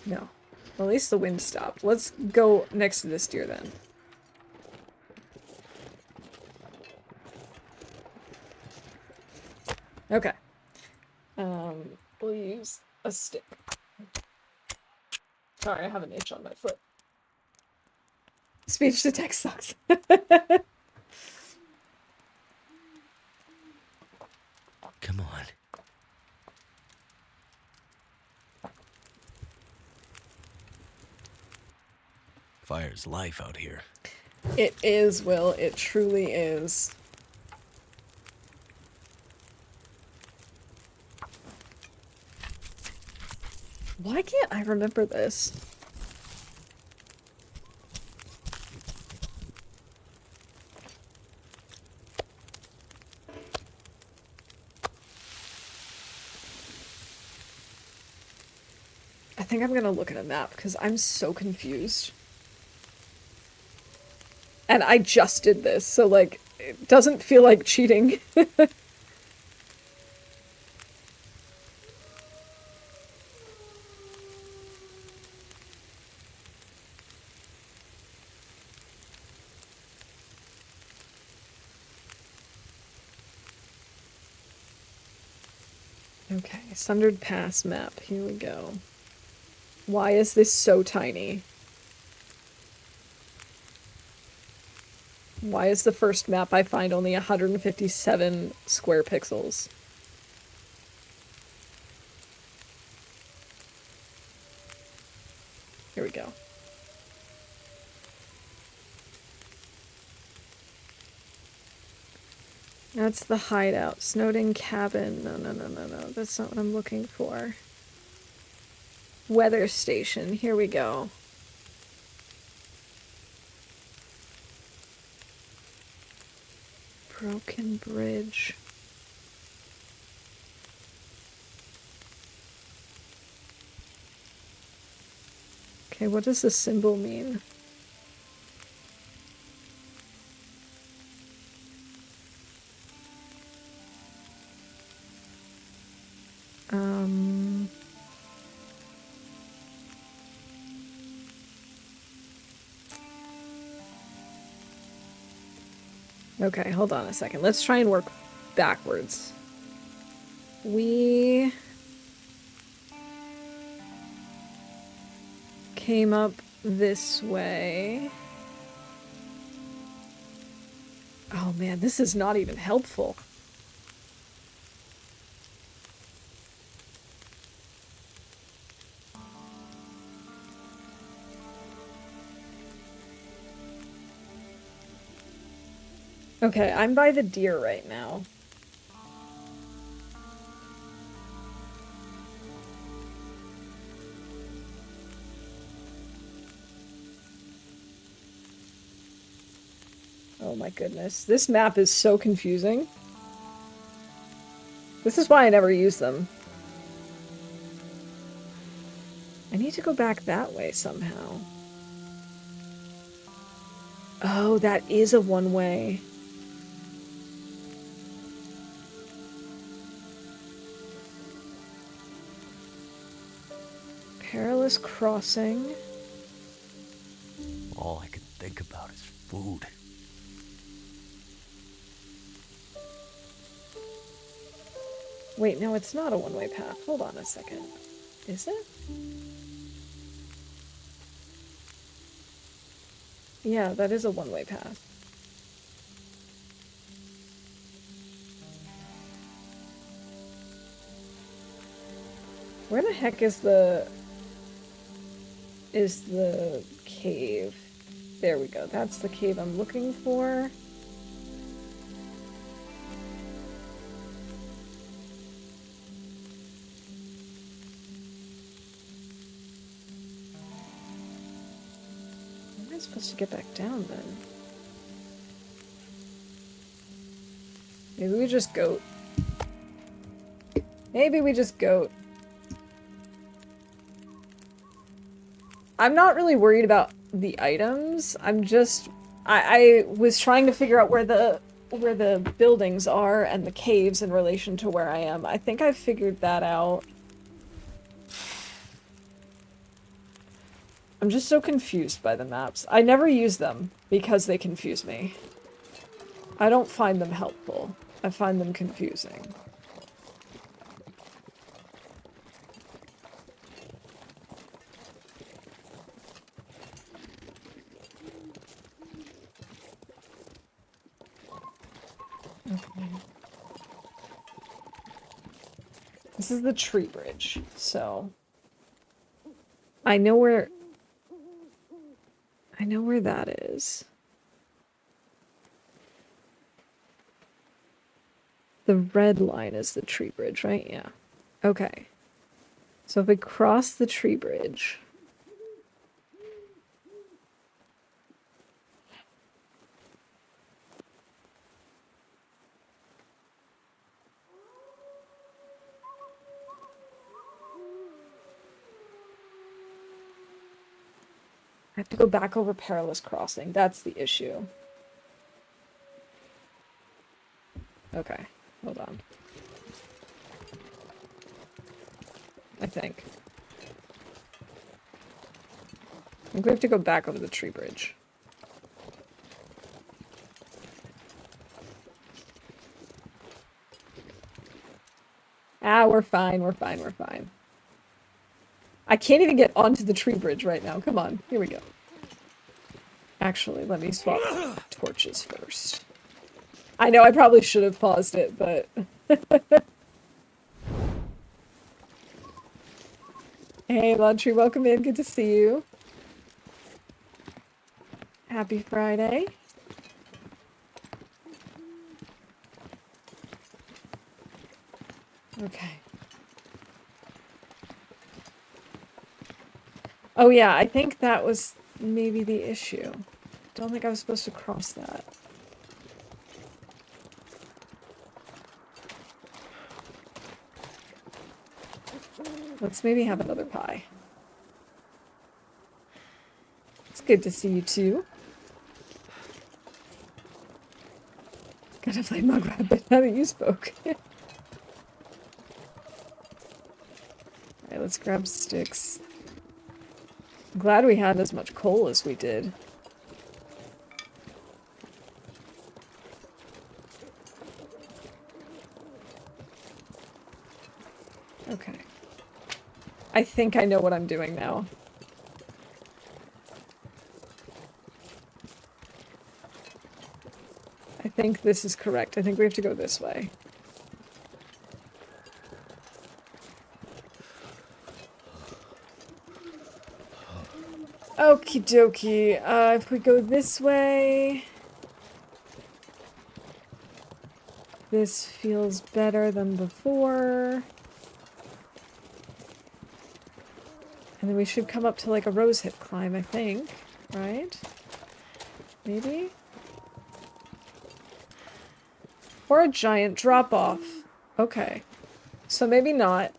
No. Well, at least the wind stopped. Let's go next to this deer then. Okay. We'll use a stick. Sorry, I have an itch on my foot. Speech to text sucks. Come on. Fire's life out here. It is, Will. It truly is. Why can't I remember this? I think I'm gonna look at a map because I'm so confused. And I just did this, so like, it doesn't feel like cheating. Okay, Sundered Pass map. Here we go. Why is this so tiny? Why is the first map I find only 157 square pixels? Here we go. That's the hideout. Snowden cabin. No. That's not what I'm looking for. Weather station. Here we go. Broken bridge. Okay, what does this symbol mean? Okay, hold on a second. Let's try and work backwards. We came up this way. Oh man, this is not even helpful. Okay, I'm by the deer right now. Oh my goodness. This map is so confusing. This is why I never use them. I need to go back that way somehow. Oh, that is a one-way. Perilous crossing. All I could think about is food. Wait, no, it's not a one-way path. Hold on a second. Is it? Yeah, that is a one-way path. Where the heck is the cave? There we go. That's the cave I'm looking for. How am I supposed to get back down then? Maybe we just goat. Maybe we just goat. I'm not really worried about the items. I'm just... I was trying to figure out where the buildings are and the caves in relation to where I am. I think I've figured that out. I'm just so confused by the maps. I never use them because they confuse me. I don't find them helpful. I find them confusing. Okay. This is the tree bridge, so I know where that is. The red line is the tree bridge, right? Yeah. Okay. So if we cross the tree bridge, I have to go back over Perilous Crossing. That's the issue. Okay, hold on. I think we have to go back over the tree bridge. Ah, we're fine, we're fine, we're fine. I can't even get onto the tree bridge right now. Come on, here we go. Actually, let me swap torches first. I know I probably should have paused it, but... Hey, Laundry, welcome in. Good to see you. Happy Friday. Okay. Oh yeah, I think that was maybe the issue. Don't think I was supposed to cross that. Let's maybe have another pie. It's good to see you too. Gotta play Mug Rabbit now that you spoke. Alright, let's grab sticks. I'm glad we had as much coal as we did. Okay. I think I know what I'm doing now. I think this is correct. I think we have to go this way. Okie dokie. If we go this way... This feels better than before. And then we should come up to like a rose hip climb, I think. Right? Maybe? Or a giant drop-off. Okay. So maybe not.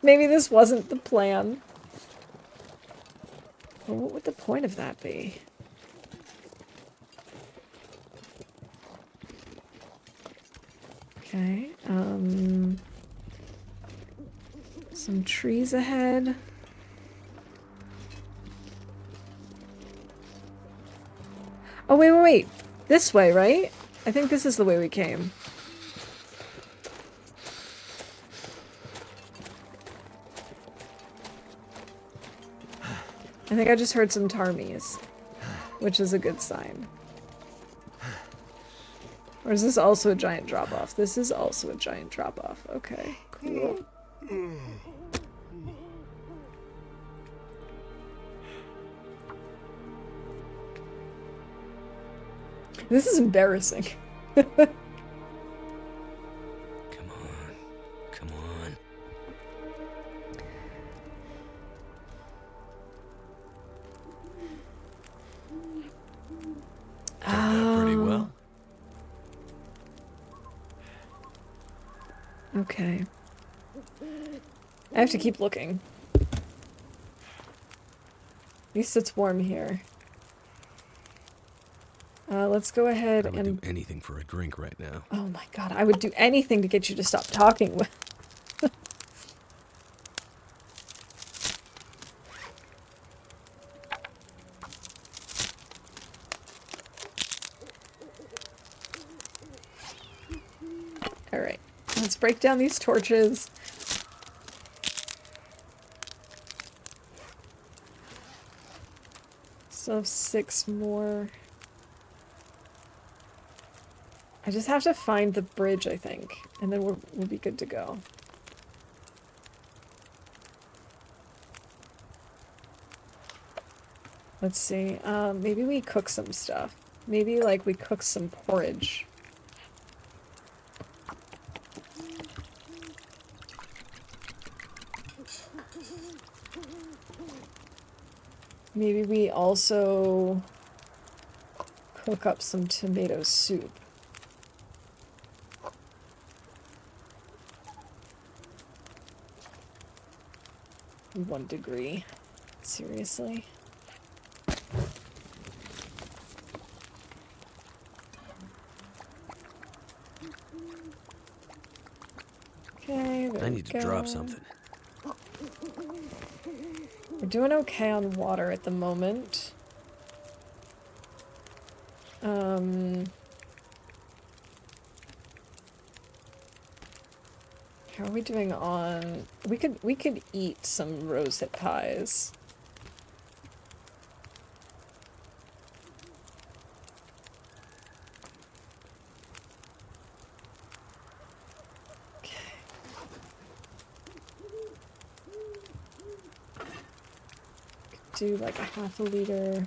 Maybe this wasn't the plan. Well, what would the point of that be? Okay, some trees ahead. Oh, wait, wait, wait. This way, right? I think this is the way we came. I think I just heard some ptarmies, which is a good sign. Or is this also a giant drop-off? This is also a giant drop-off. Okay, cool. This is embarrassing. Come on. Come on. Turned out pretty well. Okay. I have to keep looking. At least it's warm here. Let's go ahead I would and... do anything for a drink right now. Oh my god, I would do anything to get you to stop talking with... Alright, let's break down these torches. So 6 more. I just have to find the bridge, I think, and then we'll be good to go. Let's see, maybe we cook some stuff. Maybe, like, we cook some porridge. Maybe we also cook up some tomato soup. 1 degree. Seriously? Okay, there I we need to go. drop something. We're doing okay on water at the moment. How are we doing on... We could eat some rosehip pies. Okay. Could do like a half a liter.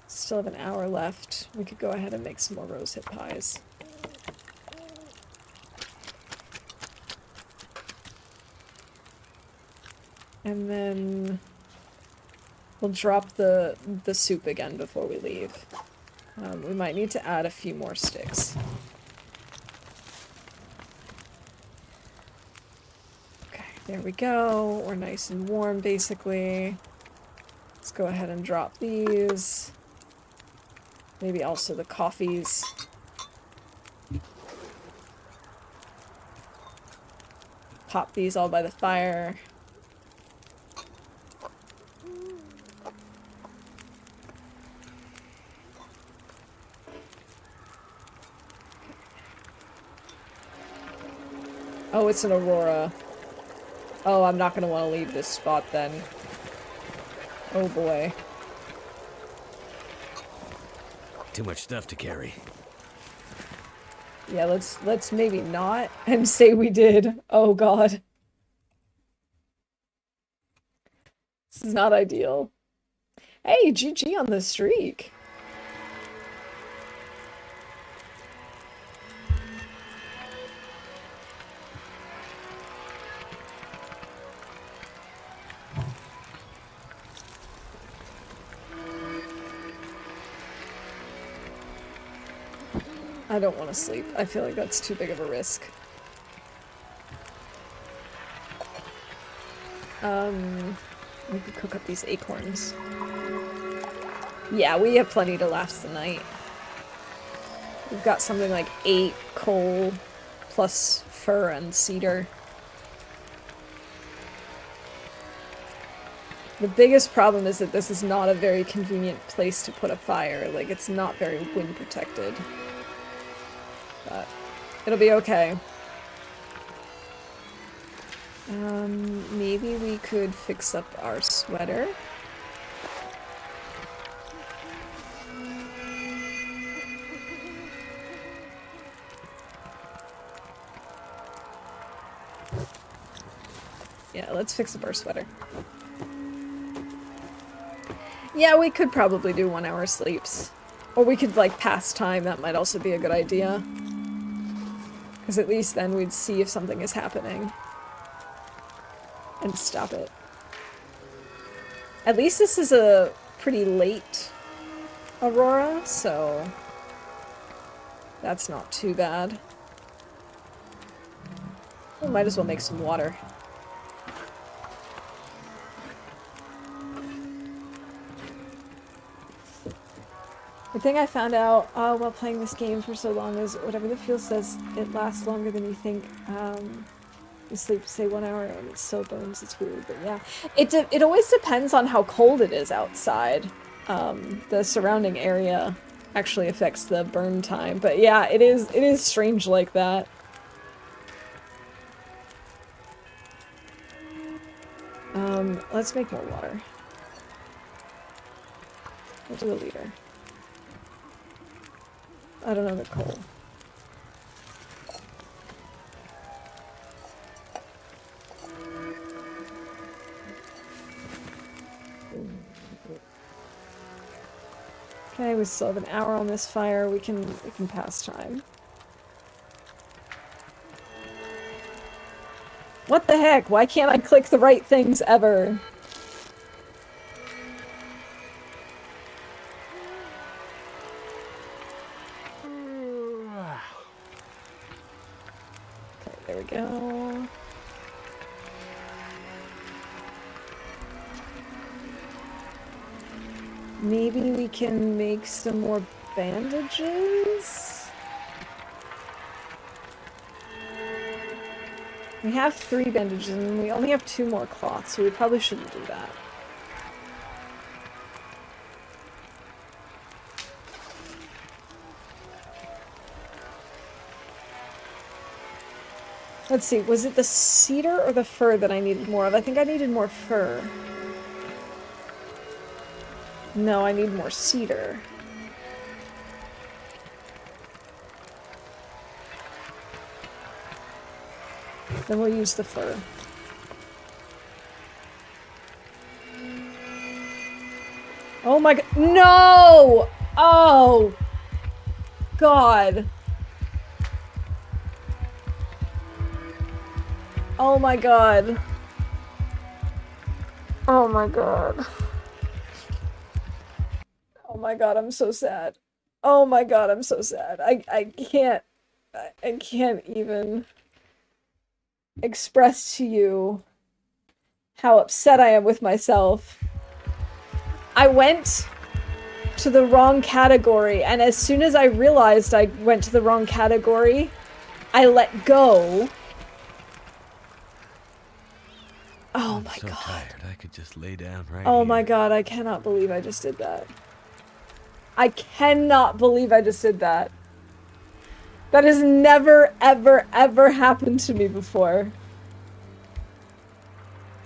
Still have an hour left. We could go ahead and make some more rosehip pies. And then we'll drop the soup again before we leave. We might need to add a few more sticks. Okay, there we go. We're nice and warm, basically. Let's go ahead and drop these. Maybe also the coffees. Pop these all by the fire. Oh, it's an aurora. Oh, I'm not gonna want to leave this spot then. Oh boy. Too much stuff to carry. Yeah, let's maybe not and say we did. Oh god. This is not ideal. Hey, GG on the streak. I don't want to sleep. I feel like that's too big of a risk. We could cook up these acorns. Yeah, we have plenty to last the night. We've got something like 8 coal plus fir and cedar. The biggest problem is that this is not a very convenient place to put a fire. Like, it's not very wind protected. But it'll be okay. Maybe we could fix up our sweater. Yeah, let's fix up our sweater. Yeah, we could probably do 1 hour sleeps. Or we could, like, pass time. That might also be a good idea. Because at least then we'd see if something is happening. And stop it. At least this is a pretty late aurora, so that's not too bad. We might as well make some water. The thing I found out while playing this game for so long is whatever the fuel says, it lasts longer than you think. You sleep, say 1 hour, and it still burns. It's weird, but yeah. It always depends on how cold it is outside. The surrounding area actually affects the burn time, but yeah, it is strange like that. Let's make more water. We'll do a liter. I don't know, Nicole. Okay, we still have an hour on this fire. We can pass time. What the heck? Why can't I click the right things ever? Okay, there we go. Maybe we can make some more bandages? We have 3 bandages and we only have 2 more cloths, so we probably shouldn't do that. Let's see, was it the cedar or the fur that I needed more of? I think I needed more fur. No, I need more cedar. Then we'll use the fur. Oh my god. No! Oh! God. Oh my god. Oh my god. Oh my god, I'm so sad. Oh my god, I'm so sad. I can't even express to you how upset I am with myself. I went to the wrong category, and as soon as I realized I went to the wrong category, I let go. Oh my god. I'm so tired. I could just lay down right Oh here. my god, I cannot believe I just did that. I cannot believe I just did that. That has never, ever, ever happened to me before.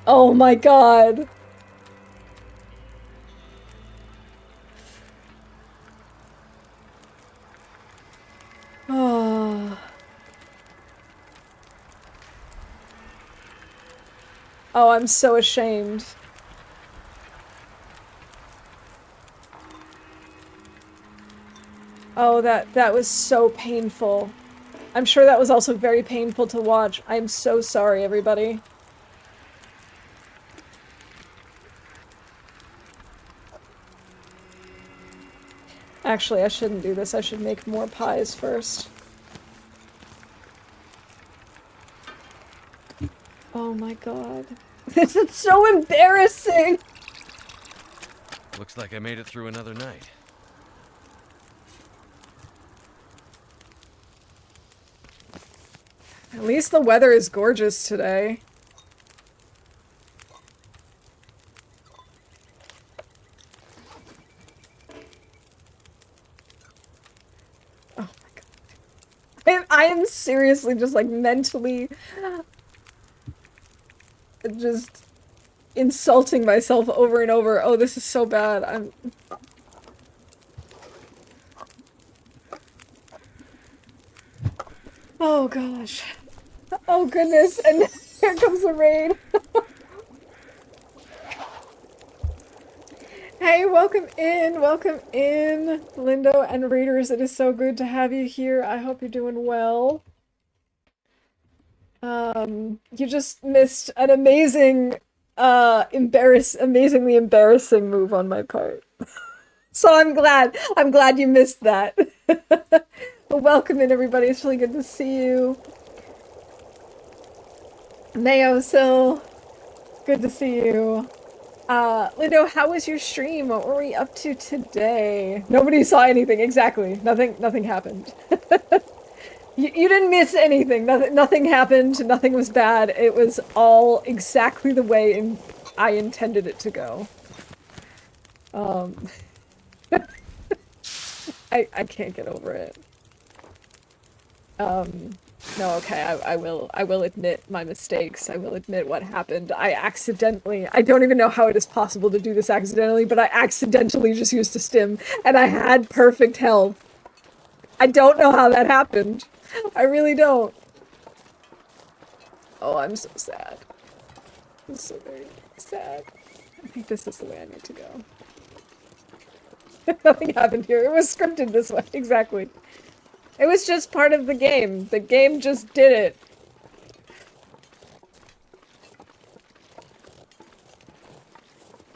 Oh my god. Oh. Oh, I'm so ashamed. Oh, that was so painful. I'm sure that was also very painful to watch. I'm so sorry, everybody. Actually, I shouldn't do this. I should make more pies first. Oh my god. This is so embarrassing! Looks like I made it through another night. At least the weather is gorgeous today. Oh my god. I am seriously just like mentally just insulting myself over and over. Oh, this is so bad. Oh gosh. Oh goodness, and here comes the rain. Hey, welcome in, Lindo and readers. It is so good to have you here. I hope you're doing well. You just missed an amazing, amazingly embarrassing move on my part. So I'm glad you missed that. Well, welcome in, everybody. It's really good to see you. Mayo Sil, good to see you. Lindo, how was your stream? What were we up to today? Nobody saw anything. Exactly. Nothing happened. You didn't miss anything. Nothing happened. Nothing was bad. It was all exactly the way I intended it to go. I can't get over it. No, okay, I will admit my mistakes. I will admit what happened. I don't even know how it is possible to do this accidentally, but I accidentally just used a stim, and I had perfect health. I don't know how that happened. I really don't. Oh, I'm so sad. I'm so very sad. I think this is the way I need to go. Nothing happened here. It was scripted this way. Exactly. It was just part of the game. The game just did it.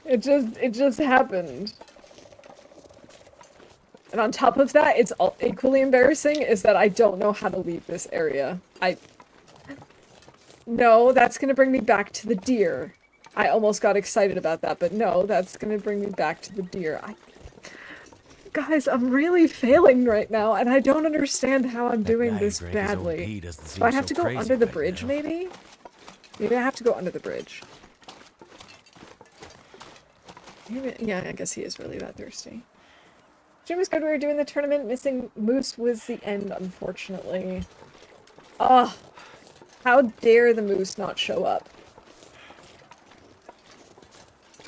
It just happened. And on top of that, it's equally embarrassing is that I don't know how to leave this area. No, that's gonna bring me back to the deer. I almost got excited about that, but no, that's gonna bring me back to the deer. Guys, I'm really failing right now, and I don't understand how I'm doing this badly. Do I have to go under the bridge, maybe? Maybe I have to go under the bridge. Maybe, yeah, I guess he is really that thirsty. Jim was good. We were doing the tournament. Missing Moose was the end, unfortunately. Ugh. How dare the moose not show up?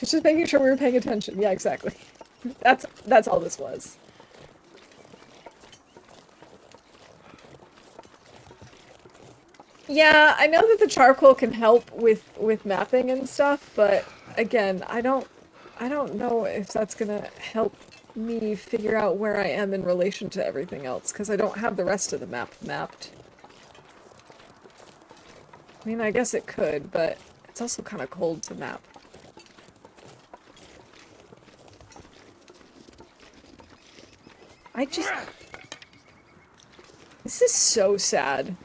It's just making sure we were paying attention. Yeah, exactly. That's all this was. Yeah, I know that the charcoal can help with mapping and stuff, but again, I don't know if that's gonna help me figure out where I am in relation to everything else, because I don't have the rest of the map mapped. I mean, I guess it could, but it's also kind of cold to map. This is so sad.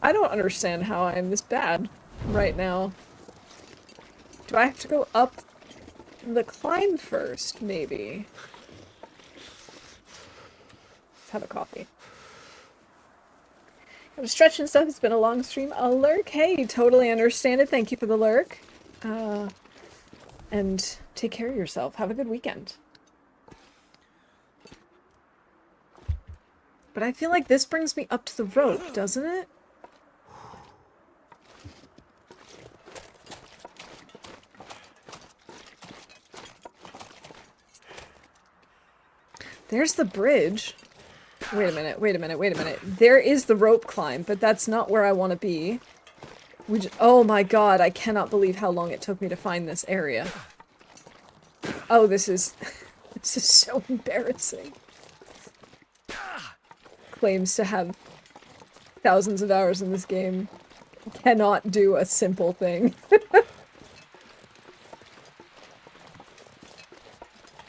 I don't understand how I'm this bad right now. Do I have to go up the climb first, maybe? Let's have a coffee. Gotta stretch and stuff. It's been a long stream. A lurk. Hey, totally understand it. Thank you for the lurk. And take care of yourself. Have a good weekend. But I feel like this brings me up to the rope, doesn't it? There's the bridge. Wait a minute, wait a minute, wait a minute. There is the rope climb, but that's not where I want to be. Oh my god, I cannot believe how long it took me to find this area. Oh, this is... this is so embarrassing. Claims to have thousands of hours in this game. Cannot do a simple thing.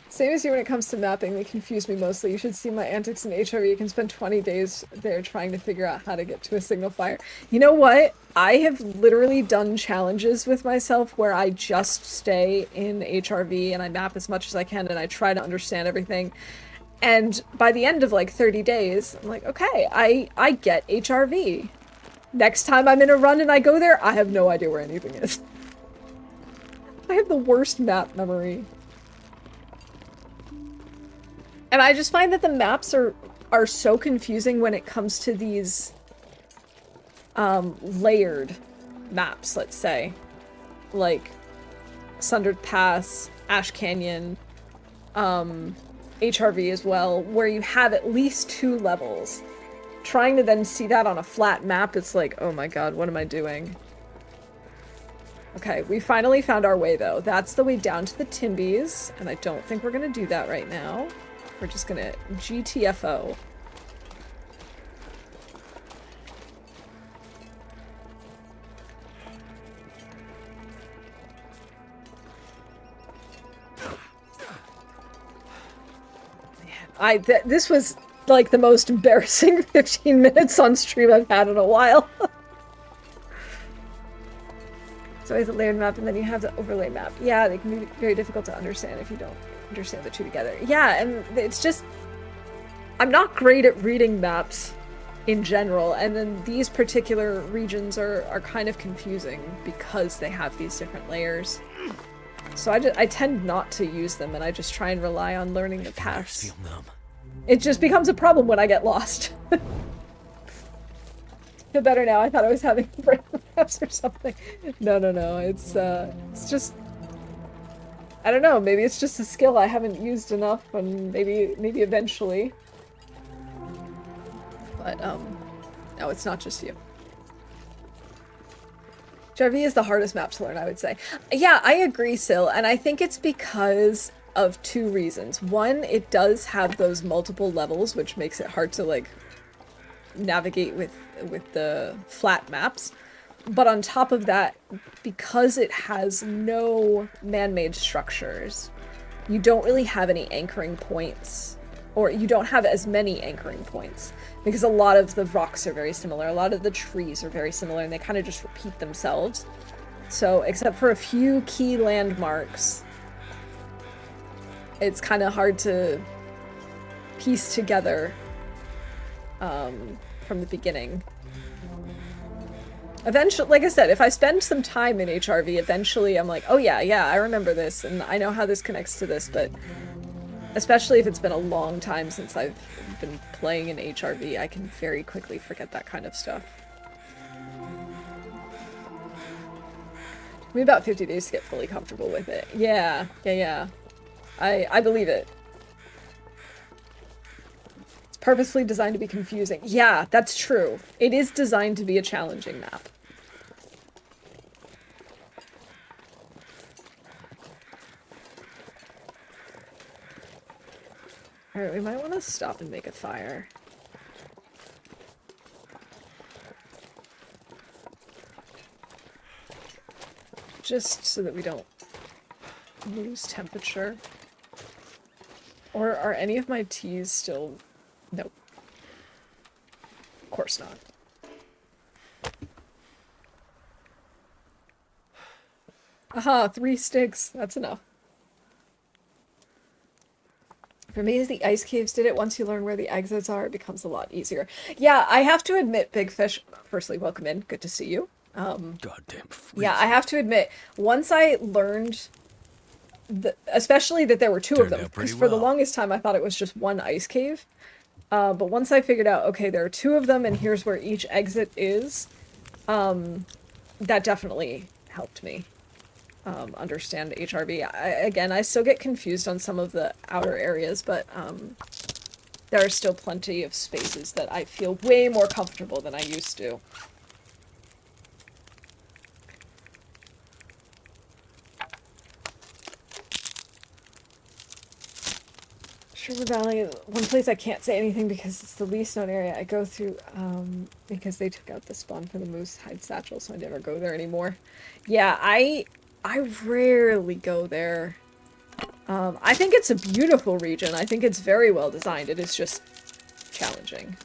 Same as you when it comes to mapping, they confuse me mostly. You should see my antics in HRV. You can spend 20 days there trying to figure out how to get to a signal fire. You know what? I have literally done challenges with myself where I just stay in HRV and I map as much as I can and I try to understand everything. And by the end of like 30 days, I'm like, okay, I get HRV. Next time I'm in a run and I go there, I have no idea where anything is. I have the worst map memory. And I just find that the maps are so confusing when it comes to these layered maps, let's say. Like Sundered Pass, Ash Canyon, HRV as well, where you have at least 2 levels. Trying to then see that on a flat map, it's like, oh my god, what am I doing? Okay, we finally found our way though. That's the way down to the Timbies, and I don't think we're gonna do that right now. We're just gonna GTFO. This was like the most embarrassing 15 minutes on stream I've had in a while. So it's a layered map and then you have the overlay map. Yeah, they can be very difficult to understand if you don't understand the two together. Yeah, and it's just... I'm not great at reading maps in general, and then these particular regions are kind of confusing because they have these different layers. So I tend not to use them, and I just try and rely on learning the paths. It just becomes a problem when I get lost. Feel better now. I thought I was having brain collapse or something. No. It's just... I don't know, maybe it's just a skill I haven't used enough, and maybe eventually. But, no, it's not just you. HRV is the hardest map to learn, I would say. Yeah, I agree, Sil, and I think it's because of two reasons. One, it does have those multiple levels, which makes it hard to, like, navigate with the flat maps. But on top of that, because it has no man-made structures, you don't really have any anchoring points, or you don't have as many anchoring points, because a lot of the rocks are very similar, a lot of the trees are very similar, and they kind of just repeat themselves. So, except for a few key landmarks, it's kind of hard to piece together from the beginning. Eventually, like I said, if I spend some time in HRV, eventually I'm like, oh yeah, I remember this, and I know how this connects to this, but especially if it's been a long time since I've been playing in HRV, I can very quickly forget that kind of stuff. Took me about 50 days to get fully comfortable with it. Yeah. I believe it. It's purposefully designed to be confusing. Yeah, that's true. It is designed to be a challenging map. Alright, we might want to stop and make a fire. Just so that we don't lose temperature. Or are any of my teas still... Nope. Of course not. Aha, 3 sticks. That's enough. For me, as the ice caves did it, once you learn where the exits are, it becomes a lot easier. Yeah, I have to admit, Big Fish, firstly, welcome in. Good to see you. Goddamn freezing. Yeah, I have to admit, once I learned, especially that there were 2 of them, because for the longest time I thought it was just one ice cave. But once I figured out, okay, there are 2 of them, and here's where each exit is, that definitely helped me. Understand HRV. Again, I still get confused on some of the outer areas, but there are still plenty of spaces that I feel way more comfortable than I used to. Sherwood Valley is one place I can't say anything because it's the least known area I go through, because they took out the spawn for the moose hide satchel, so I never go there anymore. Yeah, I rarely go there. I think it's a beautiful region. I think it's very well designed. It is just challenging.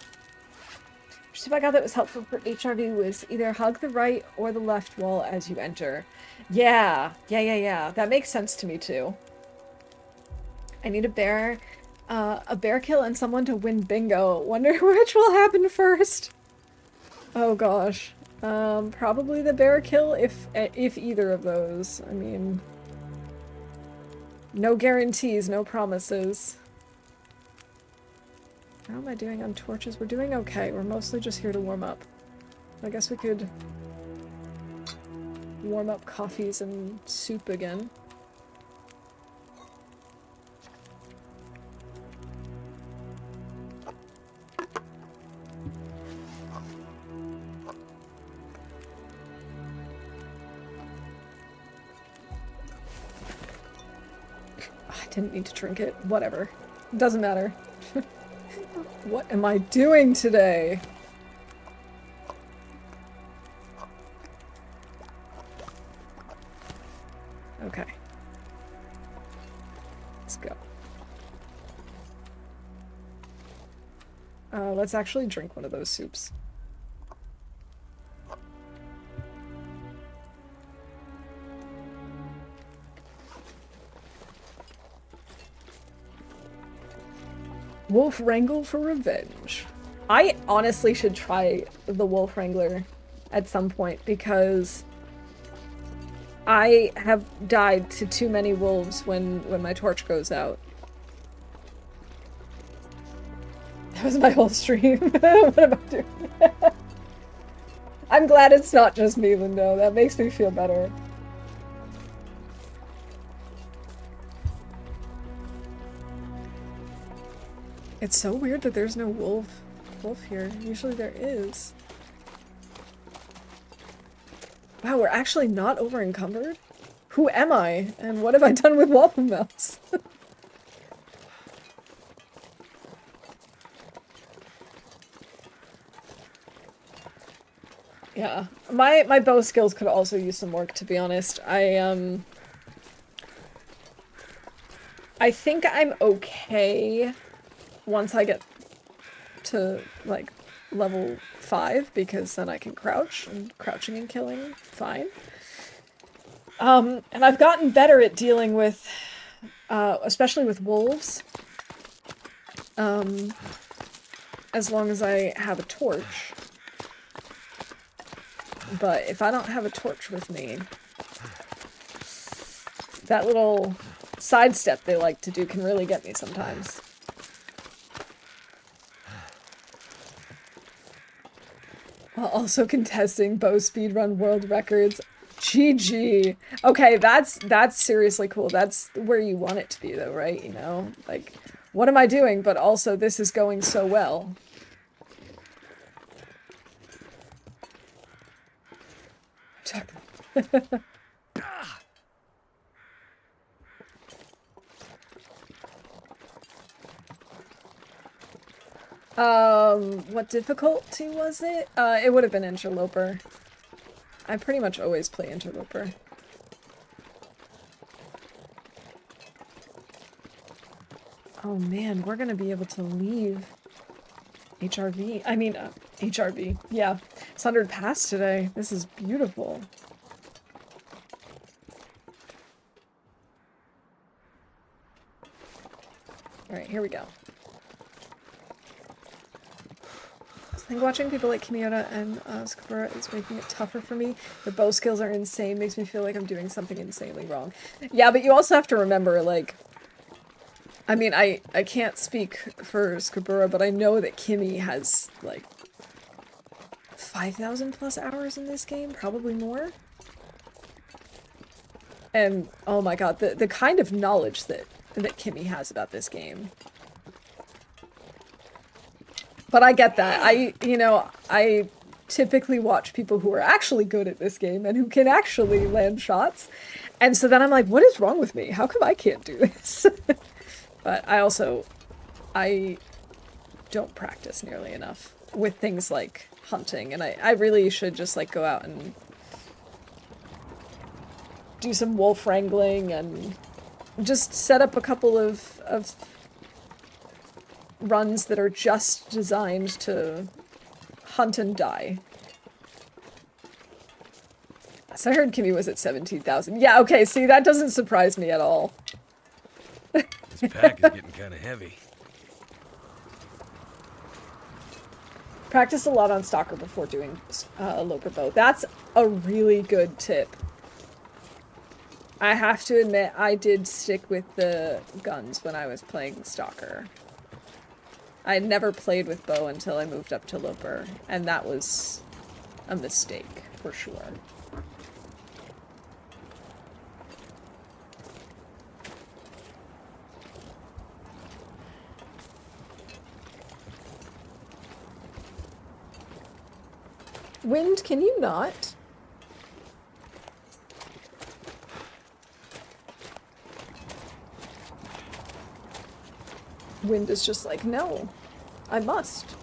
First tip I got that was helpful for HRV was either hug the right or the left wall as you enter. Yeah. That makes sense to me too. I need a bear kill and someone to win bingo. Wonder which will happen first. Oh gosh. Probably the bear kill if either of those. I mean, no guarantees, no promises. How am I doing on torches? We're doing okay. We're mostly just here to warm up. I guess we could warm up coffees and soup again. Didn't need to drink it. Whatever. Doesn't matter. What am I doing today? Okay. Let's go. Let's actually drink one of those soups. Wolf Wrangle for revenge. I honestly should try the Wolf Wrangler at some point because I have died to too many wolves when my torch goes out. That was my whole stream. What am I doing? I'm glad it's not just me, Lindo. That makes me feel better. It's so weird that there's no wolf wolf here. Usually there is. Wow, we're actually not over encumbered? Who am I? And what have I done with Waffle Mouse? Yeah. My bow skills could also use some work, to be honest. I think I'm okay once I get to, like, level 5, because then I can crouch, and crouching and killing, fine. And I've gotten better at dealing with, especially with wolves. As long as I have a torch. But if I don't have a torch with me, that little sidestep they like to do can really get me sometimes. While also contesting bow speedrun world records. GG. Okay, that's seriously cool. That's where you want it to be though, right? You know? Like, what am I doing? But also this is going so well. What difficulty was it? It would have been Interloper. I pretty much always play Interloper. Oh man, we're gonna be able to leave HRV. I mean, HRV. Yeah. Sundered Pass today. This is beautiful. Alright, here we go. I think watching people like Kimiota and Sakura is making it tougher for me. Their bow skills are insane, makes me feel like I'm doing something insanely wrong. Yeah, but you also have to remember, like, I mean, I can't speak for Skabura, but I know that Kimmy has, like, 5,000 plus hours in this game, probably more. And, oh my god, the kind of knowledge that Kimmy has about this game. But I get that. I typically watch people who are actually good at this game and who can actually land shots. And so then I'm like, what is wrong with me? How come I can't do this? But I don't practice nearly enough with things like hunting. And I really should just, like, go out and do some wolf wrangling and just set up a couple of runs that are just designed to hunt and die. So I heard Kimmy was at 17,000. Yeah, okay, see, that doesn't surprise me at all. This pack is getting kind of heavy. Practice a lot on Stalker before doing a Loper bow. That's a really good tip. I have to admit, I did stick with the guns when I was playing Stalker. I had never played with bow until I moved up to Loper, and that was a mistake, for sure. Wind, can you not? Wind is just like, no, I must.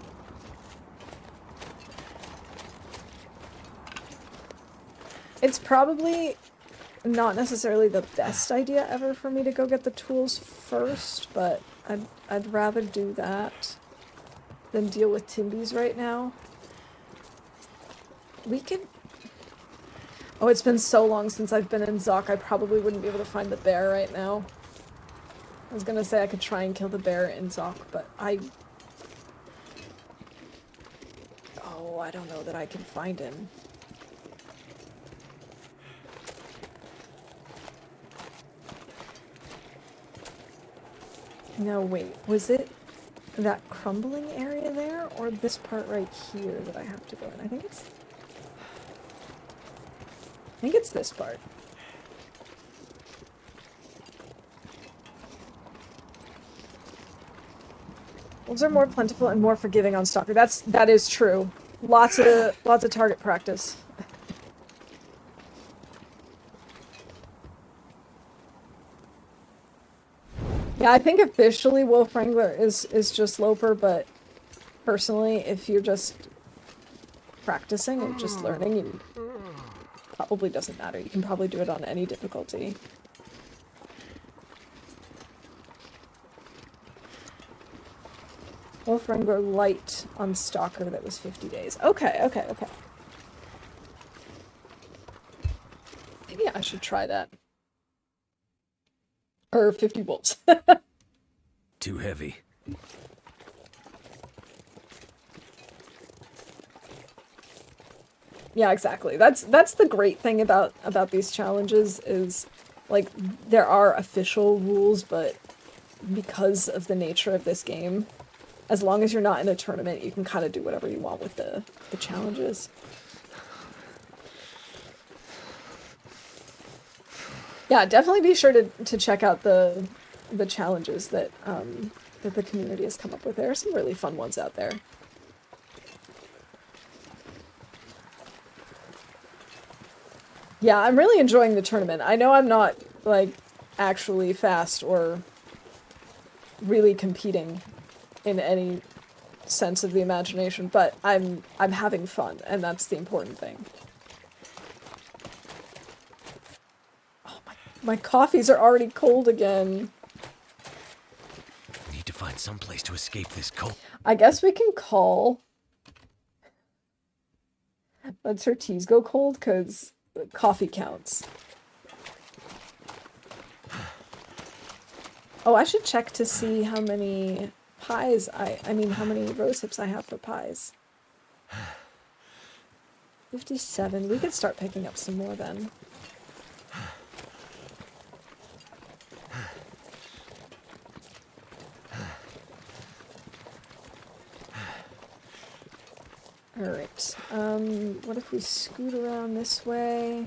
It's probably not necessarily the best idea ever for me to go get the tools first, but I'd rather do that than deal with Timbies right now. We could... Oh, it's been so long since I've been in Zoc, I probably wouldn't be able to find the bear right now. I was gonna say I could try and kill the bear in Zoc, but Oh, I don't know that I can find him. No, wait, was it that crumbling area there, or this part right here that I have to go in? I think it's this part. Wolves are more plentiful and more forgiving on Stalker. That is true. Lots of target practice. Yeah, I think officially Wolf Wrangler is just Loper, but personally, if you're just practicing and just learning, it probably doesn't matter. You can probably do it on any difficulty. Wolf Wrangler Light on Stalker that was 50 days. Okay, okay, okay. Maybe I should try that. Or 50 wolves. Too heavy. Yeah, exactly. That's the great thing about these challenges is, like, there are official rules, but because of the nature of this game, as long as you're not in a tournament, you can kind of do whatever you want with the challenges. Yeah, definitely be sure to check out the challenges that that the community has come up with. There are some really fun ones out there. Yeah, I'm really enjoying the tournament. I know I'm not, like, actually fast or really competing in any sense of the imagination, but I'm having fun, and that's the important thing. Oh, my coffees are already cold again. Need to find some place to escape this cold. I guess we can call. Let's her teas go cold, because coffee counts. Oh, I should check to see how many pies I mean, how many rose hips I have for pies. 57. We could start picking up some more then. Alright, what if we scoot around this way?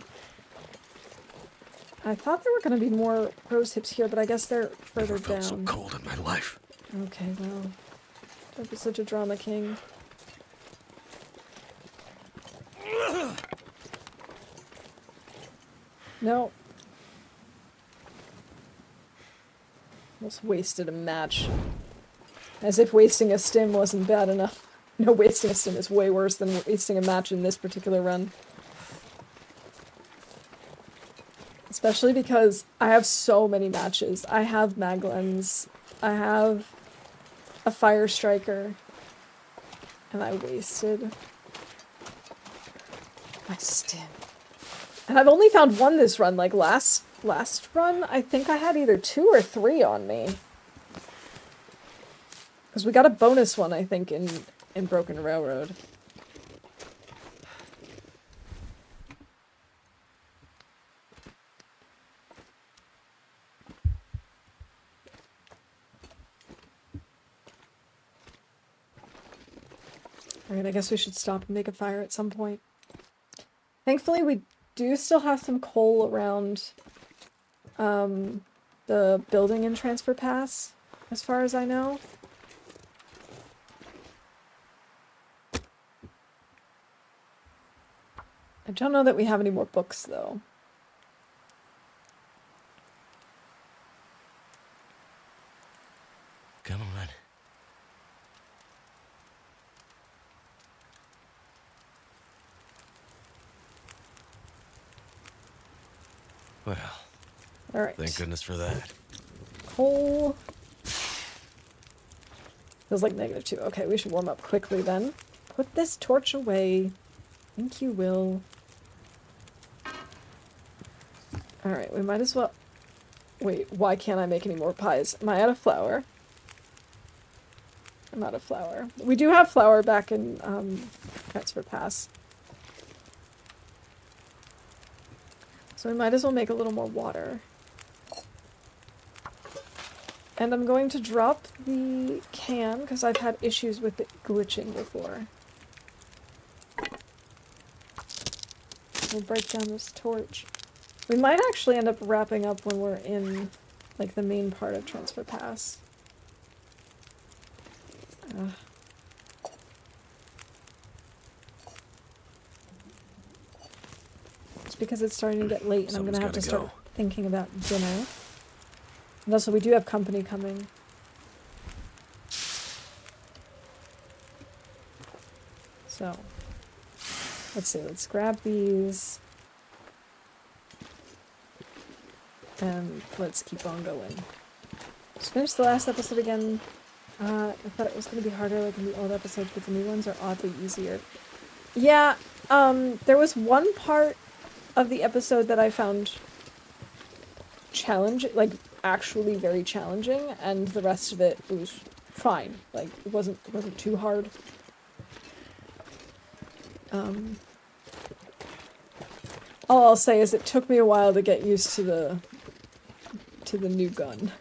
I thought there were going to be more rose hips here, but I guess they're further Never felt down. so cold in my life. Okay, well, don't be such a drama king. No. Almost wasted a match. As if wasting a stim wasn't bad enough. No, wasting a stim is way worse than wasting a match in this particular run. Especially because I have so many matches. I have Maglens. I have a Fire Striker. And I wasted my stim. And I've only found one this run. Like last run, I think I had either 2 or 3 on me. Because we got a bonus one, I think, in Broken Railroad. Alright, I guess we should stop and make a fire at some point. Thankfully, we do still have some coal around the building in Transfer Pass, as far as I know. I don't know that we have any more books, though. Come on. Well, All right. thank goodness for that. Coal. Feels like -2. Okay, we should warm up quickly then. Put this torch away. Thank you, Will. Alright, we might as well... Wait, why can't I make any more pies? Am I out of flour? I'm out of flour. We do have flour back in Transfer Pass. So we might as well make a little more water. And I'm going to drop the can, because I've had issues with it glitching before. We'll break down this torch. We might actually end up wrapping up when we're in, like, the main part of Transfer Pass. Ugh. It's because it's starting to get late and I'm gonna have to start thinking about dinner. And also, we do have company coming. So, let's see, let's grab these. And let's keep on going. Just finish the last episode again. I thought it was going to be harder like in the old episodes, but the new ones are oddly easier. Yeah, there was one part of the episode that I found challenging, like actually very challenging, and the rest of it was fine. Like it wasn't too hard. All I'll say is it took me a while to get used to the new gun.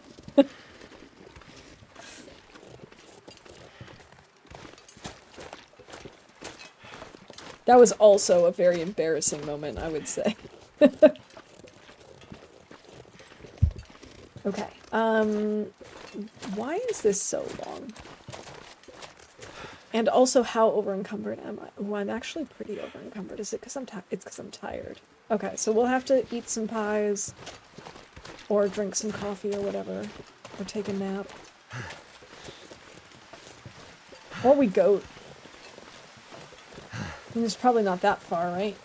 That was also a very embarrassing moment, I would say. Okay, why is this so long? And also, how over-encumbered am I? Oh, I'm actually pretty over-encumbered. Is it because it's because I'm tired? Okay, so we'll have to eat some pies, or drink some coffee or whatever, or take a nap. Or we goat. I mean, it's probably not that far, right?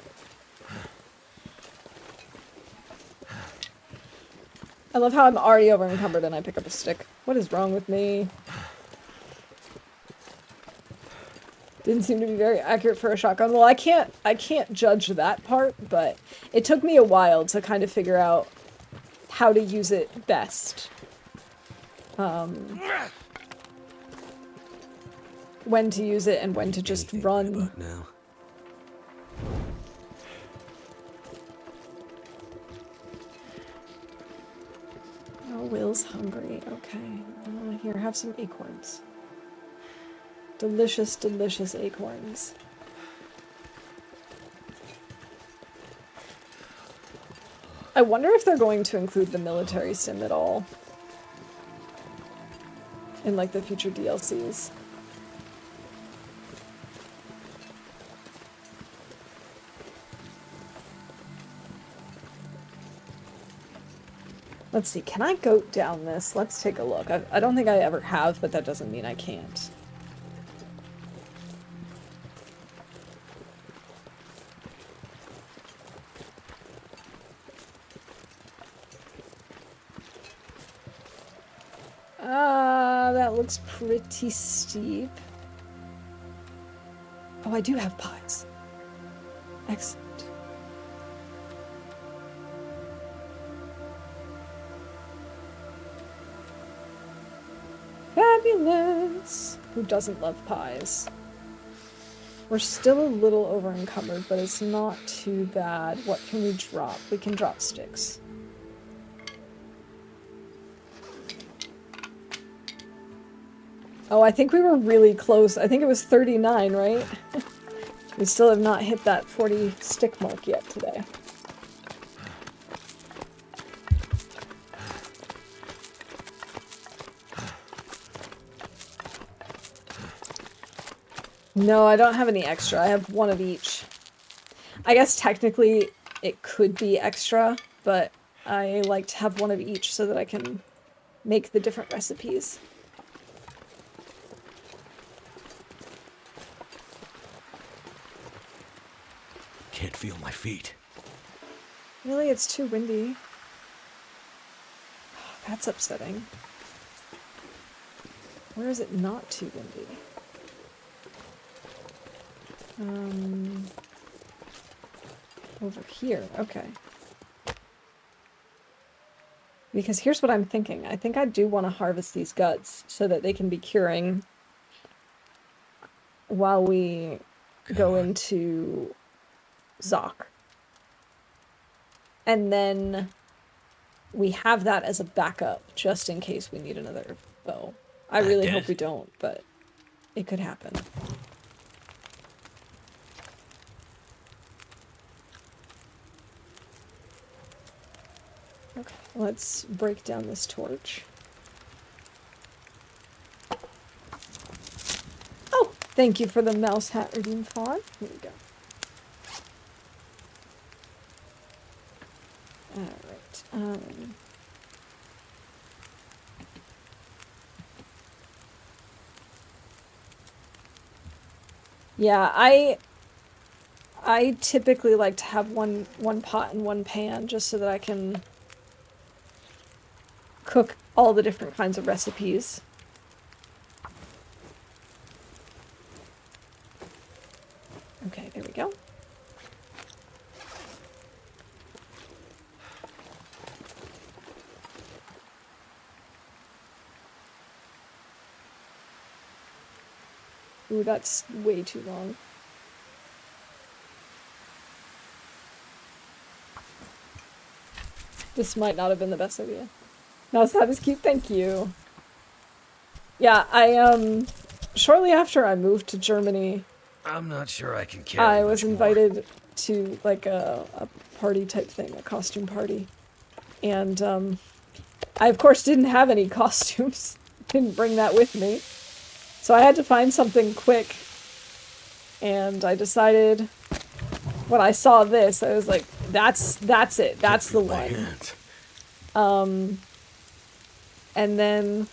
I love how I'm already over-encumbered and I pick up a stick. What is wrong with me? Didn't seem to be very accurate for a shotgun. Well, I can't judge that part, but it took me a while to kind of figure out how to use it best. When to use it and when to just run. Now. Oh, Will's hungry. Okay. Here, have some acorns. Delicious, delicious acorns. I wonder if they're going to include the military sim at all. In, like, the future DLCs. Let's see, can I go down this? Let's take a look. I don't think I ever have, but that doesn't mean I can't. That looks pretty steep. Oh, I do have pies. Excellent. Fabulous! Who doesn't love pies? We're still a little over encumbered, but it's not too bad. What can we drop? We can drop sticks. Oh, I think we were really close. I think it was 39, right? We still have not hit that 40 stick mark yet today. No, I don't have any extra. I have one of each. I guess technically it could be extra, but I like to have one of each so that I can make the different recipes. Can't feel my feet. Really, it's too windy. That's upsetting. Where is it not too windy? Over here, okay. Because here's what I'm thinking. I think I do want to harvest these guts so that they can be curing while we go into Zoc. And then we have that as a backup just in case we need another bow. I really hope we don't, but it could happen. Okay, let's break down this torch. Thank you for the mouse hat redeem pod. Here we go. Alright. Yeah, I typically like to have one pot and one pan just so that I can cook all the different kinds of recipes. Okay, there we go. Ooh, that's way too long. This might not have been the best idea. No, that is cute. Thank you. Yeah, shortly after I moved to Germany, I'm not sure I can carry I was much more. invited to like a party type thing, a costume party. And I of course didn't have any costumes. Didn't bring that with me. So I had to find something quick. And I decided when I saw this, I was like, that's it. That's the one. And then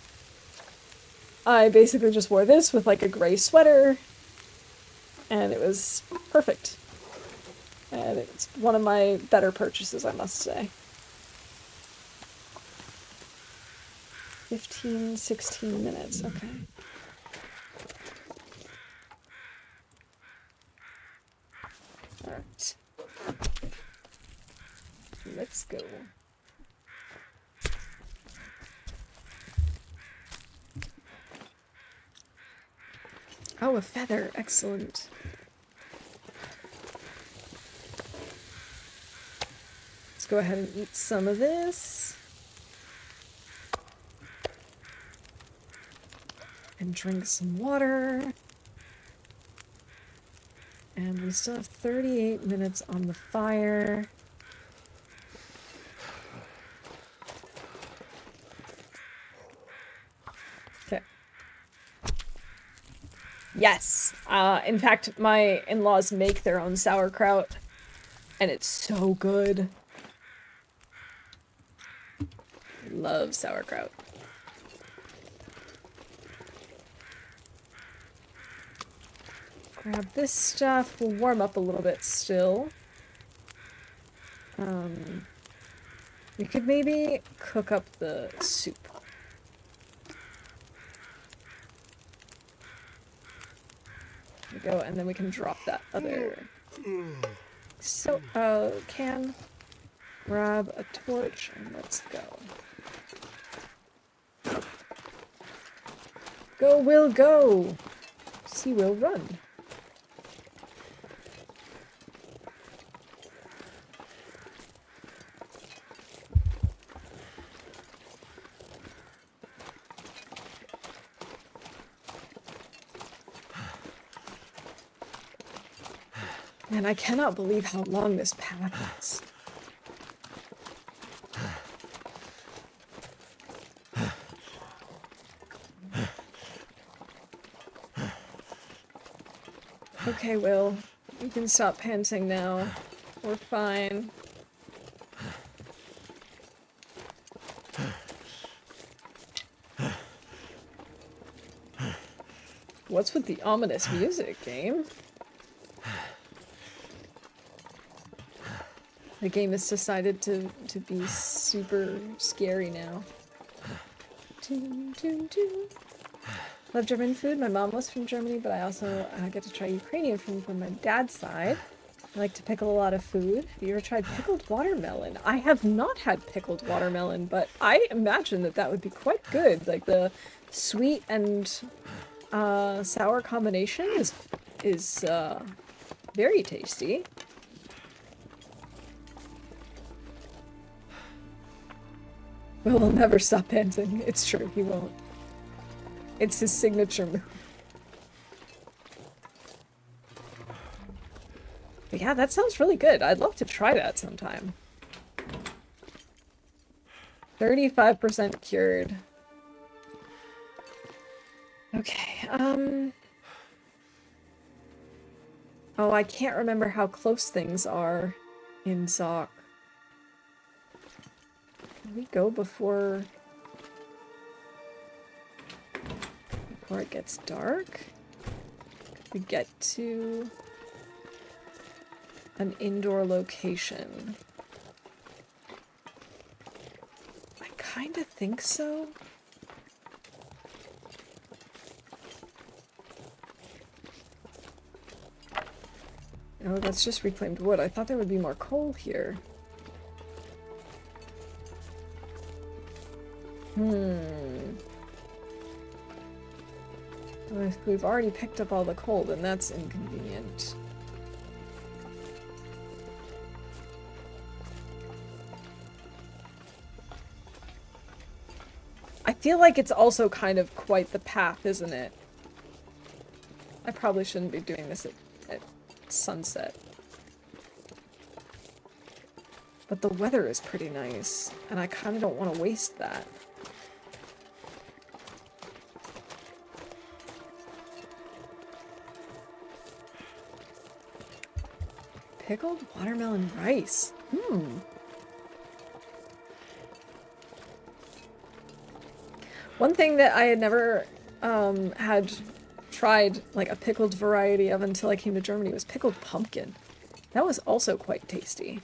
I basically just wore this with like a gray sweater, and it was perfect. And it's one of my better purchases, I must say. 15, 16 minutes, okay. Alright. Let's go. Oh, a feather. Excellent. Let's go ahead and eat some of this. And drink some water. And we still have 38 minutes on the fire. Okay. Yes. In fact, my in-laws make their own sauerkraut. And it's so good. Love sauerkraut. Grab this stuff. We'll warm up a little bit still. We could maybe cook up the soup. There we go, and then we can drop that other can. Grab a torch and let's go. Go, Will, go! See, Will, run. Man, I cannot believe how long this path is. Okay, Will. You can stop panting now. We're fine. What's with the ominous music, game? The game has decided to be super scary now. Toon, toon, toon. Love German food. My mom was from Germany, but I also get to try Ukrainian food from my dad's side. I like to pickle a lot of food. Have you ever tried pickled watermelon? I have not had pickled watermelon, but I imagine that would be quite good. Like the sweet and sour combination is very tasty. Will will never stop panting. It's true, he won't. It's his signature move. But yeah, that sounds really good. I'd love to try that sometime. 35% cured. Okay, Oh, I can't remember how close things are in Zoc. Can we go before it gets dark? Could we get to an indoor location? I kind of think so. Oh, that's just reclaimed wood. I thought there would be more coal here. Well, if we've already picked up all the coal, then that's inconvenient. I feel like it's also kind of quite the path, isn't it? I probably shouldn't be doing this at sunset. But the weather is pretty nice, and I kind of don't want to waste that. Pickled watermelon rice. One thing that I had never had tried like a pickled variety of until I came to Germany was pickled pumpkin. That was also quite tasty.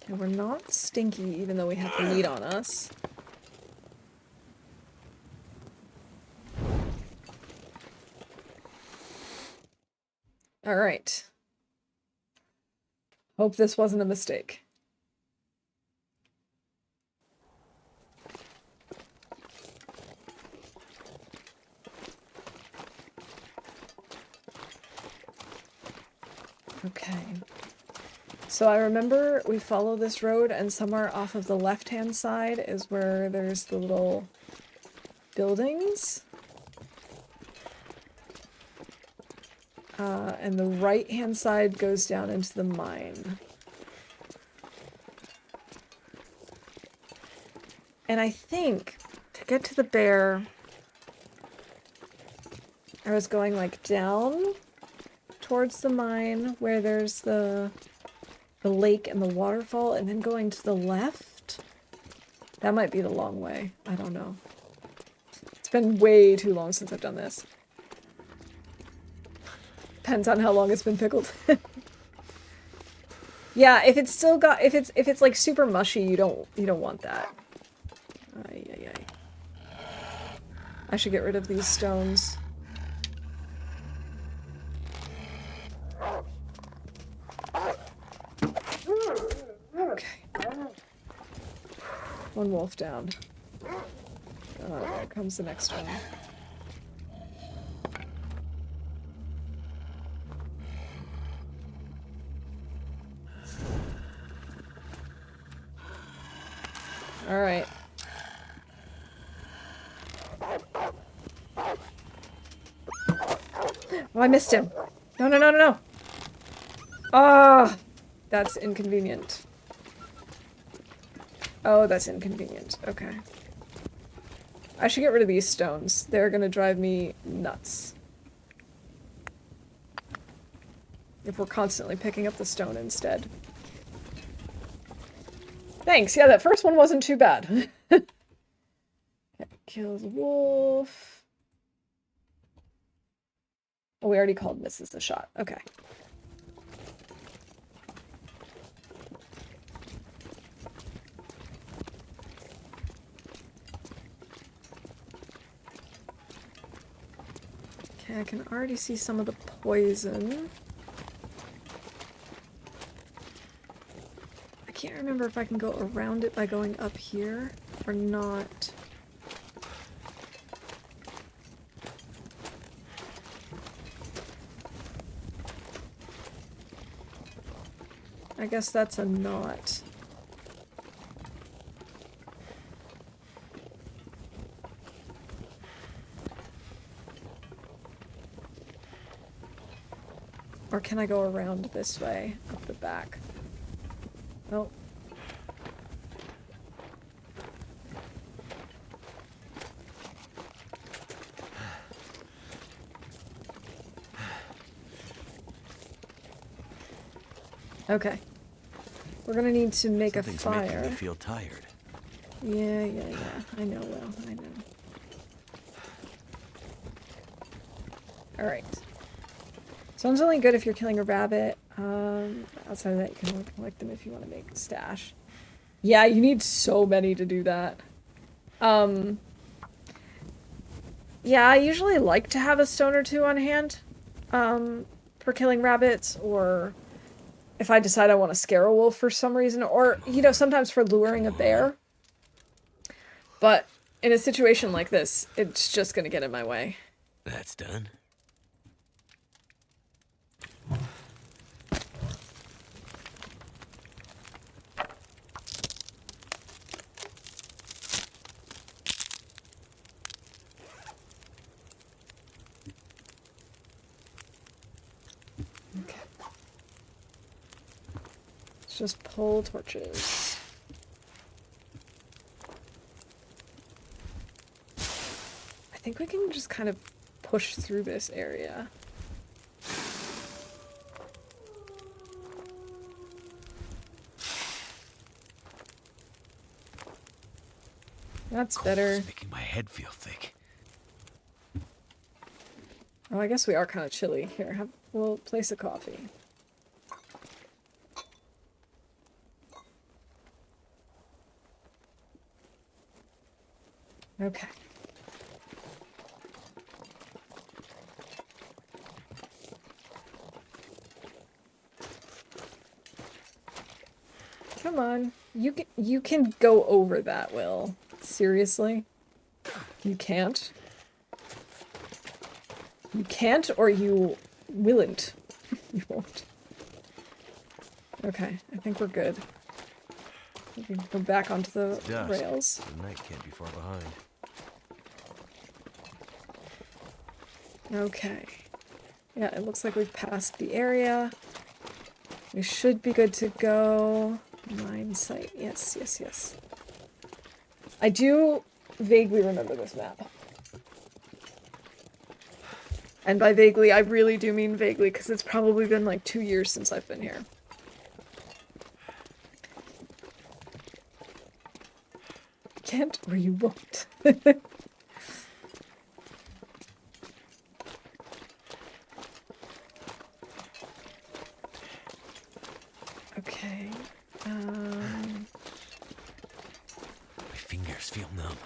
Okay, we're not stinky even though we have the meat on us. All right. Hope this wasn't a mistake. Okay. So I remember we follow this road and somewhere off of the left-hand side is where there's the little buildings. And the right-hand side goes down into the mine. And I think to get to the bear, I was going like down towards the mine where there's the lake and the waterfall, and then going to the left. That might be the long way. I don't know. It's been way too long since I've done this. Depends on how long it's been pickled. Yeah, if it's still got if it's like super mushy, you don't want that. Ay, ay, ay. I should get rid of these stones. Okay. One wolf down. There comes the next one. All right. Oh, I missed him. No, no, no, no, no. Ah, that's inconvenient. Oh, that's inconvenient. Okay. I should get rid of these stones. They're gonna drive me nuts. If we're constantly picking up the stone instead. Thanks. Yeah, that first one wasn't too bad. Kill the wolf. Oh, we already called misses the shot. Okay. Okay, I can already see some of the poison. I can't remember if I can go around it by going up here or not. I guess that's a knot. Or can I go around this way, up the back? Oh, Okay. We're gonna need to make Something's a making me fire. feel tired. Yeah. I know, Will. I know. Alright. Stone's only good if you're killing a rabbit. Outside of that, you can collect them if you want to make a stash. Yeah, you need so many to do that. Yeah, I usually like to have a stone or two on hand, for killing rabbits, or if I decide I want to scare a wolf for some reason, or, you know, sometimes for luring a bear. But in a situation like this, it's just gonna get in my way. That's done. Okay. Let's just pull torches. I think we can just kind of push through this area. That's better. It's making my head feel thick. Oh, I guess we are kind of chilly. Here, we'll place a coffee. Okay. Come on. You can go over that, Will. Seriously? You can't? You can't, or you willn't. You won't. Okay, I think we're good. We can go back onto the Dusk. rails. The night can't be far behind. Okay. Yeah, it looks like we've passed the area. We should be good to go. Mine site. Yes. I do vaguely remember this map. And by vaguely, I really do mean vaguely, because it's probably been like 2 years since I've been here. You can't, or you won't. Okay. My fingers feel numb.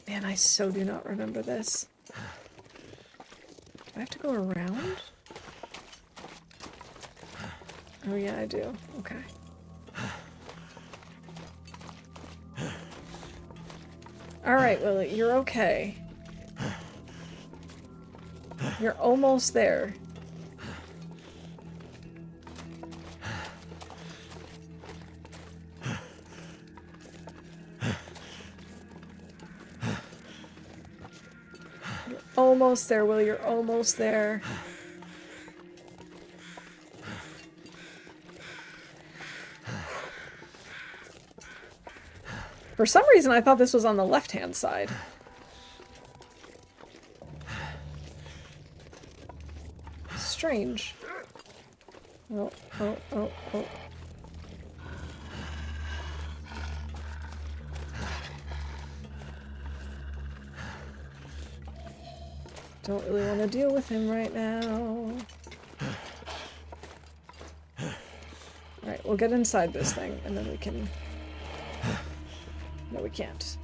Man, I so do not remember this. Do I have to go around? Oh yeah, I do. Okay. Alright, Willie, you're okay. You're almost there. You're almost there, Willie. You're almost there. For some reason, I thought this was on the left-hand side. Strange. Oh. Don't really want to deal with him right now. Alright, we'll get inside this thing, and then we can... No, we can't.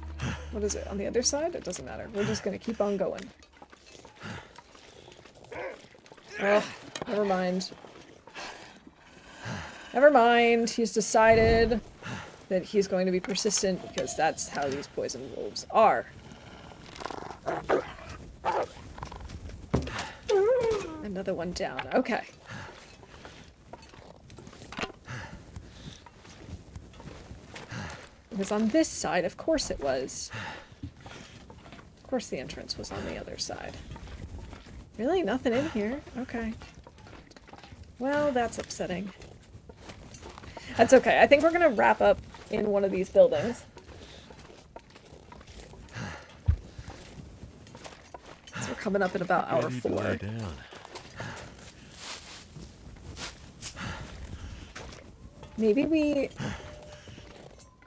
What is it? On the other side? It doesn't matter. We're just gonna keep on going. Oh, never mind. Never mind. He's decided that he's going to be persistent because that's how these poison wolves are. Another one down. Okay. It was on this side. Of course it was. Of course the entrance was on the other side. Really? Nothing in here? Okay. Well, that's upsetting. That's okay. I think we're gonna wrap up in one of these buildings. So we're coming up at about hour 4. Ready to lie down. Maybe we...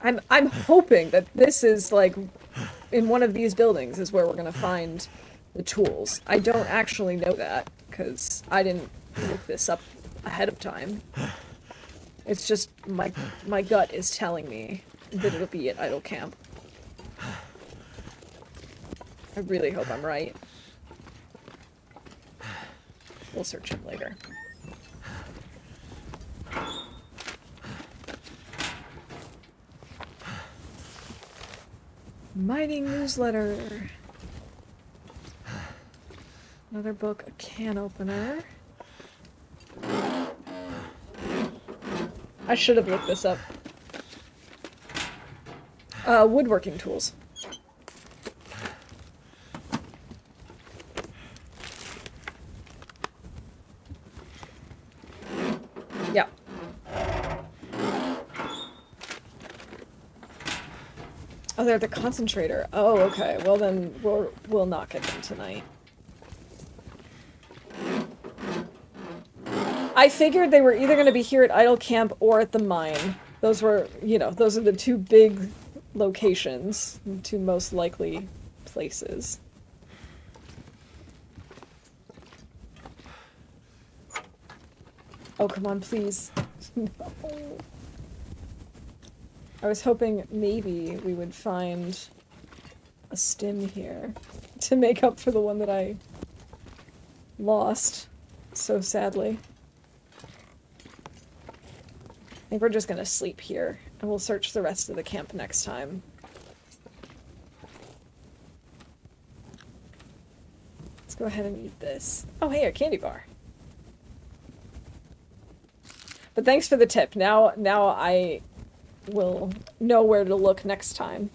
I'm hoping that this is, like, in one of these buildings is where we're gonna find the tools. I don't actually know that, because I didn't look this up ahead of time. It's just my gut is telling me that it'll be at Idle Camp. I really hope I'm right. We'll search him later. Mining newsletter. Another book, a can opener. I should have looked this up. Woodworking tools. Yeah. Oh, they're the concentrator. Oh, okay. Well then, we'll not get them tonight. I figured they were either going to be here at Idle Camp or at the mine. Those were, you know, those are the two big locations, two most likely places. Oh, come on, please. No. I was hoping maybe we would find a stim here to make up for the one that I lost so sadly. I think we're just gonna sleep here, and we'll search the rest of the camp next time. Let's go ahead and eat this. Oh, hey, a candy bar. But thanks for the tip. Now I will know where to look next time.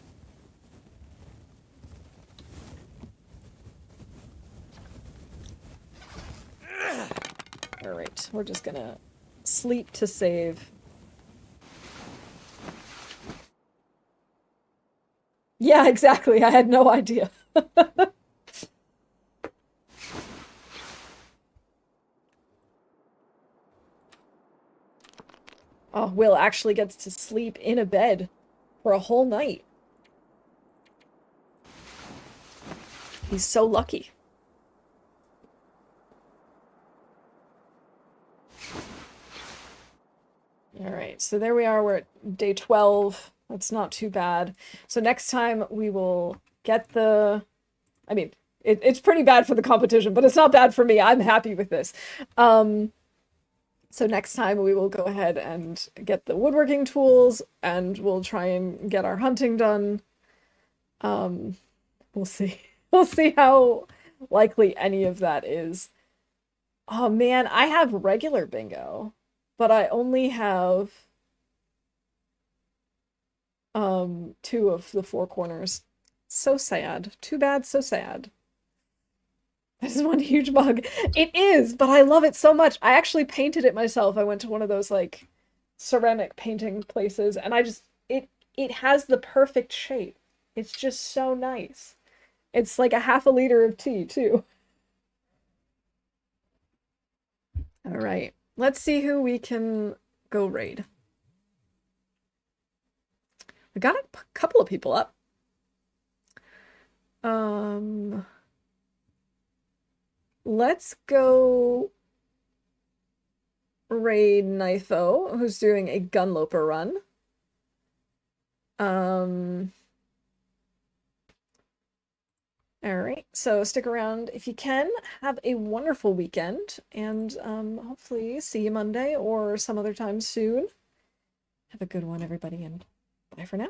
Alright, we're just gonna sleep to save. Yeah, exactly. I had no idea. Oh, Will actually gets to sleep in a bed for a whole night. He's so lucky. Alright, so there we are. We're at day 12. That's not too bad. So next time we will get the... I mean, it's pretty bad for the competition, but it's not bad for me. I'm happy with this. So next time we will go ahead and get the woodworking tools, and we'll try and get our hunting done. We'll see. We'll see how likely any of that is. Oh man, I have regular bingo, but I only have two of the four corners. So sad. Too bad, so sad. That is one huge bug. It is, but I love it so much. I actually painted it myself. I went to one of those like ceramic painting places, and it has the perfect shape. It's just so nice. It's like a half a liter of tea too. All right, let's see who we can go raid. We got a couple of people up. Let's go raid Knifo, who's doing a Gunloper run. All right, so stick around if you can. Have a wonderful weekend, and hopefully see you Monday or some other time soon. Have a good one, everybody, and bye for now.